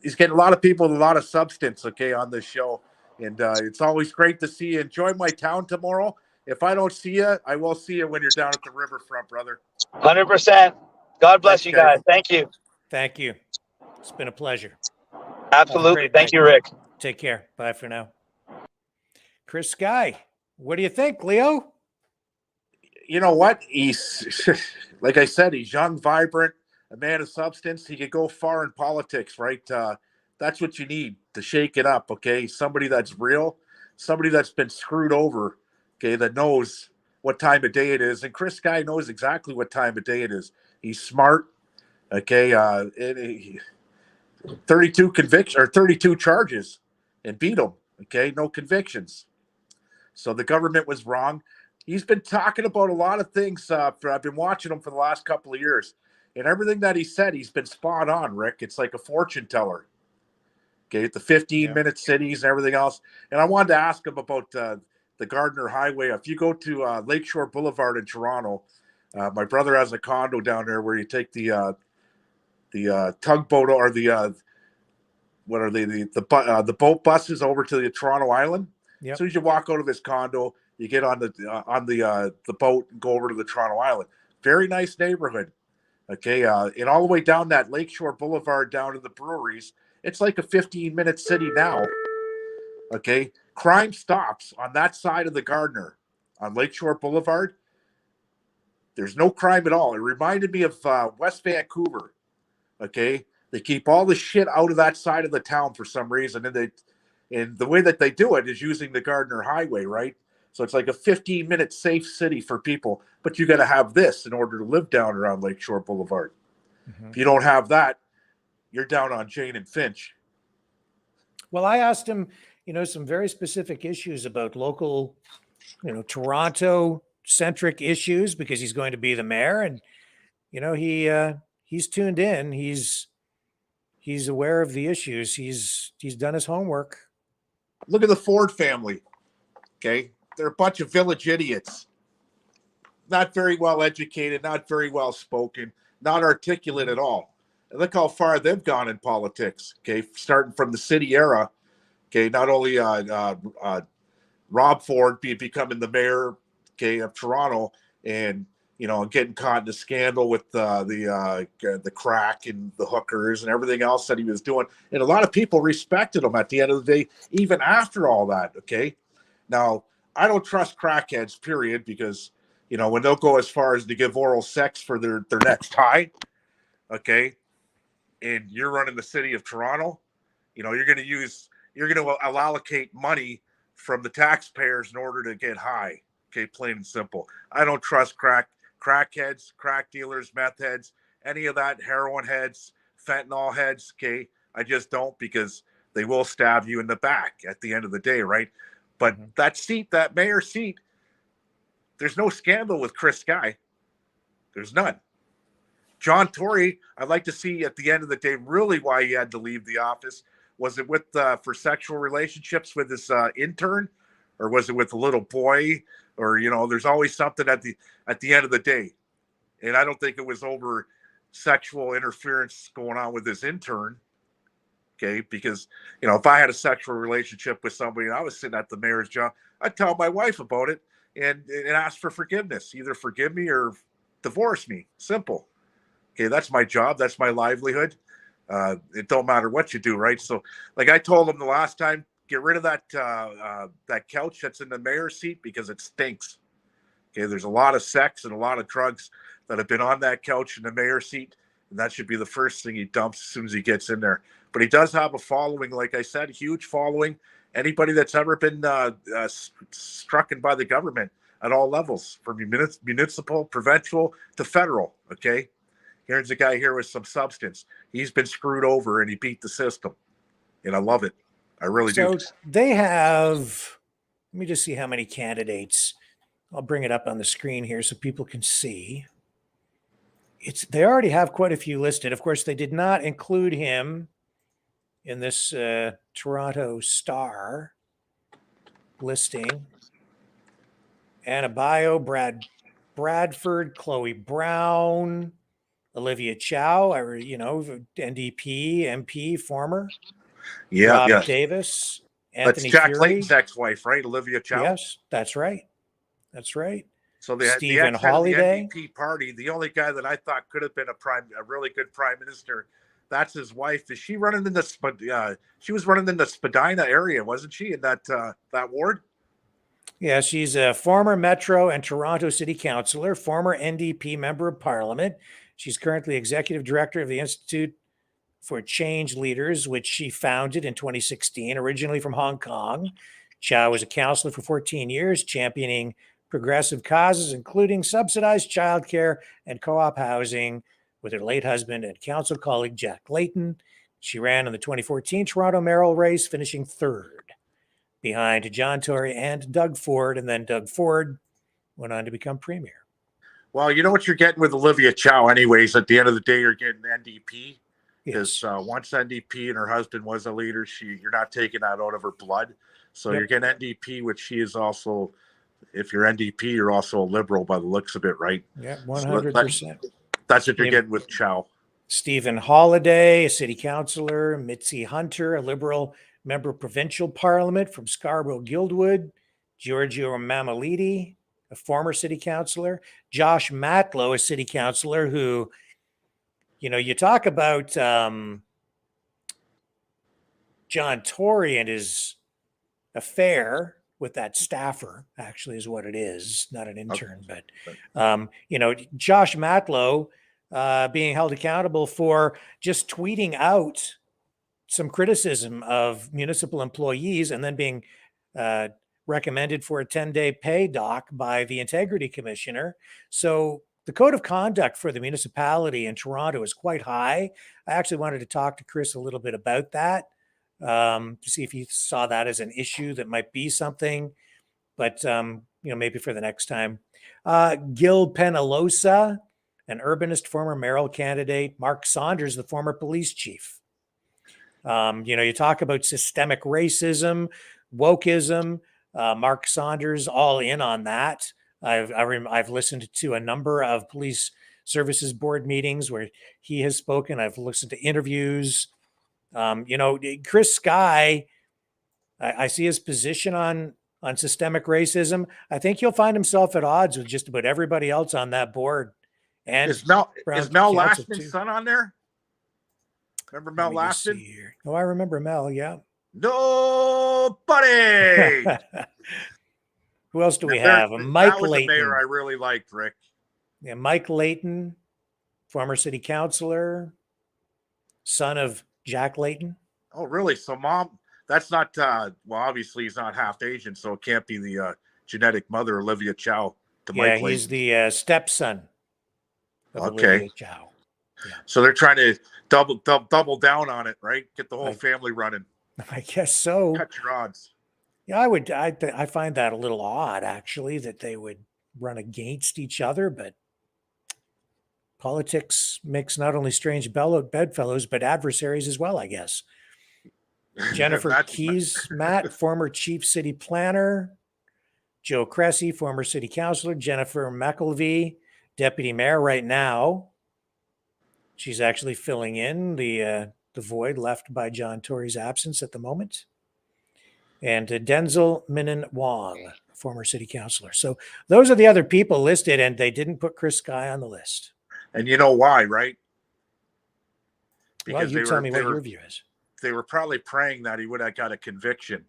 He's getting a lot of people with a lot of substance, okay, on this show. And it's always great to see you. Enjoy my town tomorrow. If I don't see you, I will see you when you're down at the riverfront, brother. 100%. God bless you guys. Thank you. Thank you. It's been a pleasure. Absolutely. Thank you, Rick. Take care. Bye for now. Chris Sky, what do you think, Leo? You know what? He's, like I said, he's young, vibrant, a man of substance. He could go far in politics, right? That's what you need to shake it up, okay? Somebody that's real, somebody that's been screwed over, okay, that knows what time of day it is. And Chris Sky knows exactly what time of day it is. He's smart, okay? 32 convictions or 32 charges and beat him, okay? No convictions. So the government was wrong. He's been talking about a lot of things. I've been watching him for the last couple of years. And everything that he said, he's been spot on, Rick. It's like a fortune teller. Okay, the 15-minute cities and everything else. And I wanted to ask him about the Gardner Highway. If you go to Lakeshore Boulevard in Toronto, my brother has a condo down there where you take the tugboat or the boat buses over to the Toronto Island. Yep. As soon as you walk out of his condo, you get on the boat and go over to the Toronto Island. Very nice neighborhood. Okay, and all the way down that Lakeshore Boulevard down to the breweries, it's like a 15-minute city now. Okay, crime stops on that side of the Gardner on Lakeshore Boulevard. There's no crime at all. It reminded me of West Vancouver. Okay, they keep all the shit out of that side of the town for some reason, and the way that they do it is using the Gardner Highway, right? So it's like a 15-minute safe city for people, but you got to have this in order to live down around Lakeshore Boulevard. Mm-hmm. If you don't have that, you're down on Jane and Finch. Well, I asked him, some very specific issues about local, Toronto-centric issues because he's going to be the mayor, and he's tuned in. He's aware of the issues. He's done his homework. Look at the Ford family. Okay, they're a bunch of village idiots. Not very well educated, not very well spoken, not articulate at all. And look how far they've gone in politics. Okay, starting from the city era. Okay, not only Rob Ford becoming the mayor, okay, of Toronto, and getting caught in a scandal with the crack and the hookers and everything else that he was doing. And a lot of people respected him at the end of the day, even after all that. Okay, now I don't trust crackheads, period, because when they'll go as far as to give oral sex for their next high, okay, and you're running the city of Toronto, you're going to allocate money from the taxpayers in order to get high. Okay, plain and simple. I don't trust crackheads, crack dealers, meth heads, any of that, heroin heads, fentanyl heads. Okay, I just don't, because they will stab you in the back at the end of the day, right? But that seat, that mayor seat, there's no scandal with Chris Sky. There's none. John Tory, I'd like to see at the end of the day really why he had to leave the office. Was it with for sexual relationships with his intern, or was it with a little boy? Or there's always something at the end of the day, and I don't think it was over sexual interference going on with his intern. Okay, because if I had a sexual relationship with somebody and I was sitting at the mayor's job, I'd tell my wife about it and ask for forgiveness. Either forgive me or divorce me. Simple. Okay, that's my job. That's my livelihood. It don't matter what you do, right? So, like I told him the last time, get rid of that couch that's in the mayor's seat because it stinks. Okay, there's a lot of sex and a lot of drugs that have been on that couch in the mayor's seat And that should be the first thing he dumps as soon as he gets in there. But he does have a following, like I said, huge following. Anybody that's ever been struck by the government at all levels, from municipal, provincial to federal. Okay, here's a guy here with some substance. He's been screwed over and he beat the system, and I love it. I really do. So they have. Let me just see how many candidates. I'll bring it up on the screen here so people can see. They already have quite a few listed. Of course, they did not include him in this Toronto Star listing. Anna Bio, Bradford, Chloe Brown, Olivia Chow, NDP, MP, former. Rob Davis, Anthony That's Jack Fury. Layton's ex-wife, right? Olivia Chow. Yes, that's right. That's right. So the Stephen ex-head of Holiday. the NDP party, the only guy that I thought could have been a really good prime minister, that's his wife. Is she running in the? She was running in the Spadina area, wasn't she? In that ward. Yeah, she's a former Metro and Toronto City Councillor, former NDP Member of Parliament. She's currently Executive Director of the Institute for Change Leaders, which she founded in 2016, originally from Hong Kong. Chow was a councillor for 14 years, championing progressive causes, including subsidized childcare and co-op housing, with her late husband and council colleague, Jack Layton. She ran in the 2014 Toronto mayoral race, finishing third behind John Tory and Doug Ford, and then Doug Ford went on to become premier. Well, you know what you're getting with Olivia Chow anyways. At the end of the day, you're getting NDP. Because once NDP and her husband was a leader, you're not taking that out of her blood. So you're getting NDP, which she is also, if you're NDP, you're also a liberal by the looks of it, right? Yeah, 100%. That's what you're getting with Chow. Stephen Holiday, a city councillor. Mitzi Hunter, a liberal member of provincial parliament from Scarborough-Guildwood. Giorgio Mamalidi, a former city councillor. Josh Matlow, a city councillor who, you talk about John Tory and his affair with that staffer, actually is what it is, not an intern, but, Josh Matlow being held accountable for just tweeting out some criticism of municipal employees and then being recommended for a 10-day pay dock by the Integrity Commissioner. So the code of conduct for the municipality in Toronto is quite high. I actually wanted to talk to Chris a little bit about that, to see if he saw that as an issue that might be something, but maybe for the next time. Gil Penalosa, an urbanist, former mayoral candidate. Mark Saunders, the former police chief. You talk about systemic racism, wokeism. Mark Saunders, all in on that. I've listened to a number of police services board meetings where he has spoken. I've listened to interviews. Chris Sky, I see his position on systemic racism. I think he'll find himself at odds with just about everybody else on that board. And is Mel Lashman's son on there? Remember Mel Lashman? Oh, I remember Mel. Yeah. Nobody. Who else do we have? Mike Layton. The mayor I really liked, Rick. Yeah, Mike Layton, former city councillor, son of Jack Layton. Oh, really? So mom, that's not, obviously he's not half Asian, so it can't be the genetic mother, Olivia Chow. Yeah, he's the stepson of Olivia Chow. Yeah. So they're trying to double down on it, right? Get the whole family running. I guess so. Cut your odds. Yeah, I find that a little odd, actually, that they would run against each other, but politics makes not only strange bedfellows, but adversaries as well, I guess. Jennifer Keys, Matt, former chief city planner. Joe Cressy, former city councillor. Jennifer McElvey, deputy mayor right now. She's actually filling in the void left by John Tory's absence at the moment. And Denzel Minan Wong, former city councillor. So those are the other people listed, and they didn't put Chris Sky on the list. And you know why, right? Because you tell me what your view is. They were probably praying that he would have got a conviction.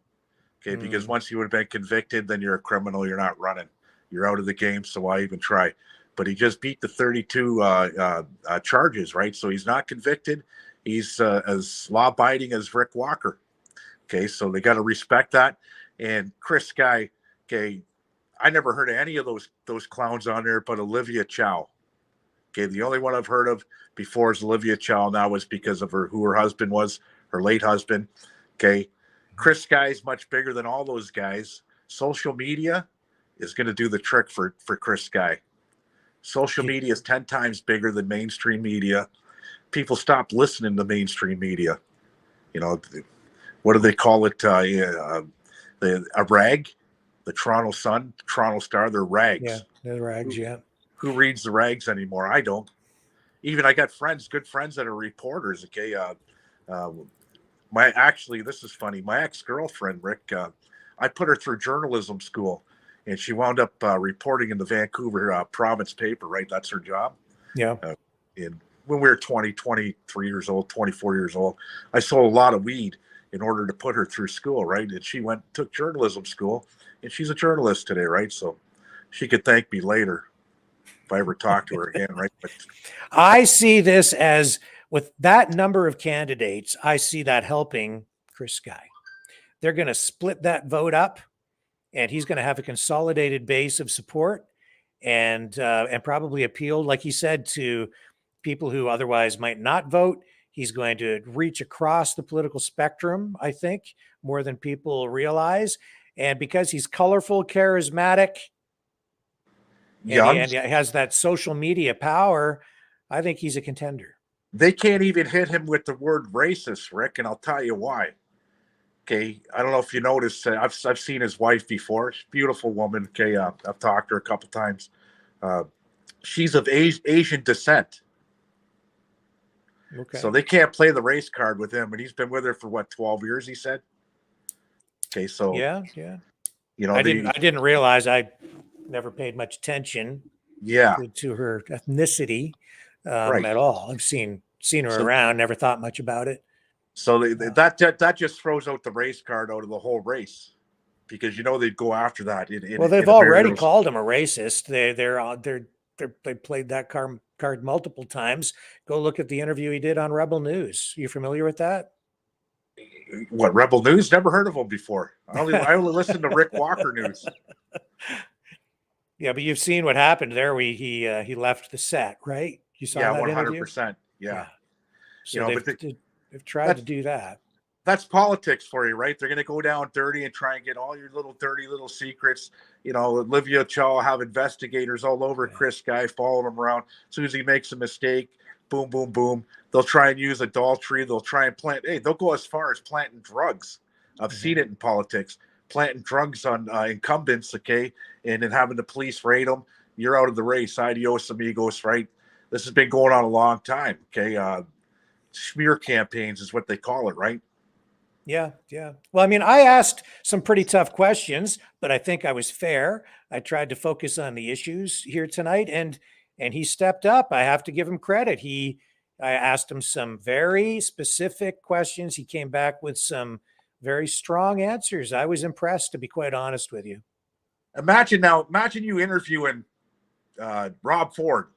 Okay, because once you would have been convicted, then you're a criminal. You're not running. You're out of the game. So why even try? but he just beat the 32 charges, right? So he's not convicted. He's as law-abiding as Rick Walker. Okay, so they got to respect that. And Chris Sky, okay, I never heard of any of those clowns on there but Olivia Chow. Okay, the only one I've heard of before is Olivia Chow. Now was because of who her husband was, her late husband. Okay, Chris Sky is much bigger than all those guys. Social media is going to do the trick for Chris Sky. Social media is 10 times bigger than mainstream media. People stop listening to mainstream media. You know, what do they call it? A rag? The Toronto Sun, Toronto Star, they're rags. Yeah, they're rags, yeah. Who reads the rags anymore? I don't. Even I got good friends that are reporters, okay? This is funny. My ex-girlfriend, Rick, I put her through journalism school, and she wound up reporting in the Vancouver province paper, right? That's her job. Yeah. And when we were 23 years old, 24 years old, I sold a lot of weed in order to put her through school, right? And she took journalism school, and she's a journalist today, right? So she could thank me later if I ever talk to her again, right? But I see this as, with that number of candidates, I see that helping Chris Sky. They're going to split that vote up, and he's going to have a consolidated base of support, and probably appeal, like he said, to people who otherwise might not vote. He's going to reach across the political spectrum, I think, more than people realize. And because he's colorful, charismatic, and he has that social media power, I think he's a contender. They can't even hit him with the word racist, Rick, and I'll tell you why. Okay, I don't know if you noticed. I've seen his wife before. She's a beautiful woman. Okay, I've talked to her a couple times. She's of Asian descent. Okay. So they can't play the race card with him, and he's been with her for what, 12 years? He said. Okay, so yeah. You know, I didn't realize. I never paid much attention. Yeah. To her ethnicity Right. at all. I've seen her around. Never thought much about it. So that just throws out the race card out of the whole race, because they'd go after that. Well, they've already called him a racist. They played that card multiple times. Go look at the interview he did on Rebel News. You familiar with that? What, Rebel News? Never heard of him before. I only listen to Rick Walker News. Yeah, but you've seen what happened there. He left the set, right? You saw that 100%. Yeah. So they've tried to do that. That's politics for you, right? They're going to go down dirty and try and get all your little dirty little secrets. Olivia Chow have investigators all over Chris Sky, following him around. As soon as he makes a mistake, boom, boom, boom. They'll try and use adultery. They'll try and they'll go as far as planting drugs. I've seen it in politics. Planting drugs on incumbents, okay, and then having the police raid them. You're out of the race. Adios, amigos, right? This has been going on a long time, okay? Smear campaigns is what they call it, right? Yeah. Well, I mean, I asked some pretty tough questions, but I think I was fair. I tried to focus on the issues here tonight, and he stepped up. I have to give him credit. I asked him some very specific questions. He came back with some very strong answers. I was impressed, to be quite honest with you. Imagine you interviewing Rob Ford.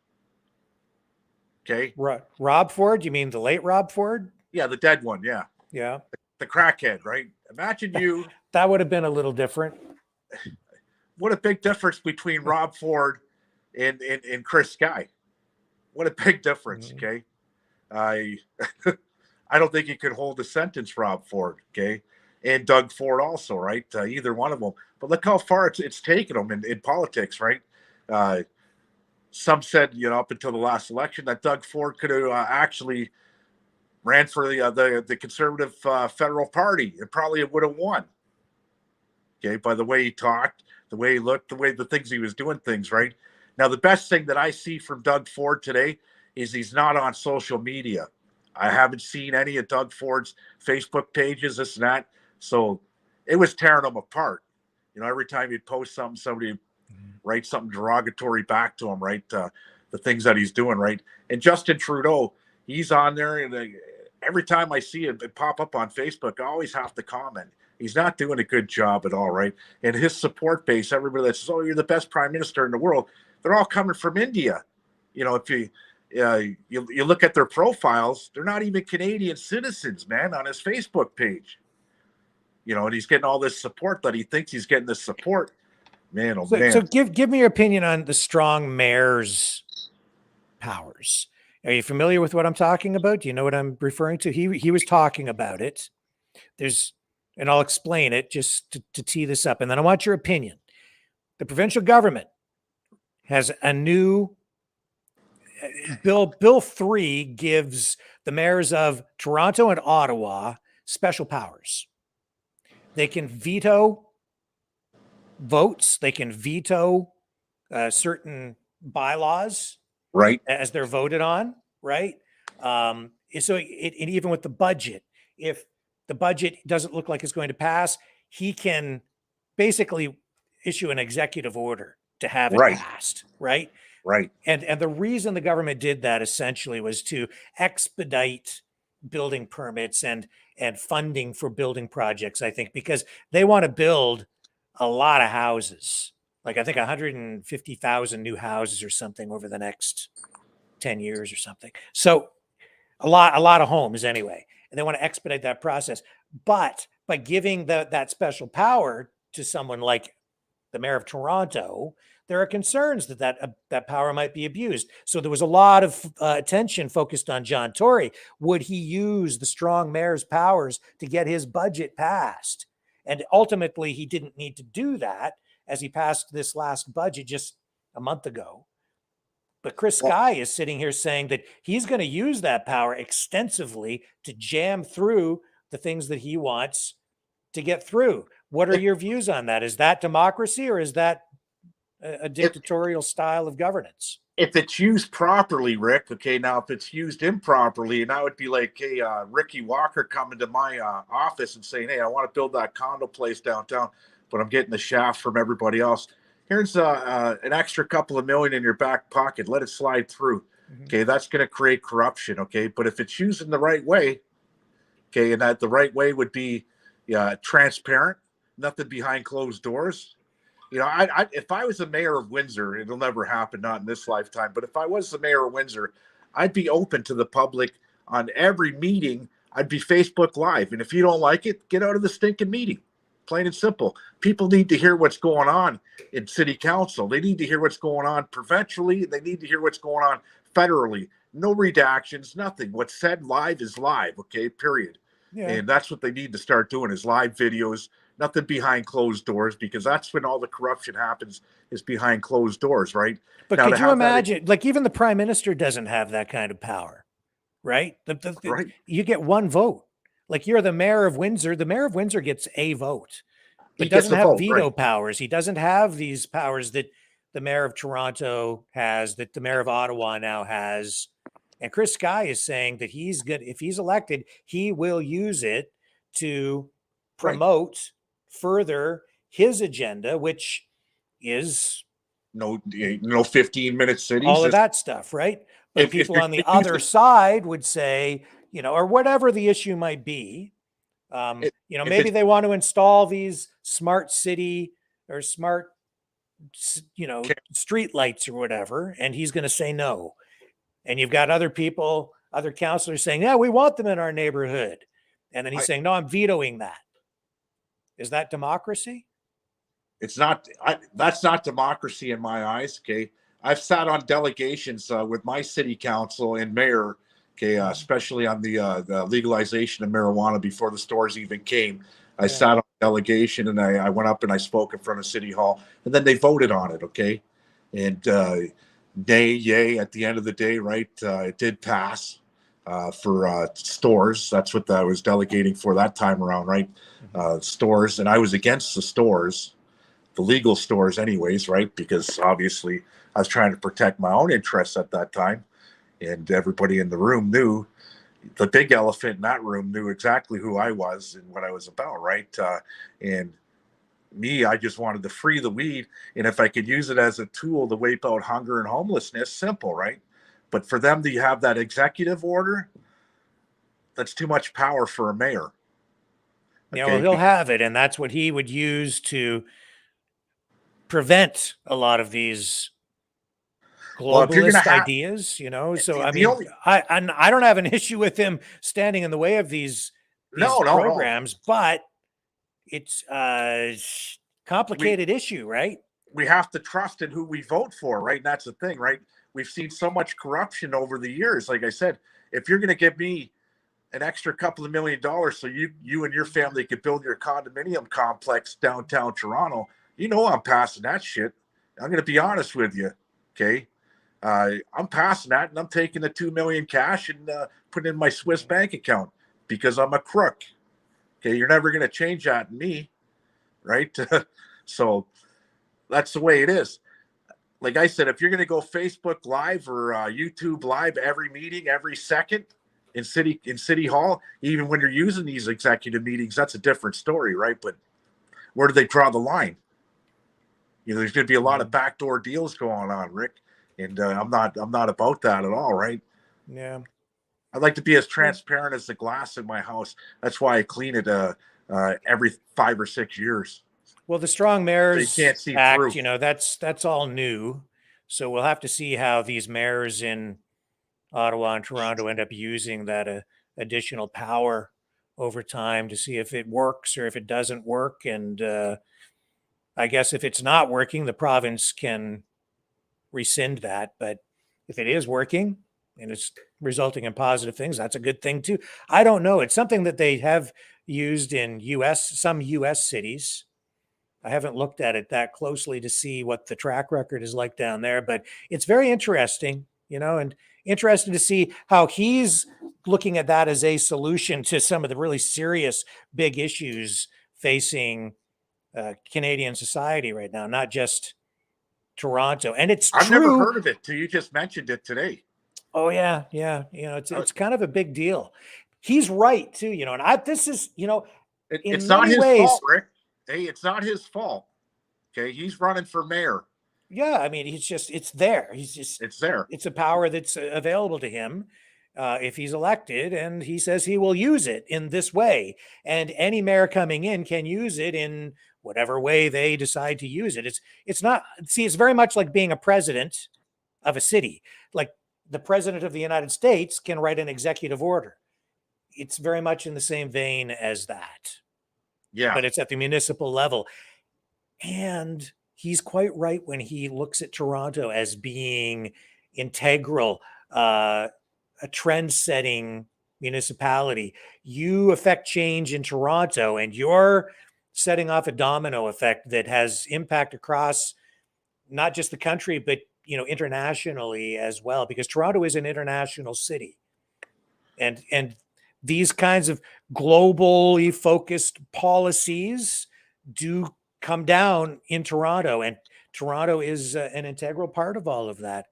Okay. Rob Ford? You mean the late Rob Ford? Yeah, the dead one. Yeah. Yeah. The crackhead, right? Imagine you. That would have been a little different. What a big difference between Rob Ford and Chris Sky. What a big difference. Okay. I don't think he could hold a sentence, Rob Ford. Okay. And Doug Ford also, right? Either one of them. But look how far it's taken them in politics, right? Some said, up until the last election, that Doug Ford could have actually ran for the conservative federal party. It probably would have won. Okay, by the way he talked, the way he looked, the things he was doing things, right? Now, the best thing that I see from Doug Ford today is he's not on social media. I haven't seen any of Doug Ford's Facebook pages, this and that. So it was tearing him apart. Every time he'd post something, somebody would write something derogatory back to him, right? The things that he's doing, right? And Justin Trudeau, he's on there, and every time I see it pop up on Facebook, I always have to comment. He's not doing a good job at all, right? And his support base, everybody that says, "Oh, you're the best prime minister in the world," they're all coming from India. You know, if you look at their profiles, they're not even Canadian citizens, man, on his Facebook page. You know, and he's getting all this support that he thinks he's getting this support. Man, oh man. So give me your opinion on the strong mayor's powers. Are you familiar with what I'm talking about? Do you know what I'm referring to? He was talking about it. And I'll explain it just to tee this up. And then I want your opinion. The provincial government has a new Bill 3 gives the mayors of Toronto and Ottawa special powers. They can veto votes. They can veto certain bylaws, right, as they're voted on, right? So even with the budget, if the budget doesn't look like it's going to pass, he can basically issue an executive order to have it passed, right? Right. And the reason the government did that essentially was to expedite building permits and funding for building projects, I think, because they want to build a lot of houses, like I think 150,000 new houses or something over the next 10 years or something. So a lot of homes anyway, and they want to expedite that process. But by giving that special power to someone like the mayor of Toronto, there are concerns that power might be abused. So there was a lot of attention focused on John Tory. Would he use the strong mayor's powers to get his budget passed? And ultimately, he didn't need to do that, as he passed this last budget just a month ago. But Chris Sky is sitting here saying that he's going to use that power extensively to jam through the things that he wants to get through. What are your views on that? Is that democracy, or is that a dictatorial style of governance? If it's used properly, Rick, okay, now if it's used improperly, and I would be like, hey, Ricky Walker coming to my office and saying, hey, I want to build that condo place downtown, but I'm getting the shaft from everybody else. Here's an extra couple of million in your back pocket. Let it slide through. Okay, that's going to create corruption, okay? But if it's used in the right way, okay, and that the right way would be transparent, nothing behind closed doors. You know, if I was the mayor of Windsor, it'll never happen, not in this lifetime, but if I was the mayor of Windsor, I'd be open to the public on every meeting. I'd be Facebook Live. And if you don't like it, get out of the stinking meeting. Plain and simple. People need to hear what's going on in city council. They need to hear what's going on provincially. They need to hear what's going on federally. No redactions, nothing. What's said live is live, okay, period. Yeah. And that's what they need to start doing, is live videos, nothing behind closed doors, because that's when all the corruption happens, is behind closed doors, right? But now, could you imagine, like, even the prime minister doesn't have that kind of power, right? Right. You get one vote. Like, you're the mayor of Windsor. The mayor of Windsor gets a vote, but doesn't have veto powers. He doesn't have these powers that the mayor of Toronto has, that the mayor of Ottawa now has. And Chris Sky is saying that he's good. If he's elected, he will use it to promote further his agenda, which is no 15-minute cities, all of that stuff, right? But people on the other side would say, you know, or whatever the issue might be, you know, maybe they want to install these smart city or smart, you know, street lights or whatever, and he's going to say no. And you've got other people, other councillors saying, yeah, we want them in our neighborhood. And then he's saying, no, I'm vetoing that. Is that democracy? It's not. That's not democracy in my eyes. Okay. I've sat on delegations with my city council and mayor, okay, especially on the legalization of marijuana before the stores even came. I sat on a delegation, and I went up and I spoke in front of City Hall, and then they voted on it, okay? And yay, at the end of the day, right, it did pass for stores. That's what I was delegating for that time around, right? Stores, and I was against the stores, the legal stores anyways, right? Because obviously I was trying to protect my own interests at that time. And everybody in the room knew, the big elephant in that room knew exactly who I was and what I was about, right? And me, I just wanted to free the weed. And if I could use it as a tool to wipe out hunger and homelessness, simple, right? But for them to have that executive order, that's too much power for a mayor. Yeah, well, he'll have it, and that's what he would use to prevent a lot of these globalist ideas, you know. So I mean, I don't have an issue with him standing in the way of these programs, but it's a complicated issue, right? We have to trust in who we vote for, right? And that's the thing, right? We've seen so much corruption over the years. Like I said, if you're going to give me an extra couple of $1 million so you and your family could build your condominium complex downtown Toronto, you know I'm passing that shit. I'm going to be honest with you, okay? I'm passing that, and I'm taking the $2 million cash and putting it in my Swiss bank account because I'm a crook. Okay, you're never going to change that in me, right? So that's the way it is. Like I said, if you're going to go Facebook Live or YouTube Live every meeting, every second in City Hall, even when you're using these executive meetings, that's a different story, right? But where do they draw the line? You know, there's going to be a lot of backdoor deals going on, Rick, and I'm not about that at all, right? Yeah. I'd like to be as transparent as the glass in my house. That's why I clean it every 5 or 6 years. Well, the Strong Mayors so you can't see Act, through. you know, that's all new. So we'll have to see how these mayors in Ottawa and Toronto end up using that additional power over time to see if it works or if it doesn't work. And I guess if it's not working, the province can rescind that. But if it is working and it's resulting in positive things, that's a good thing too. I don't know. It's something that they have used in some US cities. I haven't looked at it that closely to see what the track record is like down there, but it's very interesting, you know, and interesting to see how he's looking at that as a solution to some of the really serious big issues facing Canadian society right now, not just Toronto. And it's I've true. never heard of it till you just mentioned it today. Oh yeah. Yeah. You know, it's kind of a big deal. He's right too, you know, and this is, you know, it's not his fault, Rick. Hey, it's not his fault. Okay. He's running for mayor. Yeah. I mean, it's there. It's there. It's a power that's available to him if he's elected, and he says he will use it in this way. And any mayor coming in can use it in whatever way they decide to use it. It's not, see, it's very much like being a president of a city. Like the president of the United States can write an executive order. It's very much in the same vein as that. Yeah. But it's at the municipal level. And he's quite right when he looks at Toronto as being integral, a trend-setting municipality. You affect change in Toronto, and you're setting off a domino effect that has impact across not just the country, but you know, internationally as well, because Toronto is an international city. And these kinds of globally focused policies do come down in Toronto, and Toronto is an integral part of all of that.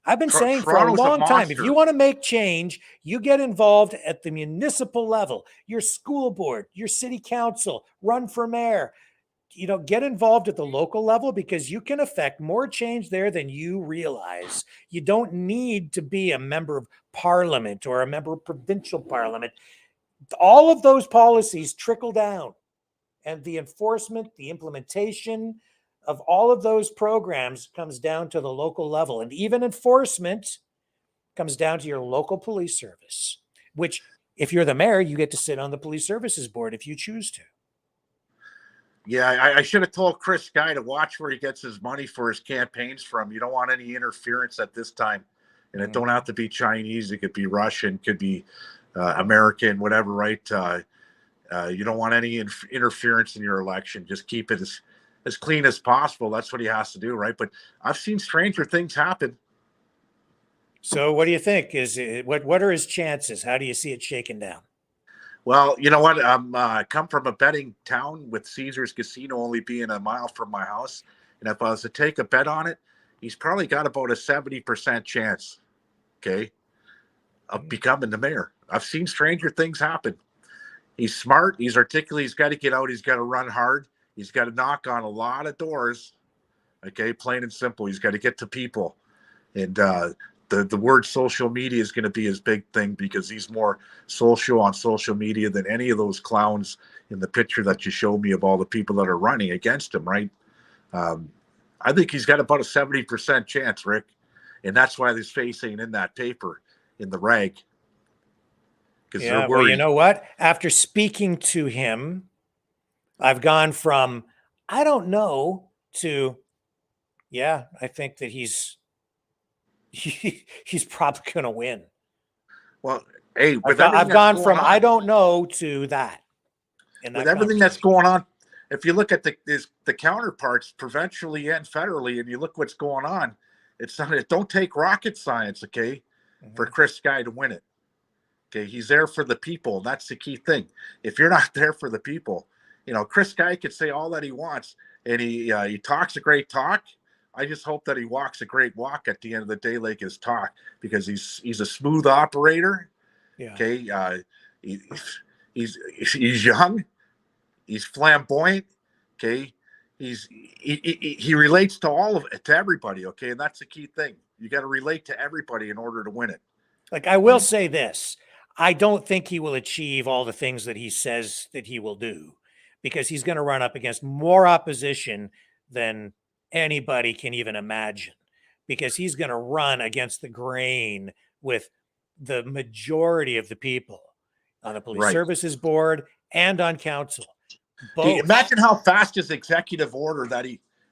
I've been saying for a long time, if you want to make change, you get involved at the municipal level, your school board, your city council, run for mayor, you know, get involved at the local level because you can affect more change there than you realize. You don't need to be a member of parliament or a member of provincial parliament. All of those policies trickle down, and the enforcement, the implementation of all of those programs comes down to the local level. And even enforcement comes down to your local police service, which if you're the mayor, you get to sit on the police services board if you choose to. Yeah, I should have told Chris Guy to watch where he gets his money for his campaigns from. You don't want any interference at this time. And it don't have to be Chinese. It could be Russian, could be American, whatever, right? You don't want any interference in your election. Just keep it as clean as possible. That's what he has to do, right? But I've seen stranger things happen. So what do you think? What are his chances? How do you see it shaking down? Well, you know what? I come from a betting town with Caesars Casino only being a mile from my house. And if I was to take a bet on it, he's probably got about a 70% chance, okay, of becoming the mayor. I've seen stranger things happen. He's smart. He's articulate. He's got to get out. He's got to run hard. He's got to knock on a lot of doors, okay, plain and simple. He's got to get to people. And the word social media is going to be his big thing because he's more social on social media than any of those clowns in the picture that you showed me of all the people that are running against him, right? I think he's got about a 70% chance, Rick. And that's why his face ain't in that paper in the rag. Because Yeah, they're well, you worried. know what? After speaking to him, I've gone from I don't know to yeah, I think that he's probably going to win. Well, hey, I've gone from I don't know to that. With everything that's going on, if you look at the counterparts provincially and federally, and you look what's going on, it's not. It don't take rocket science, okay, for Chris Sky to win it. Okay, he's there for the people. That's the key thing. If you're not there for the people, you know, Chris Sky could say all that he wants, and he talks a great talk. I just hope that he walks a great walk at the end of the day, like his talk, because he's a smooth operator. Yeah. Okay. He's young. He's flamboyant. Okay. He relates to all of it, to everybody. Okay. And that's the key thing. You got to relate to everybody in order to win it. Like, I will say this. I don't think he will achieve all the things that he says that he will do, because he's going to run up against more opposition than anybody can even imagine, because he's going to run against the grain with the majority of the people on the police services board and on council. Both. Imagine how fast his executive order that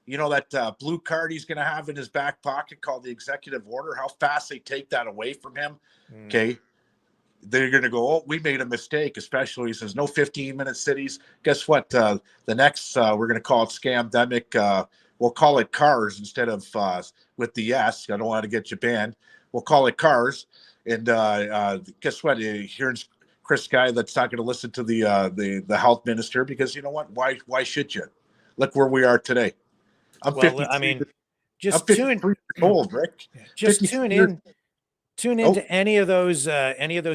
that blue card he's going to have in his back pocket called the executive order, how fast they take that away from him. Okay. They're going to go, oh, we made a mistake, especially he says no 15-minute cities. Guess what? The next, we're going to call it scamdemic. We'll call it cars instead of with the S. I don't want to get you banned. We'll call it cars. And guess what? Here's Chris Sky that's not going to listen to the health minister, because you know what? Why should you? Look where we are today. I'm 53. I mean, just I'm 53 years old, Rick. Just tune into any of those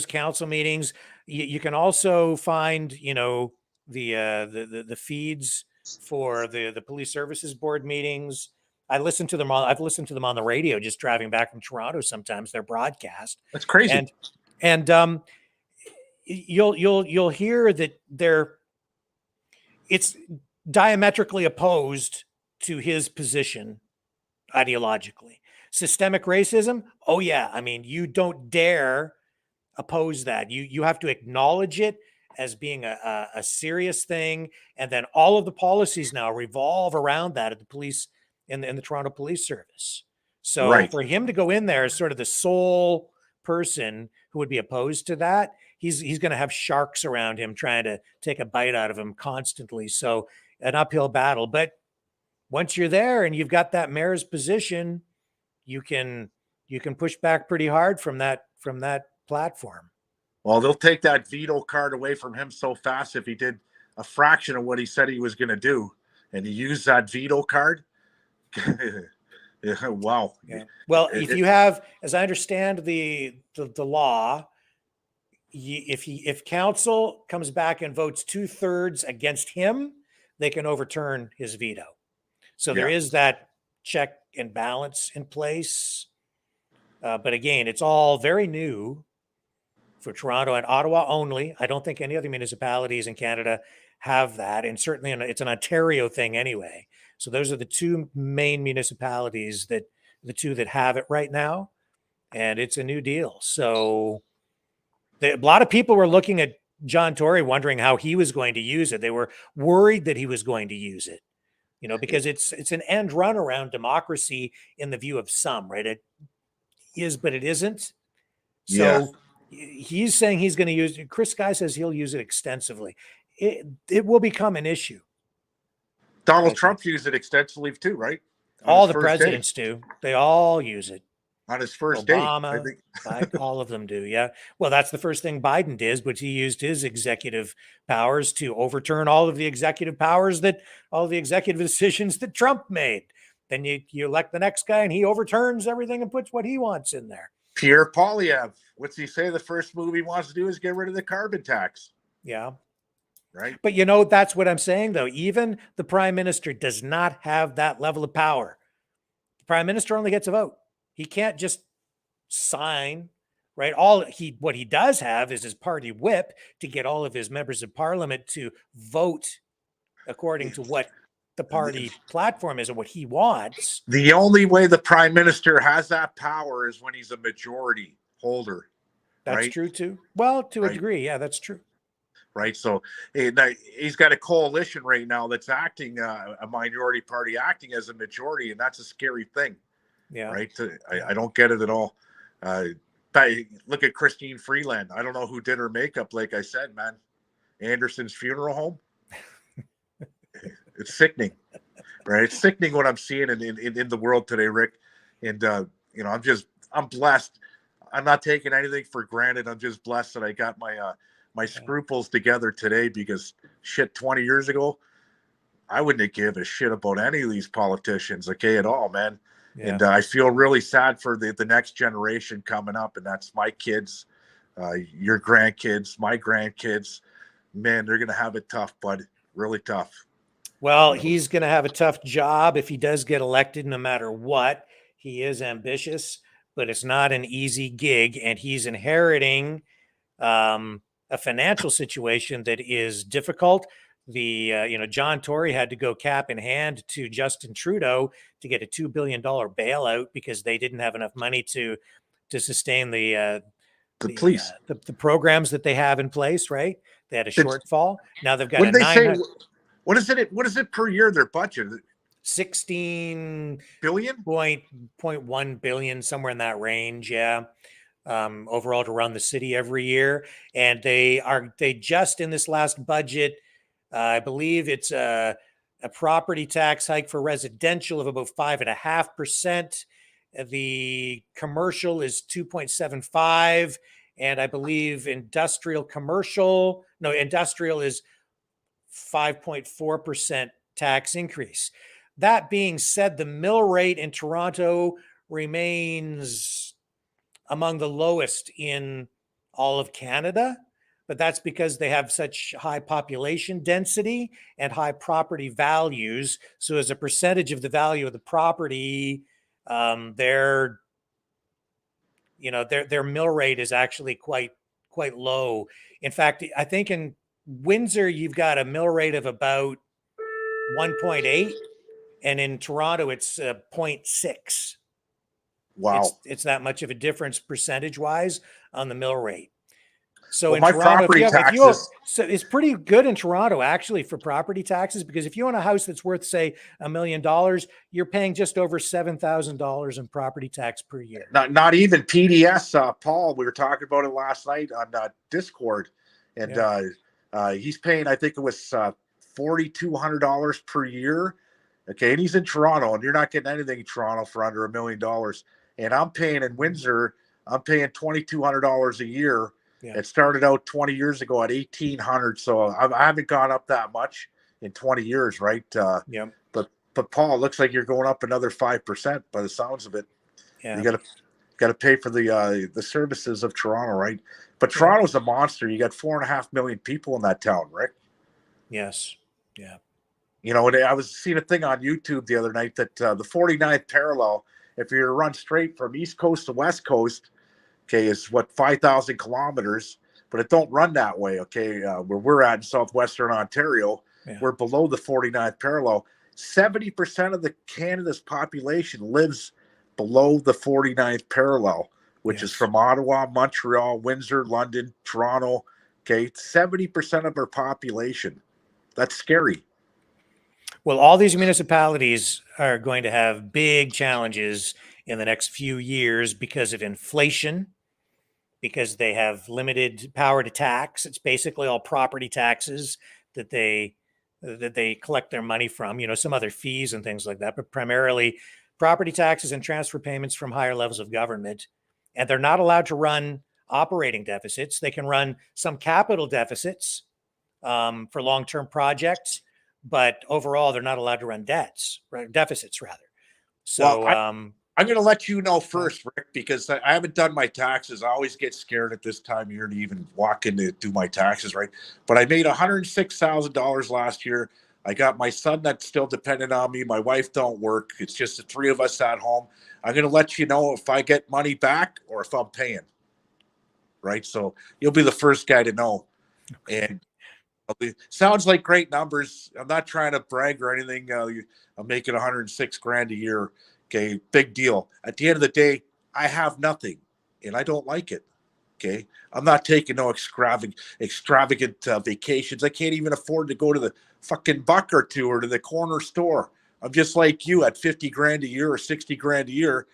council meetings. You can also find, the feeds for the police services board meetings. I've listened to them on the radio just driving back from Toronto. Sometimes they're broadcast. That's crazy. And you'll hear that it's diametrically opposed to his position ideologically. Systemic racism, oh yeah, I mean, you don't dare oppose that. You have to acknowledge it as being a serious thing, and then all of the policies now revolve around that at the police in the Toronto Police Service. So for him to go in there as sort of the sole person who would be opposed to that, he's going to have sharks around him trying to take a bite out of him constantly. So an uphill battle. But once you're there and you've got that mayor's position, you can push back pretty hard from that platform. Well, they'll take that veto card away from him so fast if he did a fraction of what he said he was going to do, and he used that veto card. Wow. Yeah. Well, if you have, as I understand the law, if council comes back and votes 2/3 against him, they can overturn his veto. So there is that check and balance in place. But again, it's all very new for Toronto and Ottawa only. I don't think any other municipalities in Canada have that. And certainly it's an Ontario thing anyway. So those are the two main municipalities that have it right now. And it's a new deal. So a lot of people were looking at John Tory wondering how he was going to use it. They were worried that he was going to use it, because it's an end run around democracy in the view of some, right? It is, but it isn't. So he's saying he's going to use it. Chris Sky says he'll use it extensively. It will become an issue. Donald Trump used it extensively too, right? All the presidents do. They all use it. On his first Obama, day. all of them do. Yeah. Well, that's the first thing Biden did, but he used his executive powers to overturn all of the executive decisions that Trump made. Then you elect the next guy and he overturns everything and puts what he wants in there. Pierre Poilievre, what's he say? The first move he wants to do is get rid of the carbon tax. Yeah. Right. But that's what I'm saying, though. Even the prime minister does not have that level of power. The prime minister only gets a vote. He can't just sign, right? What he does have is his party whip to get all of his members of parliament to vote according to what the party platform is and what he wants. The only way the prime minister has that power is when he's a majority holder. That's right? true too. Well, to a Right. degree, yeah, that's true. Right. So he's got a coalition right now that's acting, a minority party acting as a majority, and that's a scary thing. Yeah. Right. I don't get it at all. Look at Christine Freeland. I don't know who did her makeup. Like I said, man, Anderson's funeral home. It's sickening, right? It's sickening what I'm seeing in the world today, Rick. And you know, I'm blessed. I'm not taking anything for granted. I'm just blessed that I got my scruples together today, because shit, 20 years ago, I wouldn't give a shit about any of these politicians, okay, at all, man. Yeah. And I feel really sad for the next generation coming up, and that's my kids, your grandkids, my grandkids. Man, they're gonna have it tough, bud. Really tough. Well, he's going to have a tough job if he does get elected, no matter what. He is ambitious, but it's not an easy gig, and he's inheriting a financial situation that is difficult. John Tory had to go cap in hand to Justin Trudeau to get a $2 billion bailout because they didn't have enough money to sustain the police, the programs that they have in place. Right? They had a shortfall. Now they've got what a did they say? 900 What is it per year? Their budget? 16 billion, 0.1 billion, somewhere in that range. Yeah. Overall to run the city every year. And they just in this last budget, I believe it's a property tax hike for residential of about 5.5%. The commercial is 2.75. And I believe industrial is 5.4% tax increase. That being said, the mill rate in Toronto remains among the lowest in all of Canada, but that's because they have such high population density and high property values. So as a percentage of the value of the property, their mill rate is actually quite low. In fact, I think in Windsor, you've got a mill rate of about 1.8, and in Toronto, it's 0.6. Wow. It's that much of a difference percentage-wise on the mill rate. So well, in my Toronto, property taxes, so it's pretty good in Toronto, actually, for property taxes, because if you own a house that's worth, say, $1 million, you're paying just over $7,000 in property tax per year. Not even PDS, Paul. We were talking about it last night on Discord, and he's paying, I think it was $4,200 per year. Okay, and he's in Toronto, and you're not getting anything in Toronto for under $1 million. And I'm paying in Windsor, I'm paying $2,200 a year. Yeah. It started out 20 years ago at $1,800, so I haven't gone up that much in 20 years, right? Yeah. But Paul, it looks like you're going up another 5% by the sounds of it. Yeah. You got to pay for the services of Toronto, right? But Toronto's a monster. You got 4.5 million people in that town, Rick. Yes. Yeah. You know, I was seeing a thing on YouTube the other night that the 49th parallel, if you're to run straight from East Coast to West Coast, okay, is what, 5,000 kilometers, but it don't run that way, okay? Where we're at in southwestern Ontario, we're below the 49th parallel. 70% of the Canada's population lives below the 49th parallel, which is from Ottawa, Montreal, Windsor, London, Toronto, okay? 70% of our population. That's scary. Well, all these municipalities are going to have big challenges in the next few years because of inflation, because they have limited power to tax. It's basically all property taxes that they collect their money from, some other fees and things like that, but primarily property taxes and transfer payments from higher levels of government. And they're not allowed to run operating deficits. They can run some capital deficits for long-term projects, but overall, they're not allowed to run deficits rather. So I'm going to let you know first, Rick, because I haven't done my taxes. I always get scared at this time of year to even walk in to do my taxes, right? But I made $106,000 last year. I got my son that's still dependent on me. My wife don't work. It's just the three of us at home. I'm going to let you know if I get money back or if I'm paying. Right. So you'll be the first guy to know. And sounds like great numbers. I'm not trying to brag or anything. I'm making 106 grand a year. Okay. Big deal. At the end of the day, I have nothing and I don't like it. Okay. I'm not taking no extravagant vacations. I can't even afford to go to the fucking Buck or two or to the corner store. I'm just like you at 50 grand a year or 60 grand a year.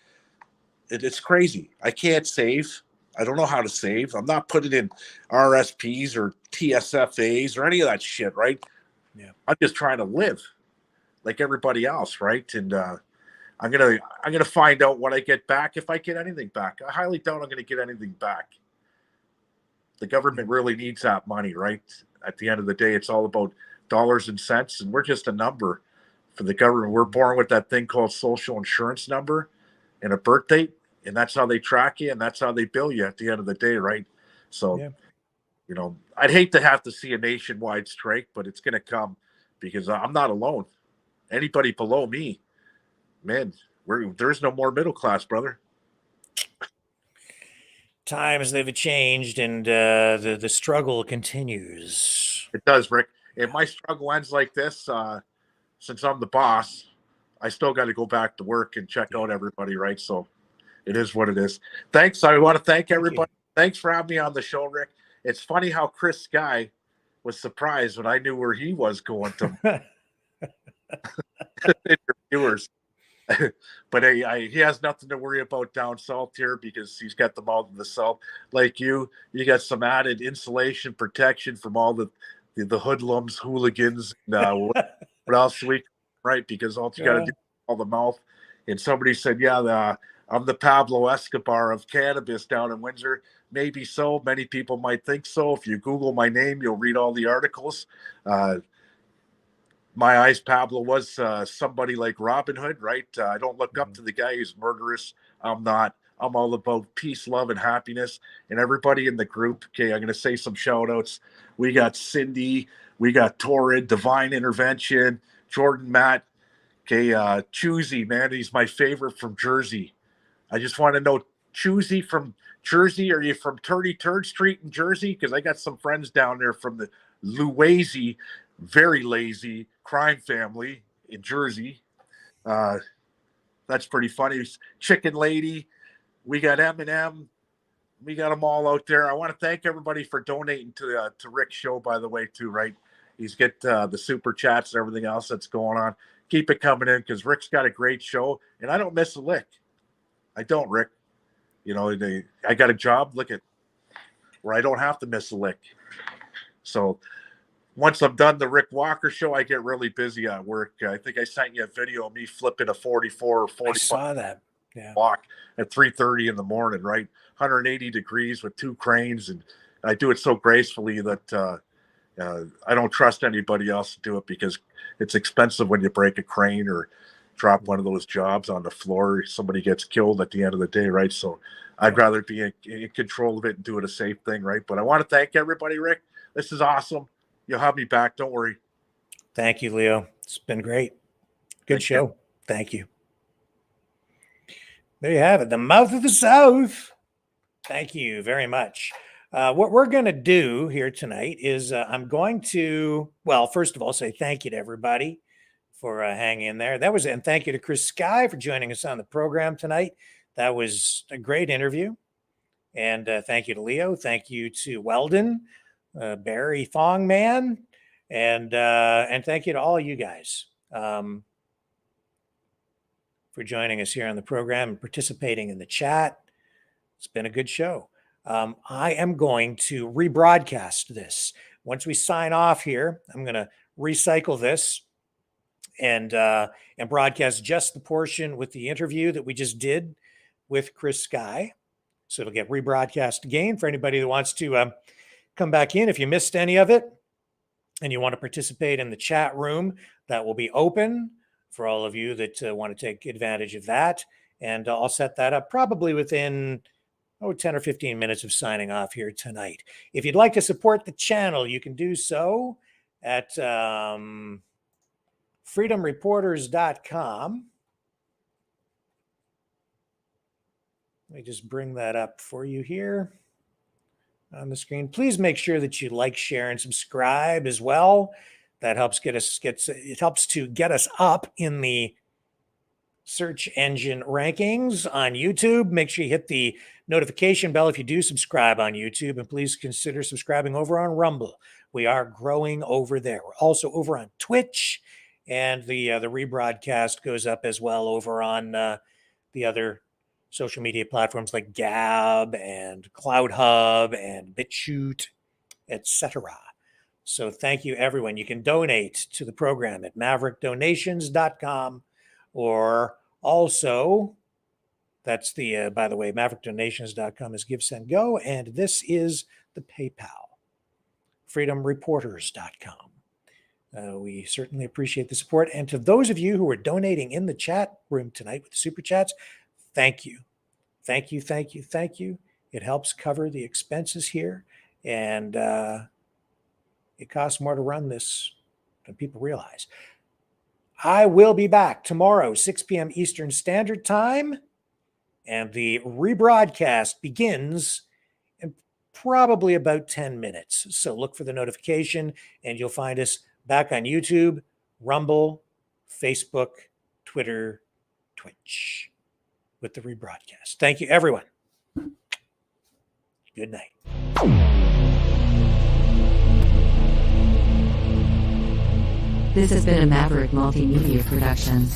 It's crazy. I can't save. I don't know how to save. I'm not putting in RSPs or TSFAs or any of that shit, right? Yeah. I'm just trying to live like everybody else, right? And I'm gonna find out what I get back if I get anything back. I highly doubt I'm gonna get anything back. The government really needs that money, right? At the end of the day, it's all about dollars and cents, and we're just a number for the government. We're born with that thing called social insurance number and a birth date, and that's how they track you, and that's how they bill you at the end of the day, right? So, Yeah. you know, I'd hate to have to see a nationwide strike, but it's going to come because I'm not alone. Anybody below me, man, there's no more middle class, brother. Times they've changed, and the struggle continues. It does, Rick. If my struggle ends like this, since I'm the boss, I still got to go back to work and check out everybody, right? So it is what it is. Thanks. I want to thank everybody. Thanks for having me on the show, Rick. It's funny how Chris Sky was surprised when I knew where he was going to interviewers. But he has nothing to worry about down south here because he's got them all in the south. Like you got some added insulation protection from all the hoodlums, hooligans, and what else right? Because all you got to do is all the mouth. And somebody said, yeah, I'm the Pablo Escobar of cannabis down in Windsor. Maybe so. Many people might think so. If you Google my name, you'll read all the articles. My eyes, Pablo was somebody like Robin Hood, right? I don't look up to the guy who's murderous. I'm not. I'm all about peace, love, and happiness. And everybody in the group, okay, I'm going to say some shout outs. We got Cindy, we got Torrid, Divine Intervention, Jordan, Matt, okay, Choosy, man, he's my favorite from Jersey. I just want to know, Choosy from Jersey, are you from 33rd Street in Jersey? Because I got some friends down there from the Luwazy, very lazy crime family in Jersey. That's pretty funny. Chicken Lady, we got Eminem, we got them all out there. I want to thank everybody for donating to Rick's show, by the way, too, right? He's get the super chats and everything else that's going on. Keep it coming in because Rick's got a great show, and I don't miss a lick. I don't, Rick. You know, I got a job, look at where I don't have to miss a lick. So once I'm done the Rick Walker show, I get really busy at work. I think I sent you a video of me flipping a 44 or 45. I saw that. Yeah. Walk at 3:30 in the morning, right? 180 degrees with two cranes, and I do it so gracefully that I don't trust anybody else to do it because it's expensive when you break a crane or drop one of those jobs on the floor. Somebody gets killed at the end of the day, right? So I'd rather be in control of it and do it a safe thing, right? But I want to thank everybody, Rick. This is awesome. You'll have me back. Don't worry. Thank you, Leo. It's been great. Good show. Thank you. There you have it. The mouth of the South. Thank you very much. What we're going to do here tonight is I'm going to, well, first of all, say thank you to everybody for hanging in there. And thank you to Chris Sky for joining us on the program tonight. That was a great interview. And thank you to Leo. Thank you to Weldon, Barry Thongman, and thank you to all you guys for joining us here on the program and participating in the chat. It's been a good show. I am going to rebroadcast this. Once we sign off here, I'm going to recycle this and broadcast just the portion with the interview that we just did with Chris Sky. So it'll get rebroadcast again for anybody that wants to come back in. If you missed any of it and you want to participate in the chat room, that will be open for all of you that want to take advantage of that. And I'll set that up probably within 10 or 15 minutes of signing off here tonight. If you'd like to support the channel, you can do so at freedomreporters.com. Let me just bring that up for you here on the screen. Please make sure that you like, share, and subscribe as well. That helps it helps to get us up in the search engine rankings on YouTube. Make sure you hit the notification bell if you do subscribe on YouTube, and please consider subscribing over on Rumble. We are growing over there. We're also over on Twitch, and the rebroadcast goes up as well over on the other social media platforms like Gab and Clouthub and Bitchute, etc. So thank you, everyone. You can donate to the program at maverickdonations.com, or also, that's the, by the way, maverickdonations.com is Give, Send, Go, and this is the PayPal, freedomreporters.com. We certainly appreciate the support. And to those of you who are donating in the chat room tonight with the Super Chats, thank you. Thank you, thank you, thank you. It helps cover the expenses here, and it costs more to run this than people realize. I will be back tomorrow, 6 p.m. Eastern Standard Time, and the rebroadcast begins in probably about 10 minutes. So look for the notification, and you'll find us back on YouTube, Rumble, Facebook, Twitter, Twitch with the rebroadcast. Thank you, everyone. Good night. This has been a Maverick Multimedia production.